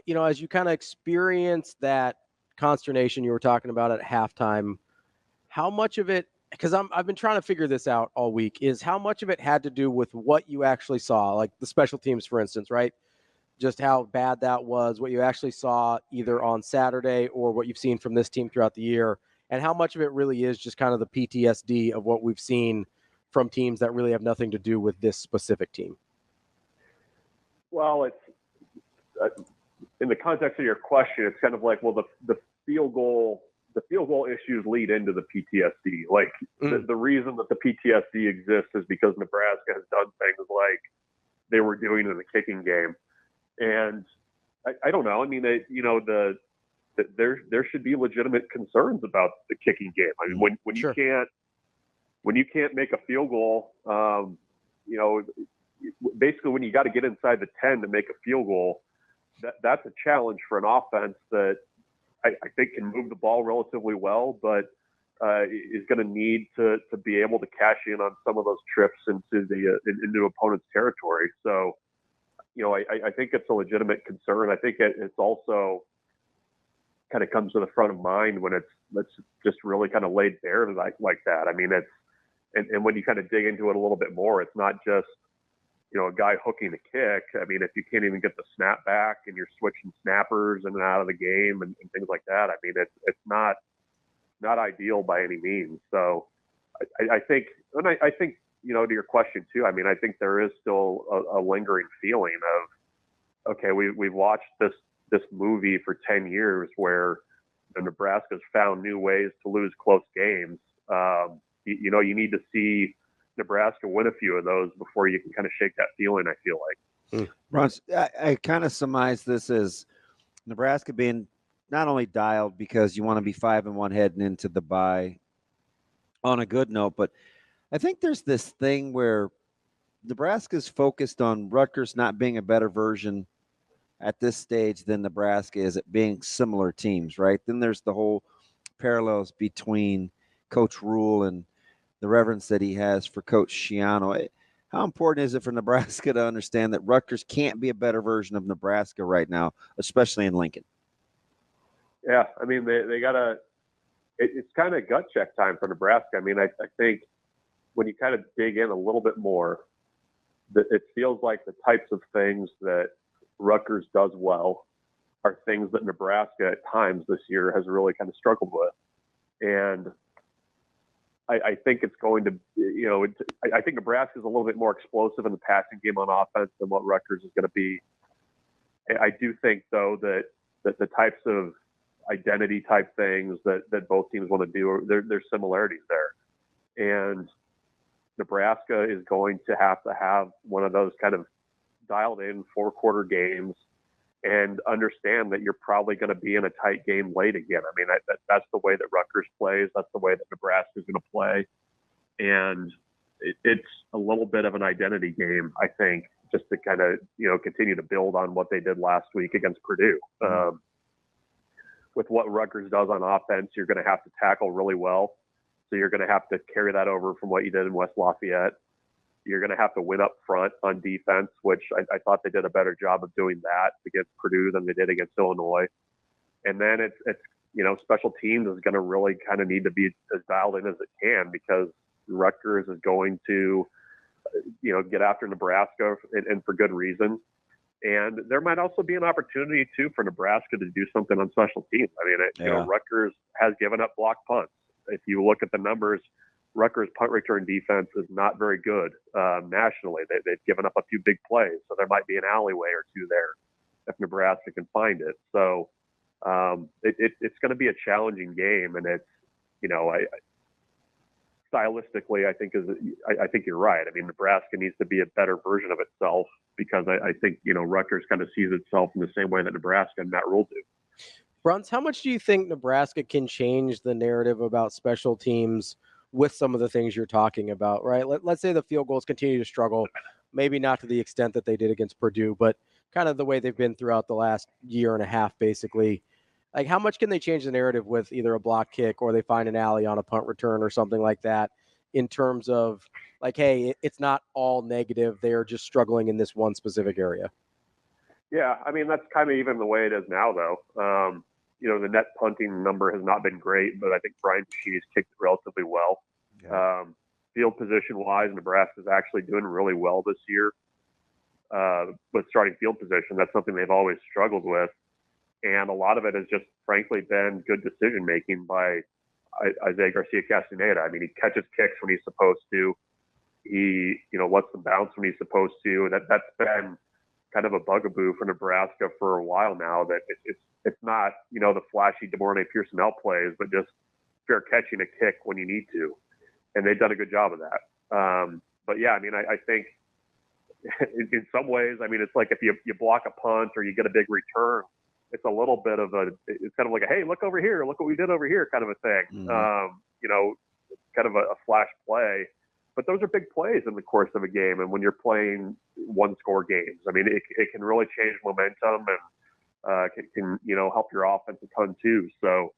A: you kind of experience that consternation you were talking about at halftime, how much of it, because I've been trying to figure this out all week, is how much of it had to do with what you actually saw, like the special teams, for instance, right? Just how bad that was, what you actually saw either on Saturday or what you've seen from this team throughout the year, and how much of it really is just kind of the PTSD of what we've seen from teams that really have nothing to do with this specific team.
F: Well, it's in the context of your question, it's kind of like, well, the field goal issues lead into the PTSD. Like the reason that the PTSD exists is because Nebraska has done things like they were doing in the kicking game. And I don't know. I mean, there should be legitimate concerns about the kicking game. I mean, when
A: Sure.
F: you can't make a field goal, basically when you got to get inside the 10 to make a field goal, that's a challenge for an offense that I think can move the ball relatively well, but is going to need to be able to cash in on some of those trips into opponent's territory. So, I think it's a legitimate concern. I think it's also kind of comes to the front of mind when it's just really kind of laid bare like that. I mean, and when you kind of dig into it a little bit more, it's not just, a guy hooking a kick. I mean, if you can't even get the snap back and you're switching snappers in and out of the game and things like that, I mean, it's not ideal by any means. So I think, to your question too, I mean, I think there is still a lingering feeling of, okay, we've watched this movie for 10 years where Nebraska's found new ways to lose close games. You need to see Nebraska win a few of those before you can kind of shake that feeling, I feel like.
B: Bruntz, I kind of surmise this as Nebraska being not only dialed because you want to be 5-1 heading into the bye on a good note, but I think there's this thing where Nebraska's focused on Rutgers not being a better version at this stage than Nebraska is at being similar teams, right? Then there's the whole parallels between Coach Rhule and the reverence that he has for Coach Schiano. How important is it for Nebraska to understand that Rutgers can't be a better version of Nebraska right now, especially in Lincoln?
F: Yeah, I mean, they got to – it's kind of gut check time for Nebraska. I mean, I think when you kind of dig in a little bit more, it feels like the types of things that Rutgers does well are things that Nebraska at times this year has really kind of struggled with. And I think it's going to, I think Nebraska is a little bit more explosive in the passing game on offense than what Rutgers is going to be. I do think, though, that the types of identity type things that both teams want to do, there's similarities there. And Nebraska is going to have one of those kind of dialed in 4-quarter games and understand that you're probably going to be in a tight game late again. I mean, that's the way that Rutgers plays. That's the way that Nebraska is going to play. And it's a little bit of an identity game, I think, just to kind of, continue to build on what they did last week against Purdue. With what Rutgers does on offense, you're going to have to tackle really well. So you're going to have to carry that over from what you did in West Lafayette. You're going to have to win up front on defense, which I thought they did a better job of doing that against Purdue than they did against Illinois. And then it's special teams is going to really kind of need to be as dialed in as it can, because Rutgers is going to, get after Nebraska and for good reason. And there might also be an opportunity too for Nebraska to do something on special teams. I mean, Rutgers has given up block punts. If you look at the numbers, Rutgers' punt return defense is not very good nationally. They've given up a few big plays, so there might be an alleyway or two there if Nebraska can find it. So it's going to be a challenging game, and it's, stylistically, I think you're right. I mean, Nebraska needs to be a better version of itself, because I think Rutgers kind of sees itself in the same way that Nebraska and Matt Rhule do.
A: Bruntz, how much do you think Nebraska can change the narrative about special teams with some of the things you're talking about, right? Let's say the field goals continue to struggle, maybe not to the extent that they did against Purdue, but kind of the way they've been throughout the last year and a half, basically. Like, how much can they change the narrative with either a block kick or they find an alley on a punt return or something like that in terms of, like, hey, it's not all negative. They are just struggling in this one specific area.
F: Yeah, I mean, that's kind of even the way it is now, though. The net punting number has not been great, but I think Brian Shee's kicked it relatively well. Yeah. Field position-wise, Nebraska is actually doing really well this year with starting field position. That's something they've always struggled with. And a lot of it has just, frankly, been good decision-making by Isaiah Garcia-Castaneda. I mean, he catches kicks when he's supposed to. He, lets them bounce when he's supposed to. That's been kind of a bugaboo for Nebraska for a while now, that it's not, the flashy DeMornay Pearson-L plays, but just fair catching a kick when you need to. And they've done a good job of that. But yeah, I mean, I think in some ways, I mean, it's like if you block a punt or you get a big return, it's a little bit of it's kind of like hey, look over here, look what we did over here kind of a thing. Mm-hmm. Kind of a flash play. But those are big plays in the course of a game. And when you're playing one-score games, I mean, it can really change momentum and can help your offense a ton too. So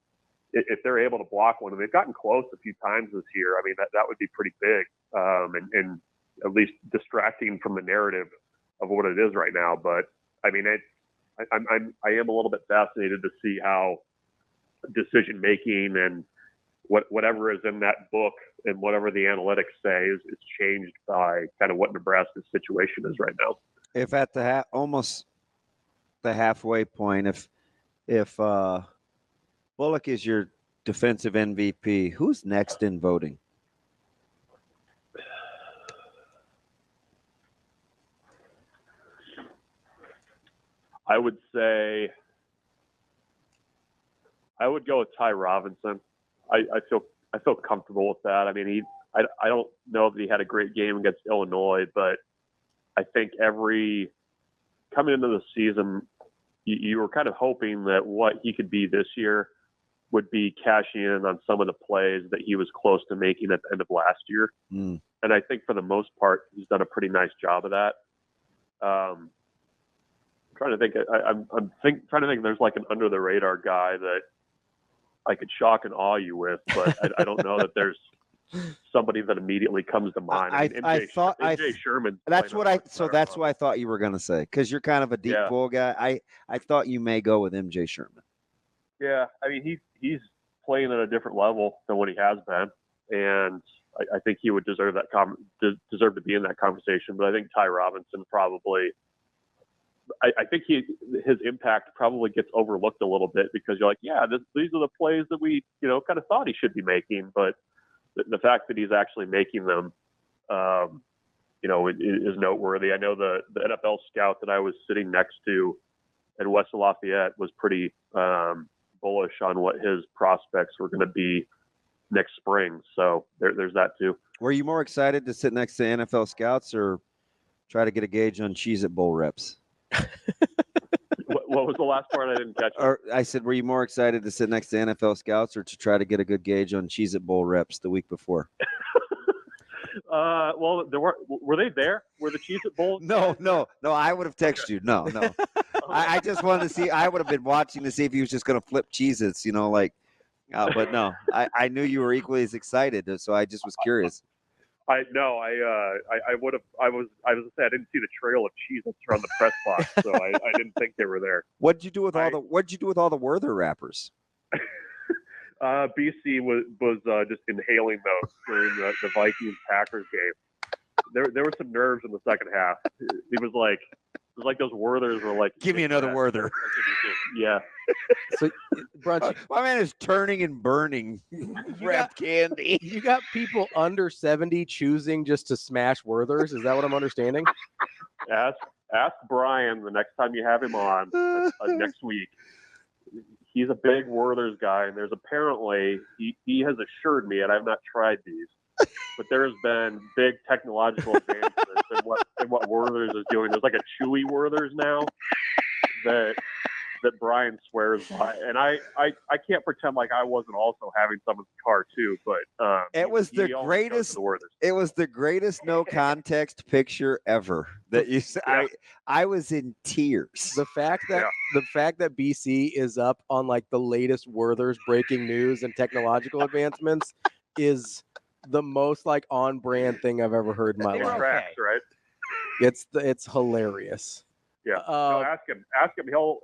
F: if they're able to block one, and they've gotten close a few times this year, I mean, that would be pretty big and at least distracting from the narrative of what it is right now. But I mean, I am a little bit fascinated to see how decision making and whatever is in that book and whatever the analytics say is changed by kind of what Nebraska's situation is right now.
B: If at the almost the halfway point, if Bullock is your defensive MVP, who's next in voting?
F: I would say I would go with Ty Robinson. I feel comfortable with that. I mean, I don't know that he had a great game against Illinois, but I think coming into the season, you were kind of hoping that what he could be this year would be cashing in on some of the plays that he was close to making at the end of last year. Mm. And I think for the most part, he's done a pretty nice job of that. I'm trying to think if there's like an under the radar guy that I could shock and awe you with, but I don't know that there's somebody that immediately comes to mind.
B: I thought
F: MJ Sherman.
B: That's what I thought you were going to say, because you're kind of a deep pool guy. I thought you may go with MJ Sherman.
F: Yeah, I mean he's playing at a different level than what he has been, and I think he would deserve deserve to be in that conversation. But I think Ty Robinson probably. I think his impact probably gets overlooked a little bit because you're like, yeah, these are the plays that we kind of thought he should be making, but the fact that he's actually making them, is noteworthy. I know the NFL scout that I was sitting next to at West Lafayette was pretty bullish on what his prospects were going to be next spring. So there's that too.
B: Were you more excited to sit next to NFL scouts or try to get a gauge on Cheez-It Bowl reps?
F: What was the last part? I didn't catch it.
B: Or I said, were you more excited to sit next to NFL scouts or to try to get a good gauge on Cheez-It Bowl reps the week before?
F: Well, were they there? Were the Cheez-It Bowls?
B: No. I would have texted you. No. I just wanted to see. I would have been watching to see if he was just going to flip Cheez-Its, but no. I knew you were equally as excited, so I just was curious.
F: I would have. I was gonna say I didn't see the trail of Cheez-Its around the press box, so I didn't think they were there.
B: What'd you do with all the Werther wrappers?
F: BC was just inhaling those during the Vikings Packers game. There were some nerves in the second half. It was like those Werthers were like,
B: give me another Werther.
F: Yeah.
A: So, Bruntz,
B: my man is turning and burning wrapped candy.
A: You got people under 70 choosing just to smash Werthers. Is that what I'm understanding?
F: Ask Brian the next time you have him on next week. He's a big Werther's guy, and there's apparently he has assured me, and I've not tried these, but there has been big technological advancements in what Werther's is doing. There's like a chewy Werther's now that that Brian swears by, and I can't pretend like I wasn't also having some in the car too. But
B: it was the greatest. It was the greatest no context picture ever. That you, I was in tears.
A: The fact that BC is up on like the latest Werther's breaking news and technological advancements is the most like on brand thing I've ever heard in my life.
F: Tracks, right?
A: It's hilarious.
F: Yeah. No, ask him. He'll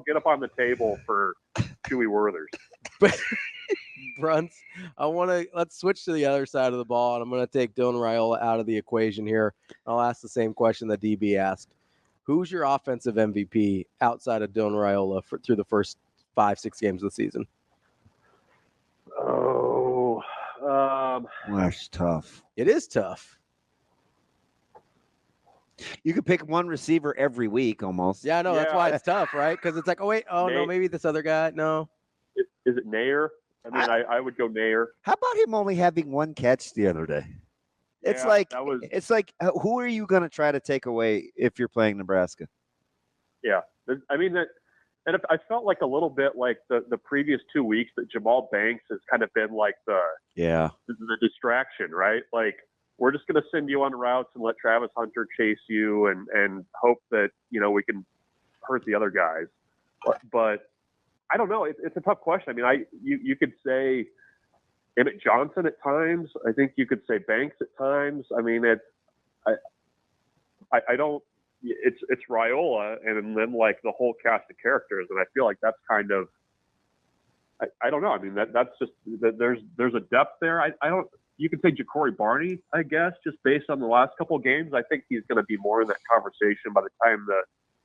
F: get up on the table for Chewy Werther's.
A: But Bruntz, let's switch to the other side of the ball, and I'm going to take Dylan Riola out of the equation here. I'll ask the same question that DB asked. Who's your offensive MVP outside of Dylan Riola through the first 5-6 games of the season?
F: Oh,
B: that's tough.
A: It is tough.
B: You could pick one receiver every week almost.
A: Yeah, no, that's why it's tough, right? Because it's like, no, maybe this other guy. No.
F: Is it Nair? I mean, I would go Nair.
B: How about him only having one catch the other day? It's like who are you going to try to take away if you're playing Nebraska?
F: Yeah, I mean that, and I felt like a little bit like the previous 2 weeks that Jamal Banks has kind of been like the distraction, right? Like, we're just going to send you on routes and let Travis Hunter chase you and hope that, we can hurt the other guys. But I don't know. It's a tough question. I mean, you could say Emmett Johnson at times. I think you could say Banks at times. I mean, I don't. It's Riola and then like the whole cast of characters, and I feel like that's kind of. I don't know. I mean, that's just there's a depth there. I don't. You could say Ja'Cory Barney, I guess, just based on the last couple of games. I think he's going to be more in that conversation by the time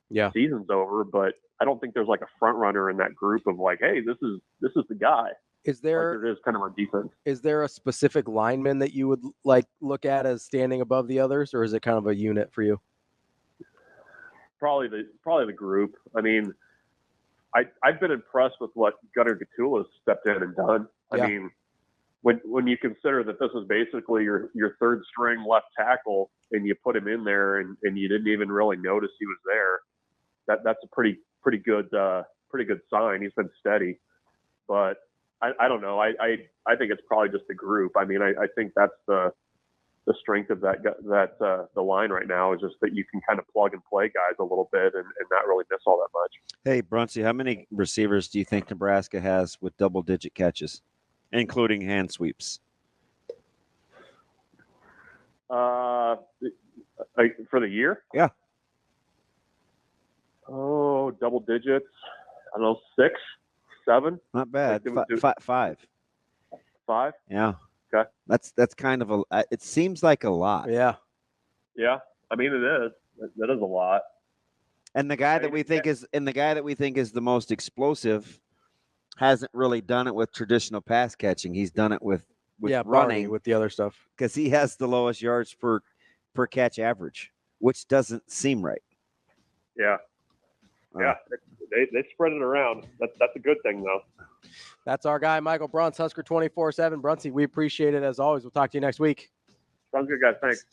F: the season's over. But I don't think there's like a front runner in that group of like, hey, this is the guy.
A: Is there?
F: Like there is kind of on defense. Is
A: there a specific lineman that you would like look at as standing above the others, or is it kind of a unit for you?
F: Probably the group. I mean, I've been impressed with what Gunnar Gatula's stepped in and done. I mean. When you consider that this is basically your third string left tackle and you put him in there and you didn't even really notice he was there, that's a pretty good sign. He's been steady, but I don't know. I think it's probably just the group. I mean, I think that's the strength of the line right now is just that you can kind of plug and play guys a little bit and not really miss all that much.
B: Hey, Bruntz, how many receivers do you think Nebraska has with double-digit catches, including hand sweeps?
F: For the year?
B: Yeah.
F: Oh, double digits. I don't know, 6, 7.
B: Not bad.
F: Like
B: 5.
F: 5?
B: Yeah.
F: Okay.
B: That's kind of it seems like a lot.
A: Yeah.
F: Yeah. I mean, it is. That is a lot.
B: And the guy that we think is the most explosive hasn't really done it with traditional pass catching. He's done it with running
A: with the other stuff
B: because he has the lowest yards per catch average, which doesn't seem right.
F: Yeah. Yeah. They spread it around. That's a good thing, though.
A: That's our guy, Michael Bruntz, Husker 24/7. Bruntsy, we appreciate it as always. We'll talk to you next week.
F: Sounds good, guys. Thanks.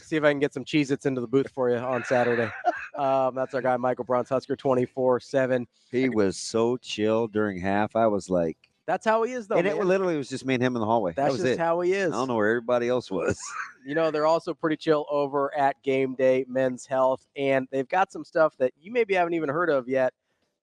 A: See if I can get some Cheez-Its into the booth for you on Saturday. That's our guy, Michael Bruntz, Husker 24/7.
B: He was so chill during half. I was like,
A: that's how he is, though.
B: And it literally was just me and him in the hallway.
A: That's
B: just
A: it. How he is.
B: I don't know where everybody else was.
A: They're also pretty chill over at Game Day Men's Health, and they've got some stuff that you maybe haven't even heard of yet.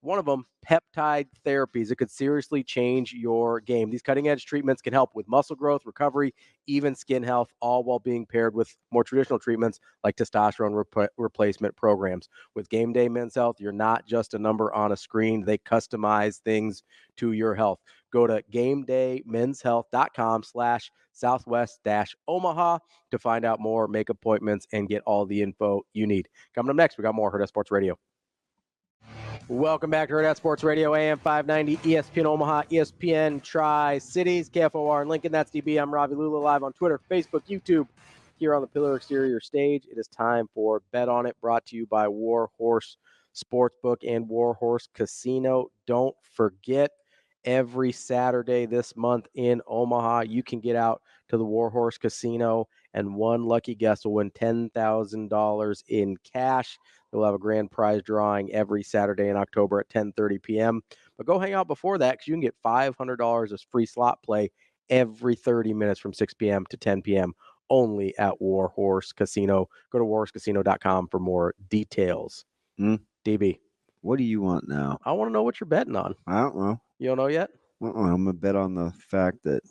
A: One of them, peptide therapies. It could seriously change your game. These cutting-edge treatments can help with muscle growth, recovery, even skin health, all while being paired with more traditional treatments like testosterone replacement programs. With Game Day Men's Health, you're not just a number on a screen. They customize things to your health. Go to GameDayMen'sHealth.com/Southwest-Omaha to find out more, make appointments, and get all the info you need. Coming up next, we got more Hurrdat Sports Radio. Welcome back to Hurrdat Sports Radio, AM 590, ESPN Omaha, ESPN Tri-Cities, KFOR in Lincoln. That's DB. I'm Ravi, Lulla, live on Twitter, Facebook, YouTube, here on the Pillar Exterior stage. It is time for Bet On It, brought to you by Warhorse Sportsbook and Warhorse Casino. Don't forget, every Saturday this month in Omaha. You can get out to the Warhorse Casino, and one lucky guest will win $10,000 in cash. We'll have a grand prize drawing every Saturday in October at 10:30 p.m. But go hang out before that because you can get $500 of free slot play every 30 minutes from 6 p.m. to 10 p.m. only at Warhorse Casino. Go to warhorsecasino.com for more details. DB.
B: What do you want now?
A: I want to know what you're betting on.
B: I don't know.
A: You don't know yet?
B: I'm going to bet on the fact that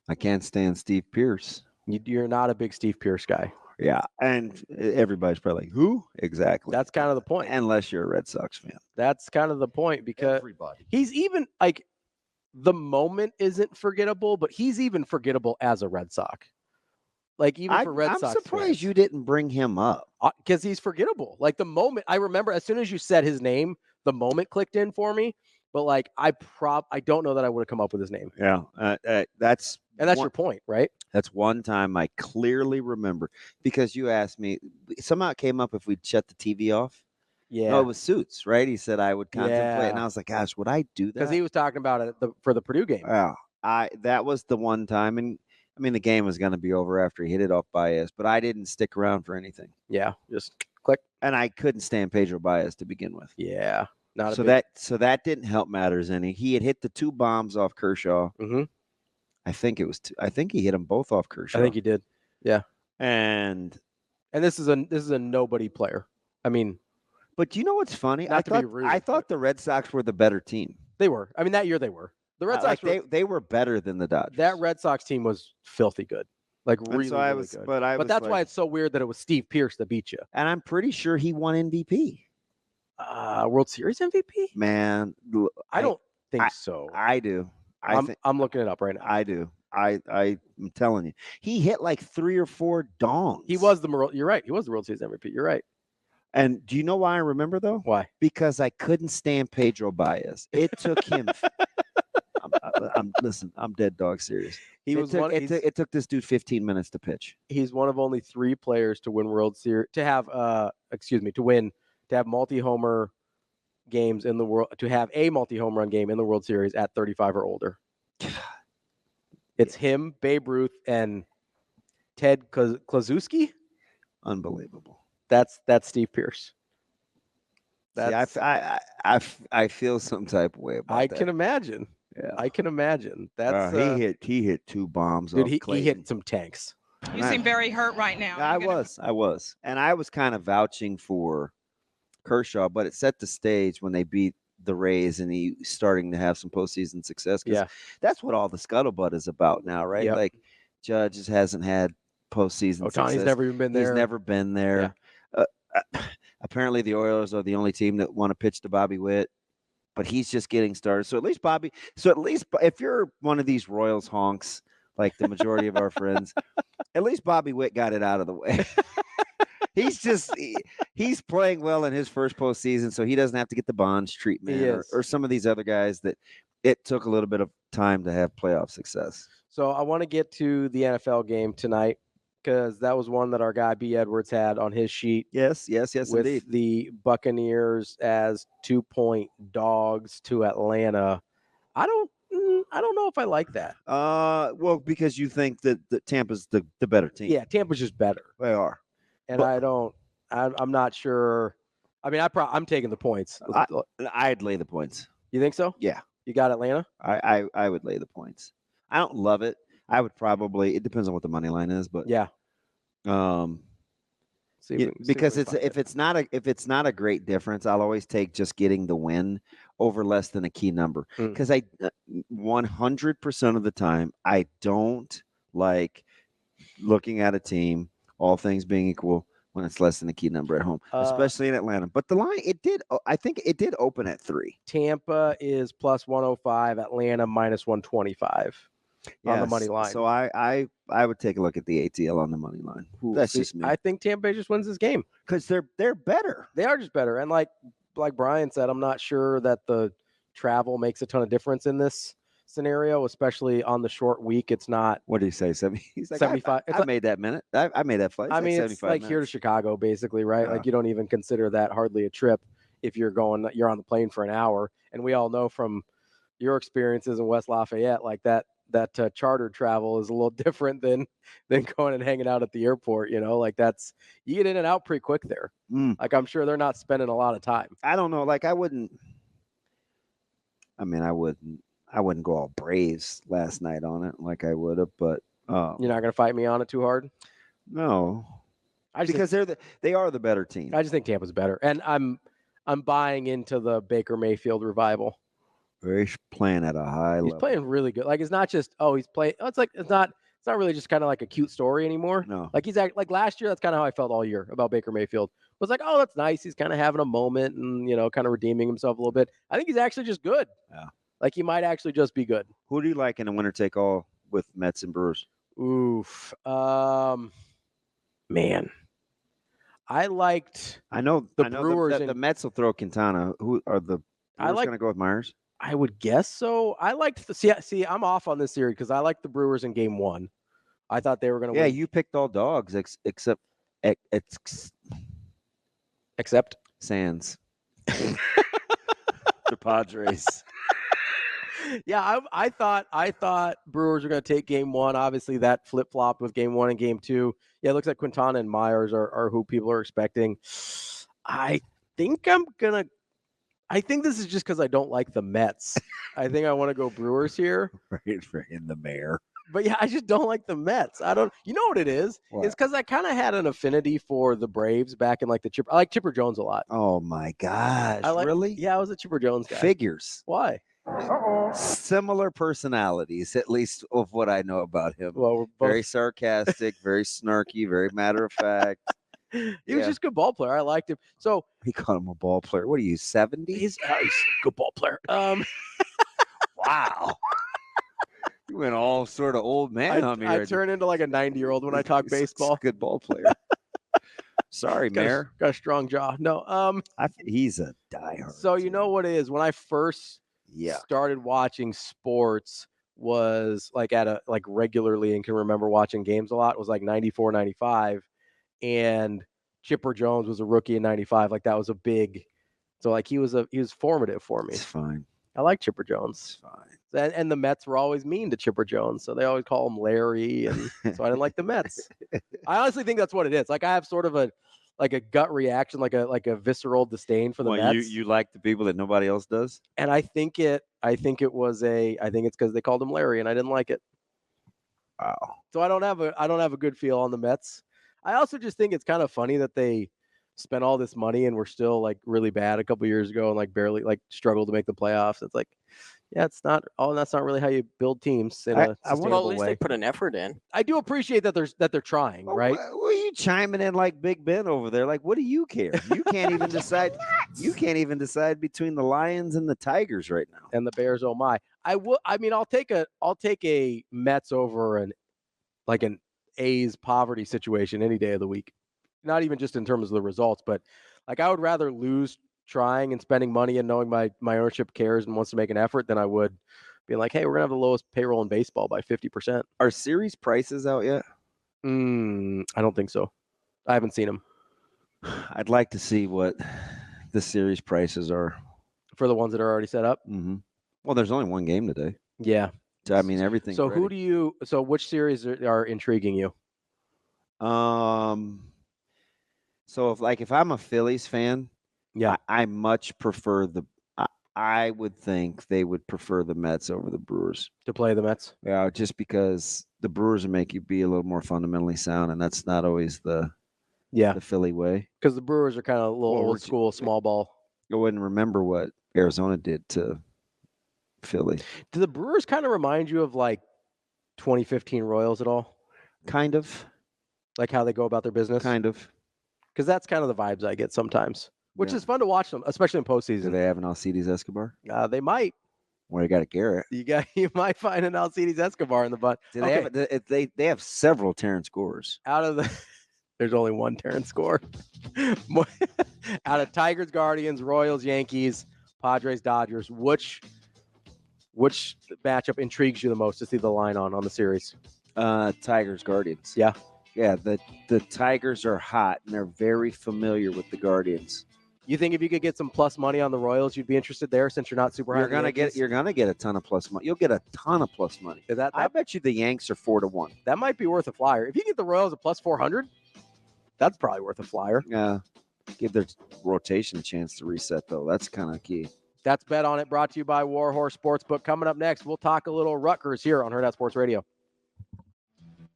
B: I can't stand Steve Pierce.
A: You're not a big Steve Pierce guy.
B: Yeah, and everybody's probably like, who? Exactly.
A: That's kind of the point.
B: Unless you're a Red Sox fan.
A: That's kind of the point because he's even like the moment isn't forgettable, but he's even forgettable as a Red Sox. Like even for Red Sox
B: I'm surprised
A: fans.
B: you didn't bring him up.
A: Because he's forgettable. Like the moment, I remember as soon as you said his name, the moment clicked in for me. But like I don't know that I would have come up with his name.
B: Yeah, that's
A: your point, right?
B: That's one time I clearly remember because you asked me. Somehow it came up if we'd shut the TV off.
A: Yeah,
B: no, it was Suits, right? He said I would contemplate, and I was like, "Gosh, would I do that?"
A: Because he was talking about it for the Purdue game.
B: Yeah, that was the one time, and I mean the game was going to be over after he hit it off Baez, but I didn't stick around for anything.
A: Yeah, just click.
B: And I couldn't stand Pedro Baez to begin with.
A: Yeah.
B: So that didn't help matters any. He had hit the 2 bombs off Kershaw.
A: Mm-hmm.
B: I think it was 2. I think he hit them both off Kershaw.
A: I think he did. Yeah.
B: And
A: this is a nobody player. I mean,
B: but you know what's funny? I thought the Red Sox were the better team.
A: They were. I mean, that year they were. The Red Sox
B: they were better than the Dodgers.
A: That Red Sox team was filthy good. Like really,
B: so
A: really good.
B: But
A: that's why it's so weird that it was Steve Pierce that beat you.
B: And I'm pretty sure he won MVP.
A: World Series MVP?
B: Man,
A: I don't think so.
B: I do.
A: I'm looking it up right now.
B: I do. I'm telling you, he hit like 3 or 4 dongs.
A: He was you're right. He was the World Series MVP. You're right.
B: And do you know why I remember though?
A: Why?
B: Because I couldn't stand Pedro Baez. It took him. Listen, I'm dead dog serious. It took this dude 15 minutes to pitch.
A: He's one of only 3 players to win World Series to have multi-homer games in the world, to have a multi-home run game in the World Series at 35 or older. It's him, Babe Ruth, and Ted Klaczewski.
B: Unbelievable.
A: That's Steve Pierce.
B: I feel some type of way about that.
A: I can imagine.
B: Yeah.
A: I can imagine. That's
B: he hit 2 bombs.
A: Dude, he hit some tanks.
G: You seem very hurt right now.
B: I was. And I was kind of vouching for Kershaw, but it set the stage when they beat the Rays and he starting to have some postseason success.
A: Yeah.
B: That's what all the scuttlebutt is about now, right?
A: Yep.
B: Like Judge hasn't had postseason success.
A: Ohtani's never even been there.
B: He's never been there. Yeah. Apparently the Orioles are the only team that want to pitch to Bobby Witt, but he's just getting started. So at least if you're one of these Royals honks, like the majority of our friends, at least Bobby Witt got it out of the way. He's playing well in his first postseason, so he doesn't have to get the Bonds treatment or some of these other guys that it took a little bit of time to have playoff success.
A: So I want to get to the NFL game tonight because that was one that our guy B. Edwards had on his sheet.
B: Yes,
A: with
B: indeed.
A: The Buccaneers as 2-point dogs to Atlanta. I don't know if I like that.
B: Well, because you think that Tampa's the better team.
A: Yeah, Tampa's just better.
B: They are.
A: And I'm not sure. I mean, I'm taking the points.
B: I'd lay the points.
A: You think so?
B: Yeah.
A: You got Atlanta?
B: I would lay the points. I don't love it. I would probably. It depends on what the money line is, but
A: yeah.
B: Because if it's not a great difference, I'll always take just getting the win over less than a key number. Because 100% of the time I don't like looking at a team, all things being equal, when it's less than a key number at home, especially in Atlanta. But the line, I think it did open at 3.
A: Tampa is plus 105, Atlanta minus 125 on the money line.
B: So I would take a look at the ATL on the money line. That's just me.
A: I think Tampa Bay just wins this game
B: because they're better.
A: They are just better, and like Brian said, I'm not sure that the travel makes a ton of difference in this scenario, especially on the short week. It's not.
B: What did he say? 70? He's like,
A: 75.
B: I made that minute. I made that flight.
A: I mean, it's like here to Chicago, basically, right? Like you don't even consider that hardly a trip if you're on the plane for an hour. And we all know from your experiences in West Lafayette, like that charter travel is a little different than going and hanging out at the airport. Like you get in and out pretty quick there. Like I'm sure they're not spending a lot of time.
B: I don't know. Like I wouldn't go all Braves last night on it like I would have, but
A: you're not gonna fight me on it too hard.
B: No, because they are the better team.
A: I just think Tampa's better, and I'm buying into the Baker Mayfield revival.
B: He's playing at a high level.
A: He's playing really good. Like it's not just he's playing. It's not really just kind of like a cute story anymore.
B: No,
A: like he's like last year. That's kind of how I felt all year about Baker Mayfield. Was like, oh, that's nice. He's kind of having a moment and kind of redeeming himself a little bit. I think he's actually just good.
B: Yeah,
A: like he might actually just be good.
B: Who do you like in a winner take all with Mets and Brewers?
A: Oof, man. I know the Brewers.
B: The Mets will throw Quintana. Who are the Brewers going to go with Myers?
A: I would guess so. I liked see. I'm off on this series because I liked the Brewers in Game 1. I thought they were going to win.
B: Yeah, you picked all dogs except Sands. The Padres.
A: Yeah, I thought Brewers were going to take Game 1. Obviously, that flip-flopped with Game 1 and Game 2. Yeah, it looks like Quintana and Myers are who people are expecting. I think this is just because I don't like the Mets. I think I want to go Brewers here.
B: Right in the mayor.
A: But yeah, I just don't like the Mets. I don't. You know what it is?
B: What?
A: It's because I kind of had an affinity for the Braves back in like the Chipper. I like Chipper Jones a lot.
B: Oh my gosh! Really?
A: Yeah, I was a Chipper Jones guy.
B: Figures.
A: Why?
B: Similar personalities, at least of what I know about him.
A: Well, we're both...
B: very sarcastic, very snarky, very matter of fact.
A: He was just a good ball player. I liked him. So
B: he called him a ball player. What are you, 70?
A: He's a good ball player.
B: Wow. You went all sort of old man on me.
A: I turn into like a 90-year-old when I talk baseball.
B: Good ball player. Sorry, Mayor.
A: Got a strong jaw. No,
B: he's a diehard.
A: So you know what it is? When I first started watching sports was like regularly and can remember watching games a lot. It was like 94, 95. And Chipper Jones was a rookie in 95. Like that was a big, so like he was formative for me.
B: It's fine.
A: I like Chipper Jones.
B: It's fine.
A: And the Mets were always mean to Chipper Jones, so they always call him Larry, and so I didn't like the Mets. I honestly think that's what it is. Like I have sort of a gut reaction, like a visceral disdain for the Mets.
B: You like the people that nobody else does,
A: and I think it's because they called him Larry, and I didn't like it.
B: Wow.
A: So I don't have a good feel on the Mets. I also just think it's kind of funny that they spent all this money and were still like really bad a couple years ago and like barely like struggled to make the playoffs. It's like, yeah, that's not really how you build teams in a sustainable
C: at least
A: way.
C: they put an effort in.
A: I do appreciate that they're trying, right?
B: Well, you chiming in like Big Ben over there. Like, what do you care? You can't even decide. You can't even decide between the Lions and the Tigers right now.
A: And the Bears. Oh my! I'll take a Mets over an A's poverty situation any day of the week. Not even just in terms of the results, but like I would rather lose trying and spending money and knowing my ownership cares and wants to make an effort than I would being like, hey, we're gonna have the lowest payroll in baseball by 50%.
B: Are series prices out yet?
A: I don't think so. I haven't seen them.
B: I'd like to see what the series prices are
A: for the ones that are already set up.
B: Mm-hmm. Well, there's only one game today.
A: Yeah.
B: So, I mean, everything.
A: So so which series are intriguing you?
B: So if I'm a Phillies fan,
A: yeah,
B: I much prefer I would think they would prefer the Mets over the Brewers.
A: To play the Mets?
B: Yeah, just because the Brewers will make you be a little more fundamentally sound, and that's not always the Philly way.
A: Because the Brewers are kind of a little old school, small ball.
B: I wouldn't remember what Arizona did to Philly.
A: Do the Brewers kind of remind you of like 2015 Royals at all?
B: Kind of.
A: Like how they go about their business?
B: Kind of.
A: Because that's kind of the vibes I get sometimes, which is fun to watch them, especially in postseason.
B: Do they have an Alcides Escobar?
A: They might.
B: Well, you got a Garrett.
A: You might find an Alcides Escobar in the butt.
B: They have several Terrence Gores.
A: There's only one Terrence Gore. Out of Tigers, Guardians, Royals, Yankees, Padres, Dodgers, which matchup intrigues you the most to see the line on the series?
B: Tigers, Guardians.
A: Yeah.
B: Yeah, the Tigers are hot, and they're very familiar with the Guardians.
A: You think if you could get some plus money on the Royals, you'd be interested there since you're not super high?
B: You're gonna get a ton of plus money. You'll get a ton of plus money. I bet you the Yanks are 4-1.
A: That might be worth a flyer. If you get the Royals at plus 400, that's probably worth a flyer.
B: Yeah. Give their rotation a chance to reset, though. That's kind of key.
A: That's Bet On It, brought to you by Warhorse Sportsbook. Coming up next, we'll talk a little Rutgers here on Hurrdat Sports Radio.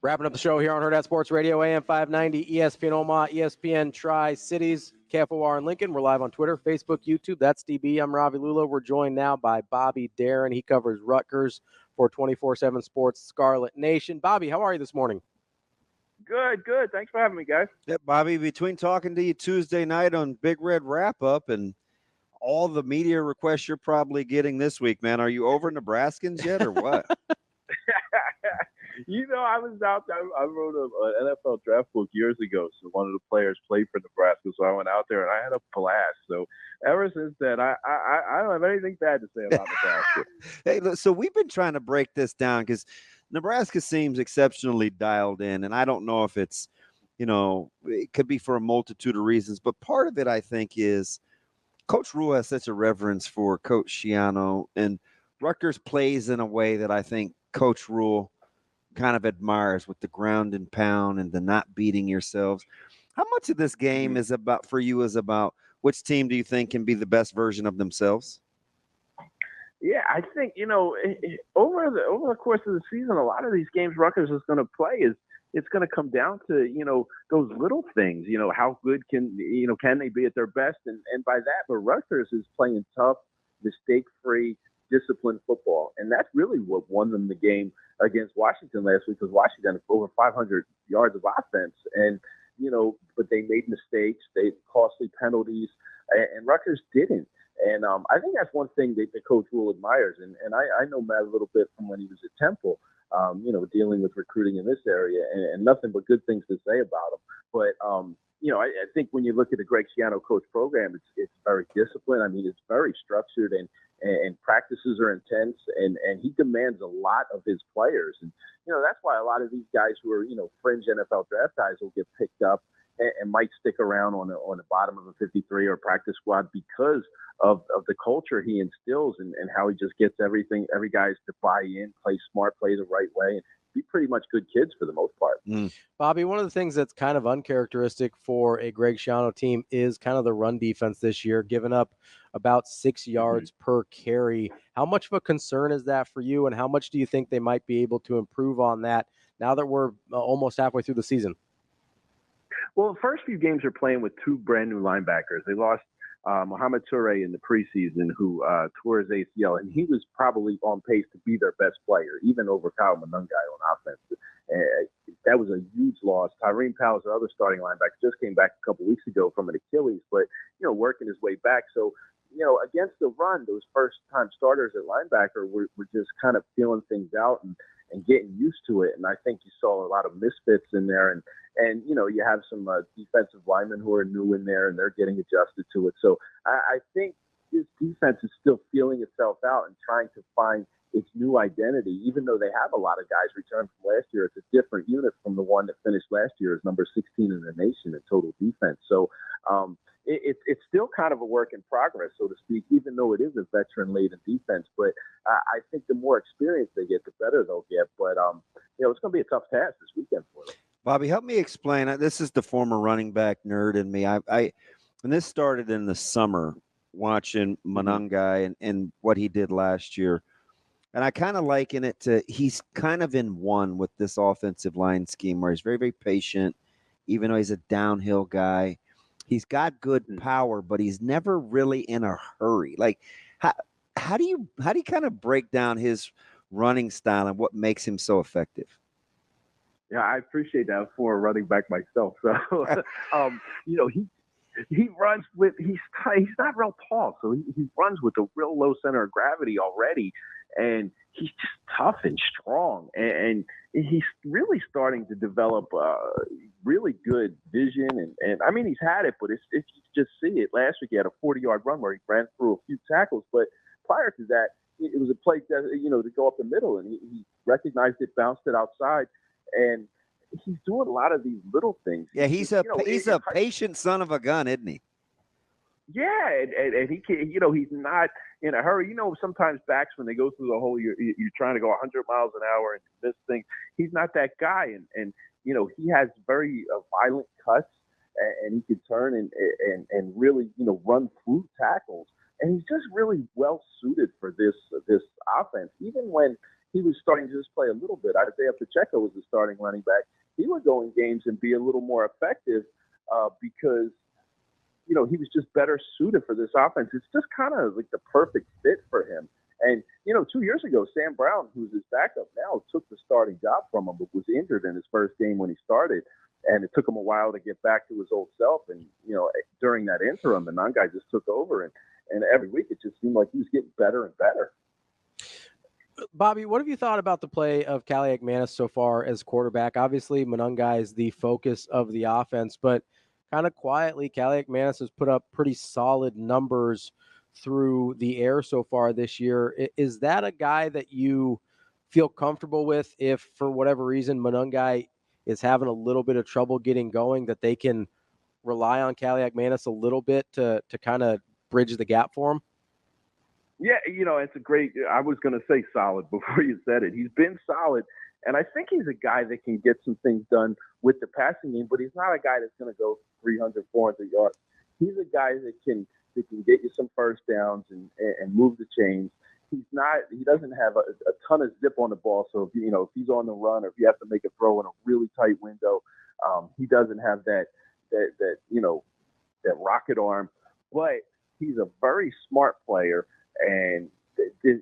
A: Wrapping up the show here on Hurrdat Sports Radio, AM 590, ESPN Omaha, ESPN Tri-Cities, KFOR in Lincoln. We're live on Twitter, Facebook, YouTube. That's DB. I'm Ravi Lulla. We're joined now by Bobby Deren. He covers Rutgers for 24/7 Sports Scarlet Nation. Bobby, how are you this morning?
H: Good. Thanks for having me, guys.
B: Yeah, Bobby, between talking to you Tuesday night on Big Red Wrap-Up and all the media requests you're probably getting this week, man, are you over Nebraskans yet or what?
H: I was out there. I wrote an NFL draft book years ago. So one of the players played for Nebraska. So I went out there and I had a blast. So ever since then, I don't have anything bad to say about Nebraska.
B: Hey, look, so we've been trying to break this down because Nebraska seems exceptionally dialed in. And I don't know if it's, it could be for a multitude of reasons. But part of it, I think, is Coach Rhule has such a reverence for Coach Schiano. And Rutgers plays in a way that I think Coach Rhule kind of admires, with the ground and pound and the not beating yourselves. How much of this game is about which team do you think can be the best version of themselves?
H: Yeah, I think, over the course of the season, a lot of these games Rutgers is going to play it's going to come down to, those little things, how good can they be at their best? And by that, but Rutgers is playing tough, mistake-free, disciplined football. And that's really what won them the game against Washington last week, because Washington had over 500 yards of offense. And, but they made mistakes, they costly penalties, and Rutgers didn't. And I think that's one thing that Coach Rhule admires. And I know Matt a little bit from when he was at Temple, dealing with recruiting in this area, and nothing but good things to say about him. But, I think when you look at the Greg Schiano coach program, it's very disciplined. I mean, it's very structured, and practices are intense, and he demands a lot of his players. And, that's why a lot of these guys who are, fringe NFL draft guys will get picked up and might stick around on the bottom of a 53 or practice squad because of the culture he instills and how he just gets every guys to buy in, play smart, play the right way, and be pretty much good kids for the most part.
A: Bobby, one of the things that's kind of uncharacteristic for a Greg Schiano team is kind of the run defense this year, giving up about 6 yards per carry. How much of a concern is that for you, and how much do you think they might be able to improve on that now that we're almost halfway through the season?
H: Well, the first few games are playing with two brand new linebackers. They lost Mohamed Toure in the preseason, who tore his ACL, and he was probably on pace to be their best player, even over Kyle Monungai on offense. That was a huge loss. Tyreen Powell's the other starting linebacker, just came back a couple weeks ago from an Achilles, but working his way back. So against the run, those first-time starters at linebacker were just kind of feeling things out and getting used to it. And I think you saw a lot of misfits in there, and you have some defensive linemen who are new in there, and they're getting adjusted to it. So I think this defense is still feeling itself out and trying to find its new identity, even though they have a lot of guys returned from last year. It's a different unit from the one that finished last year as number 16 in the nation in total defense. So it's still kind of a work in progress, so to speak, even though it is a veteran-laden defense. But I think the more experience they get, the better they'll get. But, it's going to be a tough task this weekend for them.
B: Bobby, help me explain. This is the former running back nerd in me. And this started in the summer, watching Monungai and what he did last year. And I kind of liken it to, he's kind of in one with this offensive line scheme where he's very, very patient, even though he's a downhill guy. He's got good power, but he's never really in a hurry. Like, how do you kind of break down his running style and what makes him so effective?
H: Yeah, I appreciate that for a running back myself. So, he runs with, he's not real tall, so he runs with a real low center of gravity already, and he's just tough and strong, and he's really starting to develop really good vision, and I mean, he's had it, but it's you just see it. Last week he had a 40-yard run where he ran through a few tackles, but prior to that, it was a play to go up the middle, and he recognized it, bounced it outside, and he's doing a lot of these little things.
B: Yeah, he's a patient son of a gun, isn't he?
H: Yeah, and he can, he's not in a hurry. Sometimes backs, when they go through the hole, you're trying to go 100 miles an hour and this thing. He's not that guy, and he has very violent cuts, and he can turn and really run through tackles, and he's just really well suited for this offense. Even when he was starting to just play a little bit, Isaiah Pacheco was the starting running back. He would go in games and be a little more effective because he was just better suited for this offense. It's just kind of like the perfect fit for him. And 2 years ago, Sam Brown, who's his backup now, took the starting job from him, but was injured in his first game when he started. And it took him a while to get back to his old self. And, during that interim, the non-guy just took over. And every week it just seemed like he was getting better and better.
A: Bobby, what have you thought about the play of Kaliakmanis so far as quarterback? Obviously, Monangai is the focus of the offense, but kind of quietly, Kaliakmanis has put up pretty solid numbers through the air so far this year. Is that a guy that you feel comfortable with if, for whatever reason, Monangai is having a little bit of trouble getting going, that they can rely on Kaliakmanis a little bit to kind of bridge the gap for him?
H: Yeah, it's a great – I was going to say solid before you said it. He's been solid, and I think he's a guy that can get some things done with the passing game, but he's not a guy that's going to go 300, 400 yards. He's a guy that can get you some first downs and move the chains. He doesn't have a ton of zip on the ball, so if he's on the run or if you have to make a throw in a really tight window, he doesn't have that rocket arm, but he's a very smart player. And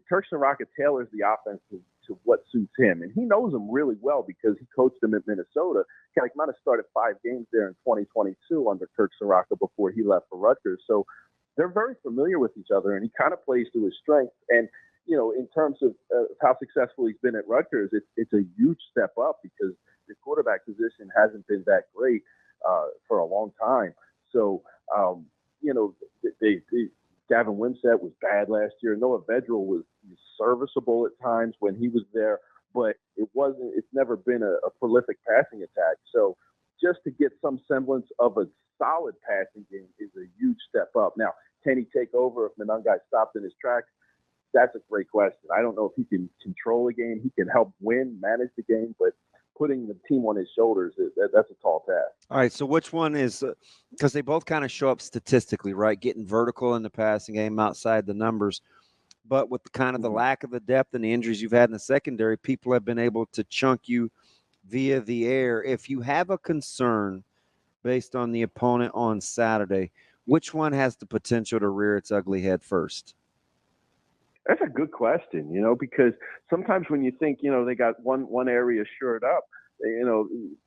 H: Turks and Rocket tailors the offense to what suits him. And he knows him really well because he coached him at Minnesota. He might have started 5 games there in 2022 under Turks and Rocket before he left for Rutgers. So they're very familiar with each other, and he kind of plays to his strengths. And, in terms of how successful he's been at Rutgers, it's a huge step up because the quarterback position hasn't been that great for a long time. So, Gavin Wimsatt was bad last year. Noah Vedral was serviceable at times when he was there, but it's never been a prolific passing attack. So just to get some semblance of a solid passing game is a huge step up. Now, can he take over if Monangai stopped in his tracks? That's a great question. I don't know if he can control a game. He can help manage the game, but putting the team on his shoulders, that's a tall task.
B: All right, so which one is – because they both kind of show up statistically, right, getting vertical in the passing game outside the numbers. But with the lack of the depth and the injuries you've had in the secondary, people have been able to chunk you via the air. If you have a concern based on the opponent on Saturday, which one has the potential to rear its ugly head first?
H: That's a good question, because sometimes when you think, they got one area shored up,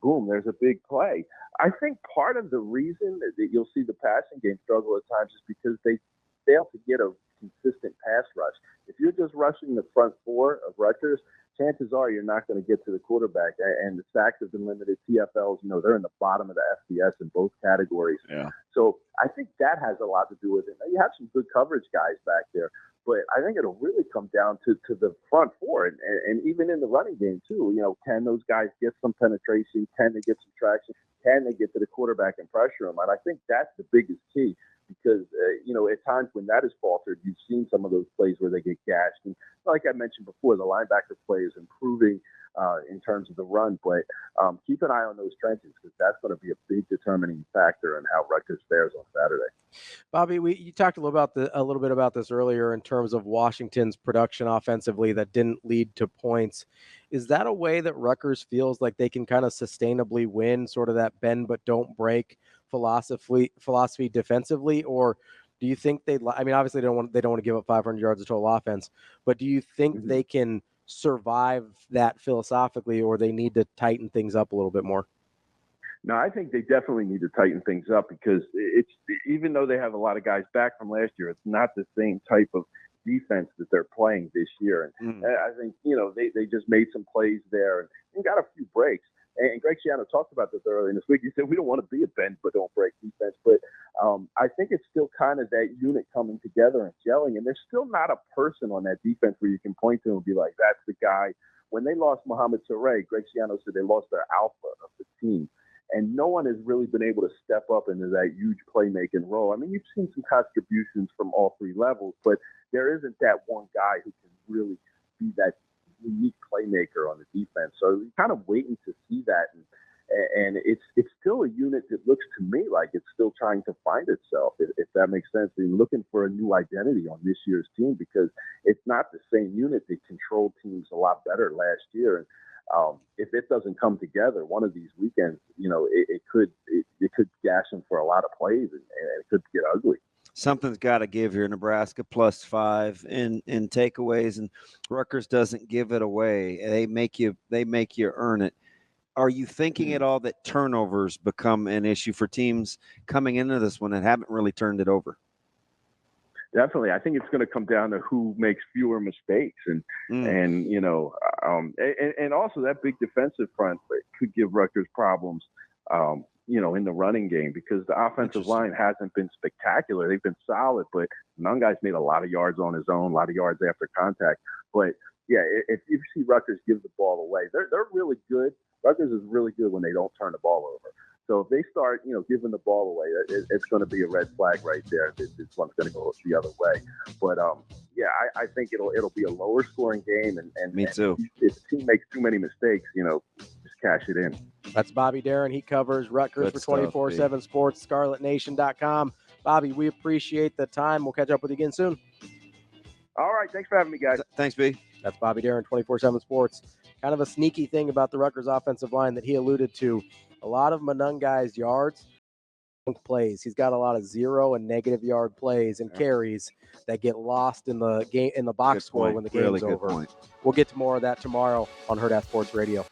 H: boom, there's a big play. I think part of the reason that you'll see the passing game struggle at times is because they fail to get a consistent pass rush. If you're just rushing the front four of Rutgers, chances are you're not going to get to the quarterback. And the sacks have been limited. TFLs, they're in the bottom of the FBS in both categories.
B: Yeah.
H: So I think that has a lot to do with it. Now, you have some good coverage guys back there, but I think it'll really come down to the front four and even in the running game too. Can those guys get some penetration? Can they get some traction? Can they get to the quarterback and pressure him? And I think that's the biggest key because, at times when that is faltered, you've seen some of those plays where they get gashed. And like I mentioned before, the linebacker play is improving in terms of the run. But keep an eye on those trenches because that's going to be a big determining factor in how Rutgers fares on Saturday.
A: Bobby, you talked a little bit about this earlier in terms of Washington's production offensively that didn't lead to points. Is that a way that Rutgers feels like they can kind of sustainably win, sort of that bend but don't break philosophy defensively, or do you think obviously they don't want to give up 500 yards of total offense, but do you think they can survive that philosophically, or they need to tighten things up a little bit more?
H: No, I think they definitely need to tighten things up because it's even though they have a lot of guys back from last year, it's not the same type of defense that they're playing this year. And I think, they just made some plays there and got a few breaks. And Greg Schiano talked about this earlier in this week. He said, we don't want to be a bend but don't break defense. But I think it's still kind of that unit coming together and gelling. And there's still not a person on that defense where you can point to and be like, that's the guy. When they lost Mohamed Toure, Greg Schiano said they lost their alpha of the team. and no one has really been able to step up into that huge playmaking role. I mean, you've seen some contributions from all three levels, but there isn't that one guy who can really be that unique playmaker on the defense. So you're kind of waiting to see that, and it's still a unit that looks to me like it's still trying to find itself, if that makes sense. You're looking for a new identity on this year's team because it's not the same unit that controlled teams a lot better last year. And if it doesn't come together one of these weekends, it could gash them for a lot of plays, and it could get ugly.
B: Something's got to give here. Nebraska +5 in takeaways, and Rutgers doesn't give it away. They make you earn it. Are you thinking at all that turnovers become an issue for teams coming into this one and haven't really turned it over?
H: Definitely. I think it's going to come down to who makes fewer mistakes, and also that big defensive front could give Rutgers problems, in the running game, because the offensive line hasn't been spectacular. They've been solid, but Nungai's made a lot of yards on his own, a lot of yards after contact. But yeah, if you see Rutgers give the ball away, they're really good. Rutgers is really good when they don't turn the ball over. So if they start, giving the ball away, it's going to be a red flag right there. This one's going to go the other way. But I think it'll be a lower scoring game. And
B: me too.
H: If the team makes too many mistakes, just cash it in.
A: That's Bobby Deren. He covers Rutgers for 24/7 Sports, ScarletNation.com. Bobby, we appreciate the time. We'll catch up with you again soon.
H: All right. Thanks for having me, guys.
B: Thanks, B.
A: That's Bobby Deren, 24/7 Sports. Kind of a sneaky thing about the Rutgers offensive line that he alluded to. A lot of Manungai's yards plays. He's got a lot of 0 and negative yard plays and carries that get lost in the game, in the box score when the game's over. We'll get to more of that tomorrow on Hurrdat Sports Radio.